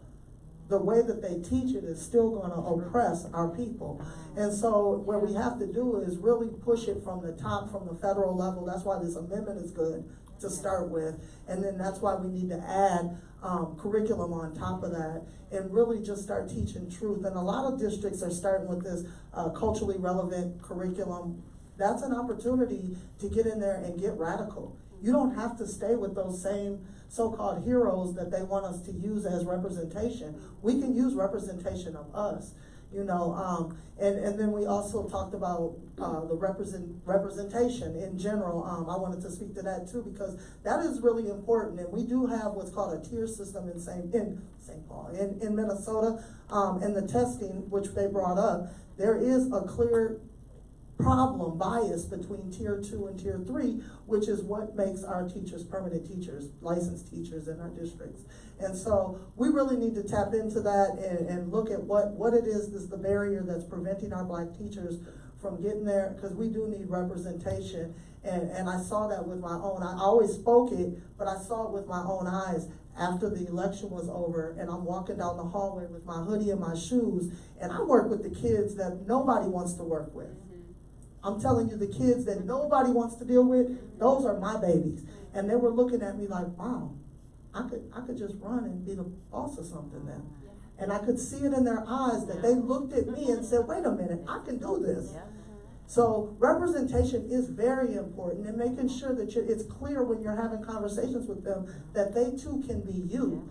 the way that they teach it is still going to oppress our people. And so what we have to do is really push it from the top, from the federal level. That's why this amendment is good to start with. And then that's why we need to add curriculum on top of that and really just start teaching truth. And a lot of districts are starting with this culturally relevant curriculum. That's an opportunity to get in there and get radical. You don't have to stay with those same so-called heroes that they want us to use as representation. We can use representation of us, you know, and then we also talked about the representation in general. I wanted to speak to that too, because that is really important. And we do have what's called a tier system in St. Paul, in Minnesota, and the testing, which they brought up, there is a clear problem bias between tier 2 and tier 3, which is what makes our teachers permanent teachers, licensed teachers in our districts. And so we really need to tap into that and look at what it is the barrier that's preventing our black teachers from getting there, because we do need representation. And I saw that with my own, I always spoke it, but I saw it with my own eyes after the election was over, and I'm walking down the hallway with my hoodie and my shoes, and I work with the kids that nobody wants to work with. I'm telling you, the kids that nobody wants to deal with, those are my babies. And they were looking at me like, wow, I could just run and be the boss of something then. And I could see it in their eyes that they looked at me and said, wait a minute, I can do this. So representation is very important, and making sure that it's clear when you're having conversations with them that they too can be you.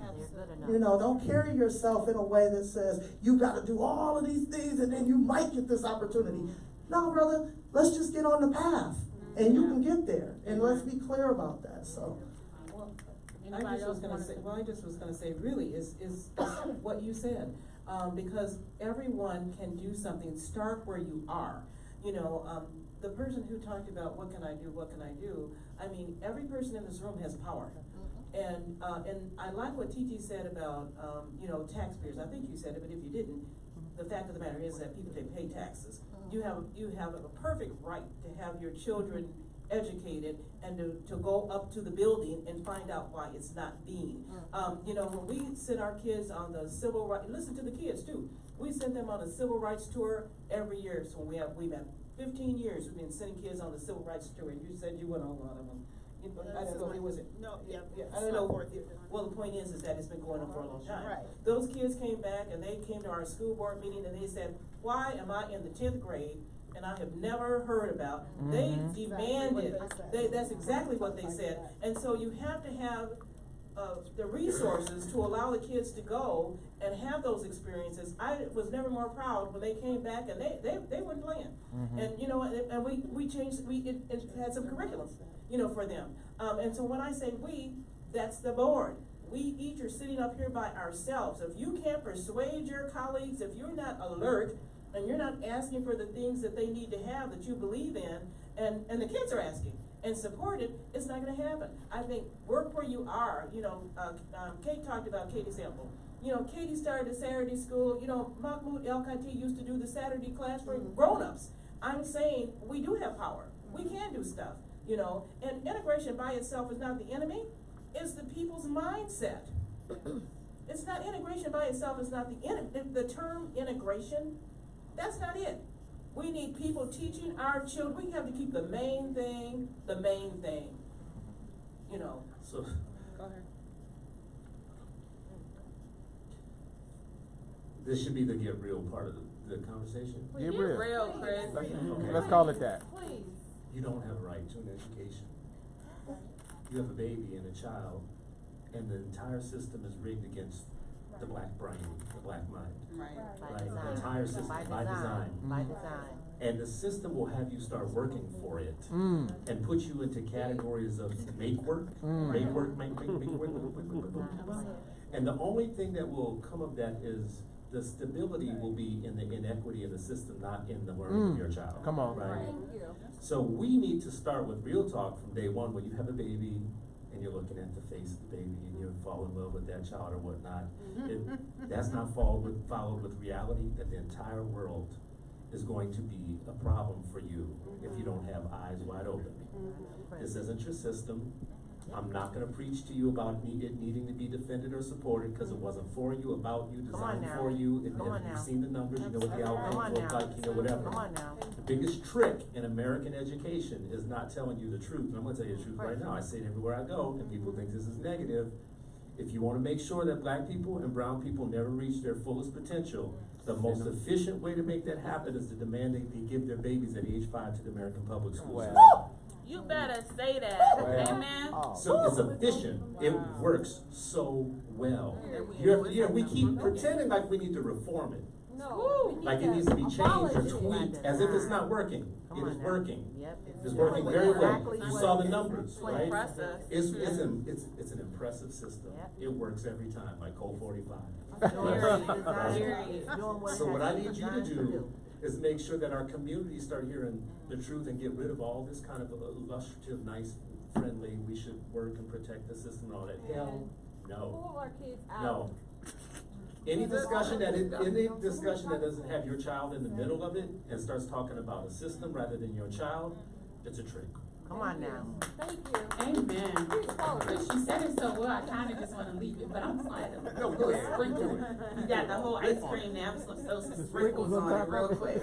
You know, don't carry yourself in a way that says, you got to do all of these things and then you might get this opportunity. No, brother, let's just get on the path and you can get there. And let's be clear about that. So, I just was gonna say, really, is what you said, because everyone can do something. Start where you are. You know, the person who talked about what can I do? I mean, every person in this room has power. And I like what TT said about, you know, taxpayers. I think you said it, but if you didn't, the fact of the matter is that people, they pay taxes. You have a perfect right to have your children educated and to go up to the building and find out why it's not being. You know, when we send our kids on the civil rights, listen to the kids too. We send them on a civil rights tour every year. So we've had 15 years we've been sending kids on the civil rights tour, and you said you went on one of them. I don't know, was it? No, yeah, I don't know. Well, the point is that it's been going on for a long time. Right. Those kids came back and they came to our school board meeting and they said, why am I in the 10th grade and I have never heard about? They demanded, that's exactly what they said. And so you have to have the resources to allow the kids to go and have those experiences. I was never more proud when they came back and they weren't playing. And you know, and we changed, it had some curriculum, you know, for them. And so when I say we, that's the board. We each are sitting up here by ourselves. If you can't persuade your colleagues, if you're not alert and you're not asking for the things that they need to have that you believe in, and the kids are asking and support it, it's not going to happen. I think work where you are. You know, Kate talked about Katie's sample. You know, Katie started a Saturday school. You know, Mahmoud El-Kati used to do the Saturday class for grown-ups. I'm saying we do have power. We can do stuff, you know, and integration by itself is not the enemy. It's the people's mindset. It's not integration by itself. It's not the enemy. The term integration, that's not it. We need people teaching our children. We have to keep the main thing, you know. So, go ahead. This should be the get real part of the conversation. Get real, Chris. Let's call it that. Please. You don't have a right to an education. You have a baby and a child, and the entire system is rigged against the black brain, the black mind. Right. The entire system, by design. By design. And the system will have you start working for it and put you into categories of make work, make work. And the only thing that will come of that is the stability will be in the inequity of the system, not in the learning of your child. Come on. Right? So we need to start with real talk from day one when you have a baby and you're looking at the face of the baby and you fall in love with that child or whatnot. That's not followed with reality that the entire world is going to be a problem for you if you don't have eyes wide open. This isn't your system. I'm not gonna preach to you about it needing to be defended or supported, because it wasn't for you, about you, designed for you. If you've seen the numbers, you know what the outcomes look like, you know whatever. The biggest trick in American education is not telling you the truth. And I'm gonna tell you the truth right now. I say it everywhere I go, and people think this is negative. If you wanna make sure that black people and brown people never reach their fullest potential, the most efficient way to make that happen is to demand that they give their babies at age 5 to the American public schools. You better say that. Amen. So it's efficient. It works so well. We keep pretending like we need to reform it. No. Like it needs to be changed or tweaked, as if it's not working. It is working. It's working very well. You saw the numbers, right? It's an impressive system. It works every time, like Code 45. So what I need you to do is make sure that our communities start hearing the truth and get rid of all this kind of illustrative, nice, friendly, we should work and protect the system and all that. Hell, no. Pull our kids out. No. Any discussion that doesn't have your child in the middle of it and starts talking about a system rather than your child, it's a trick. Come on now. Thank you. Amen. She said it so well, I kind of just want to leave it, but I'm glad to No, go ahead. sprinkle it. You got the whole ice cream now, I'm just going to throw some sprinkles on it real quick.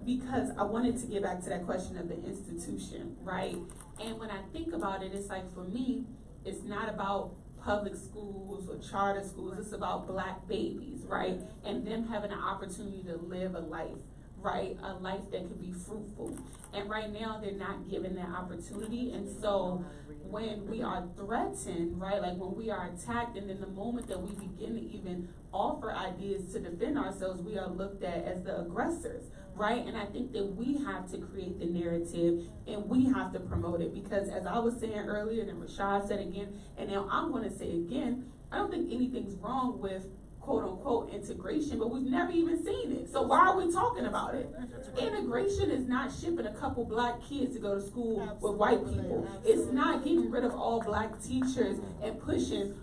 Because I wanted to get back to that question of the institution, right? And when I think about it, it's like for me, it's not about public schools or charter schools, it's about black babies, right? And them having an opportunity to live a life, right? A life that could be fruitful. And right now, they're not given that opportunity. And so when we are threatened, right, like when we are attacked, and then the moment that we begin to even offer ideas to defend ourselves, we are looked at as the aggressors, right? And I think that we have to create the narrative and we have to promote it, because as I was saying earlier, and Rashad said again, and now I'm going to say again, I don't think anything's wrong with quote unquote integration, but we've never even seen it. So why are we talking about it? Integration is not shipping a couple black kids to go to school with white people. It's not getting rid of all black teachers and pushing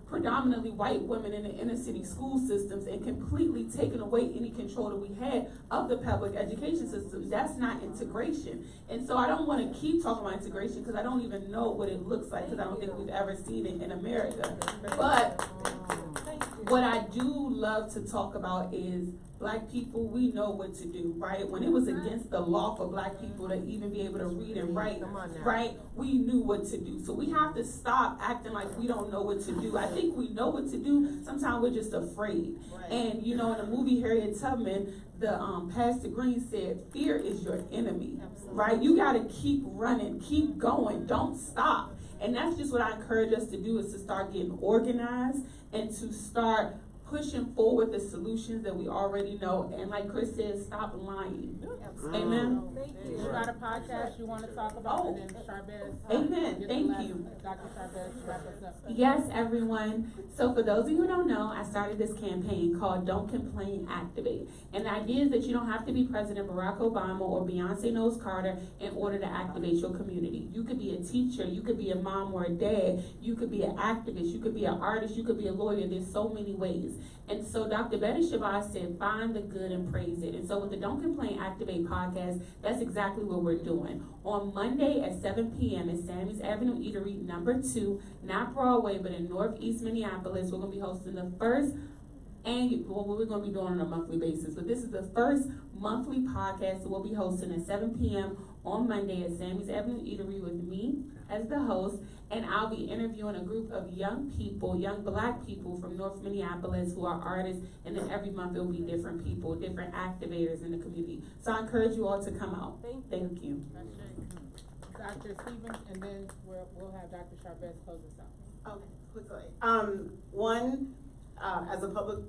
predominantly white women in the inner city school systems and completely taking away any control that we had of the public education system. That's not integration. And so I don't want to keep talking about integration because I don't even know what it looks like, because I don't think we've ever seen it in America. But what I do love to talk about is black people, we know what to do, right? When it was against the law for black people to even be able to read and write, right? We knew what to do. So we have to stop acting like we don't know what to do. I think we know what to do. Sometimes we're just afraid. And you know, in the movie Harriet Tubman, the Pastor Green said, fear is your enemy, right? You got to keep running, keep going, don't stop. And that's just what I encourage us to do, is to start getting organized and to start pushing forward the solutions that we already know. And like Chris said, stop lying. Amen. Thank you. You got a podcast you want to talk about? And then Charvez. Amen. Thank you. Dr. Charvez, wrap us up. Yes, everyone. So for those of you who don't know, I started this campaign called Don't Complain, Activate. And the idea is that you don't have to be President Barack Obama or Beyonce Knowles Carter in order to activate your community. You could be a teacher, you could be a mom or a dad, you could be an activist, you could be an artist, you could be a lawyer. There's so many ways. And so Dr. Betty Shabazz said, find the good and praise it. And so with the Don't Complain, Activate podcast, that's exactly what we're doing. On Monday at 7 p.m. at Sammy's Avenue Eatery, number 2, not Broadway, but in Northeast Minneapolis, we're going to be hosting the first annual, well, we're going to be doing it on a monthly basis, but this is the first monthly podcast that we'll be hosting at 7 p.m. on Monday at Sammy's Avenue Eatery with me as the host, and I'll be interviewing a group of young people, young black people from North Minneapolis who are artists, and then every month it will be different people, different activators in the community. So I encourage you all to come out. Thank you. Dr. Stevens, and then we'll have Dr. Charvez close us out. Okay, quickly. As a public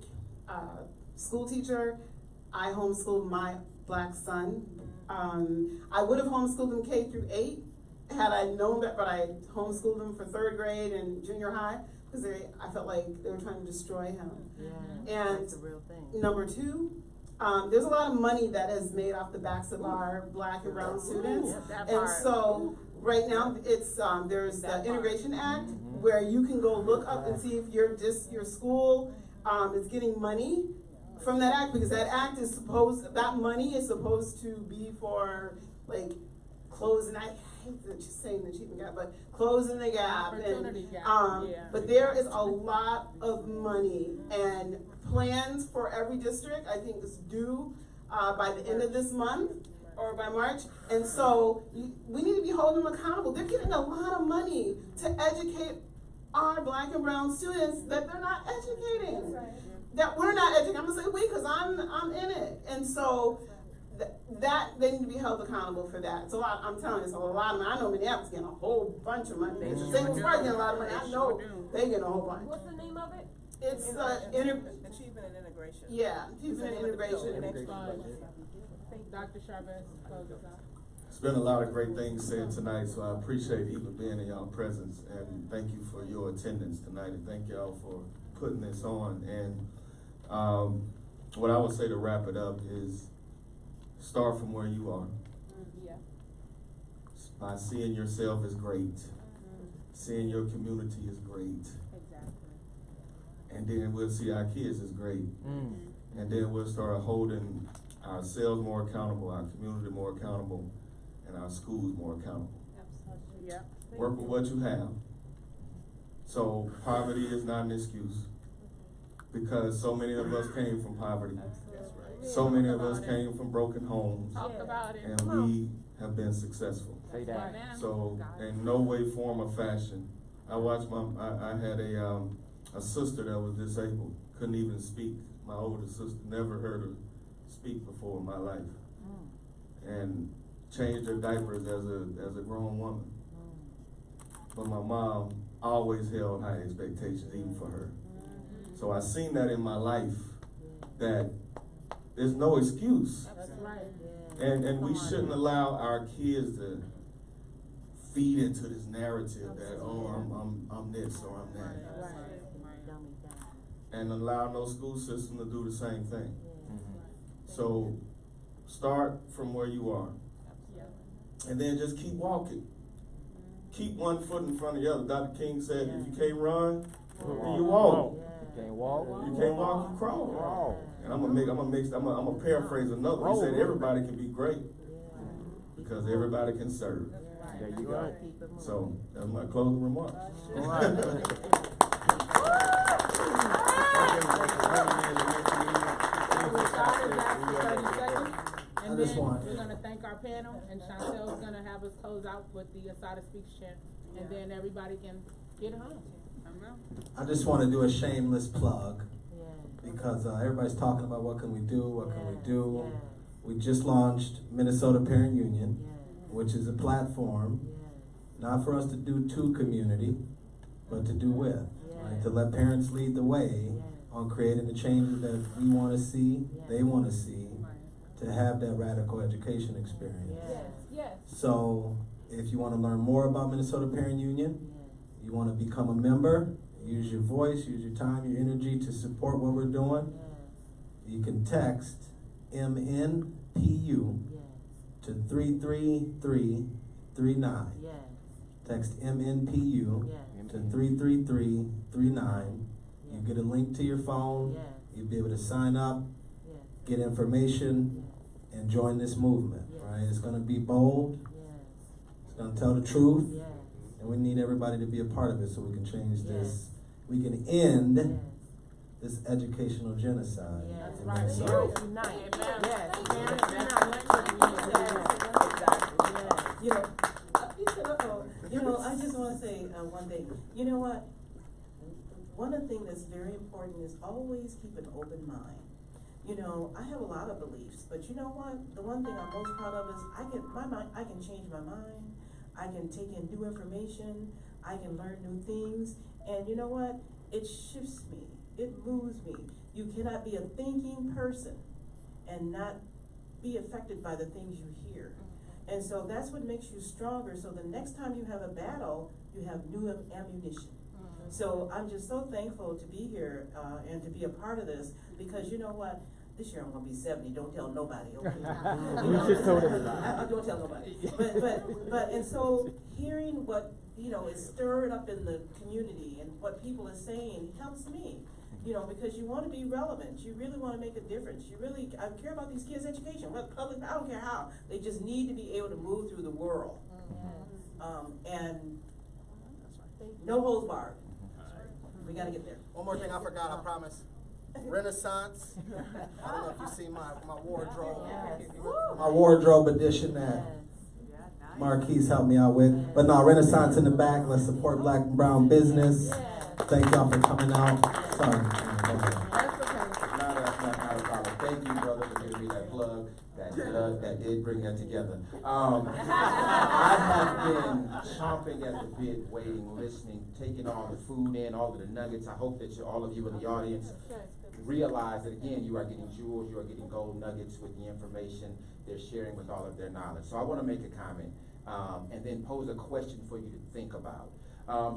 school teacher, I homeschooled my black son. I would have homeschooled him K through 8 had I known that, but I homeschooled him for 3rd grade and junior high because I felt like they were trying to destroy him. Yeah, and that's a real thing. Number 2, there's a lot of money that is made off the backs of our black and brown students. And so right now it's there's the Integration Act where you can go look up and see if your school is getting money from that act, because that act is supposed, that money is supposed to be for, like, closing, I hate that you're saying the achievement gap, but closing the gap. Opportunity gap, yeah. But there is a lot of money and plans for every district, I think is due by the end of this month or by March. And so we need to be holding them accountable. They're getting a lot of money to educate our Black and brown students that they're not educating. That we're not educating. I'm gonna say we, because I'm in it. And so that they need to be held accountable for that. It's a lot. I'm telling you, it's a lot of money. I know Minneapolis getting a whole bunch of money. St. Louis Park getting a lot of money. I know they getting a whole bunch. What's the name of it? It's Achievement and Integration. Yeah, achievement and integration. Dr. Charvez, close us out. It's been a lot of great things said tonight, so I appreciate even being in y'all presence, and thank you for your attendance tonight, and thank y'all for putting this on. And what I would say to wrap it up is start from where you are. Yeah. By seeing yourself as great, seeing your community as great, Exactly. and then we'll see our kids as great, and then we'll start holding ourselves more accountable, our community more accountable, and our schools more accountable. Absolutely. Yeah. Work with what you have. So poverty is not an excuse, because so many of us came from poverty. So many of us came from broken homes. Talk about it. And we have been successful. Say that. So in no way, form, or fashion, I watched I had a sister that was disabled, couldn't even speak. My older sister, never heard her speak before in my life, and changed her diapers as a grown woman. But my mom always held high expectations, even for her. So I seen that in my life, that there's no excuse. That's right. And we shouldn't allow our kids to feed into this narrative that, oh, I'm this or I'm that. And allow no school system to do the same thing. So start from where you are. And then just keep walking. Keep one foot in front of the other. Dr. King said, if you can't run, then you walk. You can't walk. You can't walk, you crawl. And I'm gonna paraphrase another. He said everybody can be great because everybody can serve. There you go. So that's my closing remarks. All right. And then we're gonna thank our panel, and Chauntyll's gonna have us close out with the Asada Speaks chant, and then everybody can get home. I just want to do a shameless plug, because everybody's talking about what can we do. We just launched Minnesota Parent Union, which is a platform not for us to do to community, but to do with, right? To let parents lead the way on creating the changes that we want to see, they want to see, to have that radical education experience. So if you want to learn more about Minnesota Parent Union, you want to become a member, use your voice, use your time, your energy to support what we're doing, you can text MNPU to 33339. Text MNPU to 33339. You get a link to your phone, you'll be able to sign up, get information, and join this movement, right? It's gonna be bold, it's gonna tell the truth, and we need everybody to be a part of it so we can change this. We can end this educational genocide. That's in right. Minnesota. I just want to say one thing. You know what? One of the things that's very important is always keep an open mind. You know, I have a lot of beliefs, but you know what? The one thing I'm most proud of is I can change my mind. I can take in new information. I can learn new things. And you know what? It shifts me. It moves me. You cannot be a thinking person and not be affected by the things you hear. And so that's what makes you stronger. So the next time you have a battle, you have new ammunition. So I'm just so thankful to be here and to be a part of this, because you know what? This year I'm gonna be 70. Don't tell nobody. Okay? You just told everybody. Don't tell nobody. But and so hearing what is stirred up in the community and what people are saying helps me, You know, because you want to be relevant. You really want to make a difference. I care about these kids' education, whether public, I don't care how. They just need to be able to move through the world. And no holds barred. We got to get there. One more thing I forgot, I promise. Renaissance. I don't know if you see my wardrobe. My wardrobe edition that Marquise helped me out with. But no, Renaissance in the back. Let's support Black and brown business. Thank y'all for coming out. Sorry. Not a problem. Thank you, brother, for giving me that plug. That did bring that together. I have been chomping at the bit, waiting, listening, taking all the food in, all of the nuggets. I hope that all of you in the audience realize that, again, you are getting jewels, you are getting gold nuggets with the information they're sharing with all of their knowledge. So I want to make a comment and then pose a question for you to think about.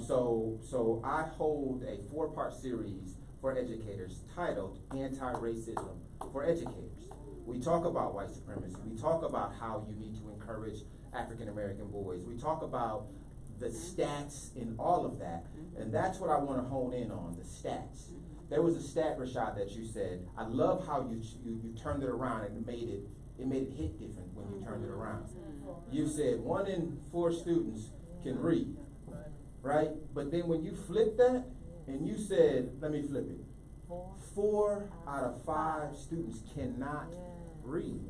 So I hold a 4-part series for educators titled Anti-Racism for Educators. We talk about white supremacy. We talk about how you need to encourage African American boys. We talk about the stats in all of that. And that's what I want to hone in on, the stats. There was a stat, Rashad, that you said. I love how you turned it around and made it hit different when you turned it around. You said 1 in 4 students can read, right? But then when you flipped that and you said, let me flip it. 4 out of 5 students cannot read.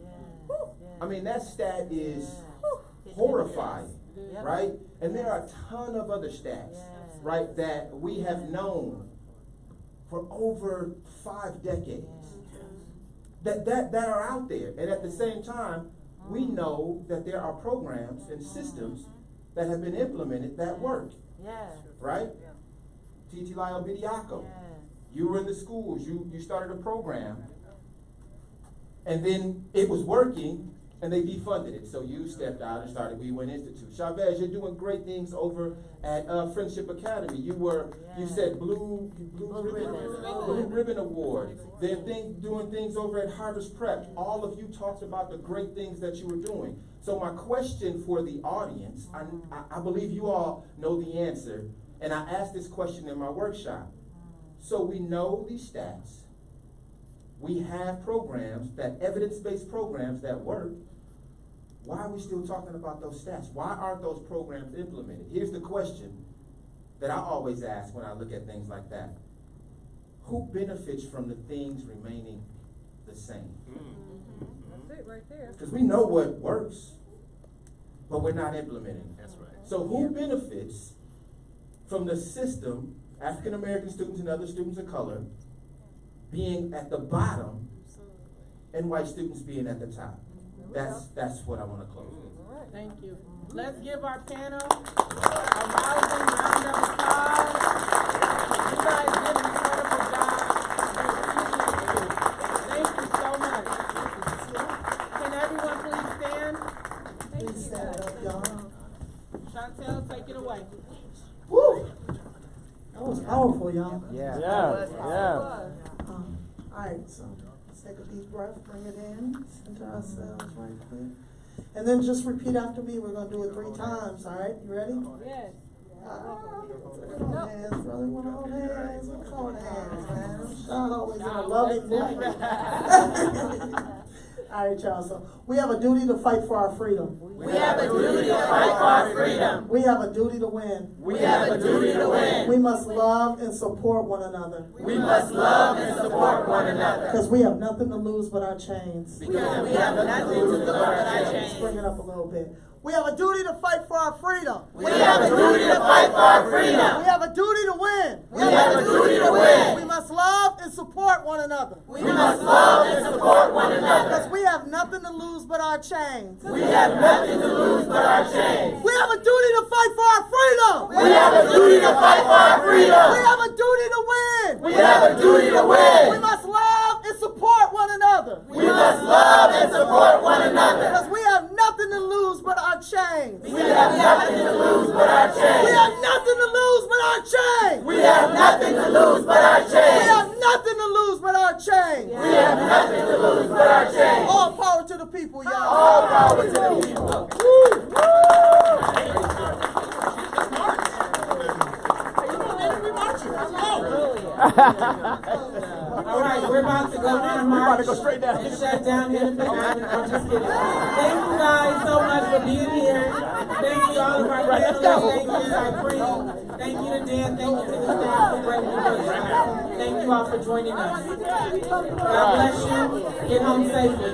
I mean, that stat is horrifying, right? And there are a ton of other stats, right, that we have known for over 5 decades that are out there. And at the same time, we know that there are programs and systems that have been implemented that work, right? Titilayo Bediako. You were in the schools, you started a program, and then it was working, and they defunded it. So you stepped out and started We-Win Institute. Charvez, you're doing great things over at Friendship Academy. You said Blue Ribbon Award. They're doing things over at Harvest Prep. All of you talked about the great things that you were doing. So my question for the audience, I believe you all know the answer, and I asked this question in my workshop. So we know these stats. We have programs, evidence-based programs that work. Why are we still talking about those stats? Why aren't those programs implemented? Here's the question that I always ask when I look at things like that. Who benefits from the things remaining the same? That's it right there. Because we know what works, but we're not implementing. That's right. So who benefits from the system, African American students and other students of color, being at the bottom and white students being at the top? That's what I want to close with. Thank you. Let's give our panel a rousing round of applause. You guys did an incredible job. Thank you so much. Can everyone please stand? Please stand up, y'all. Chauntyll, take it away. Woo! That was powerful, y'all. Yeah. All right, so let's take a deep breath, bring it in, center ourselves right quick. And then just repeat after me. We're going to do it 3 times, all right? You ready? Yes. Hold hands, brother. Hold hands. Hold hands, man. Sean always in a loving mood. All right, y'all. So we have a duty to fight for our freedom. We have a duty to fight for our freedom. We have a duty to win. We have a duty to win. We must love and support one another. We must love and support one another. Because we have nothing to lose but our chains. Because we have nothing to lose but our chains. Bring it up a little bit. We have a duty to fight for our freedom. We have a duty to fight for our freedom. We have a duty to win. We have a duty to win. We must love and support one another. We must love and support one another. Because we have nothing to lose but our chains. We have nothing to lose but our chains. We have a duty to fight for our freedom. We have a duty to fight for our freedom. We have a duty to win. We have a duty to win. We must love and support one another. We must love and support one another. Because we have nothing to lose but our chains. We have nothing to lose but our chains. We have nothing to lose but our chains. We have nothing to lose but our chains. We have nothing to lose but our chains. We have nothing to lose but our chains. All power to the people, y'all. All power to the people. Woo! All right, we're about to go down march and shut down here in the I'm just kidding. Thank you guys so much for being here. Thank you all of our panelists. Thank you to Cyprine. Thank you to Dan. Thank you to the staff for great work. Thank you all for joining us. God bless you. Get home safely.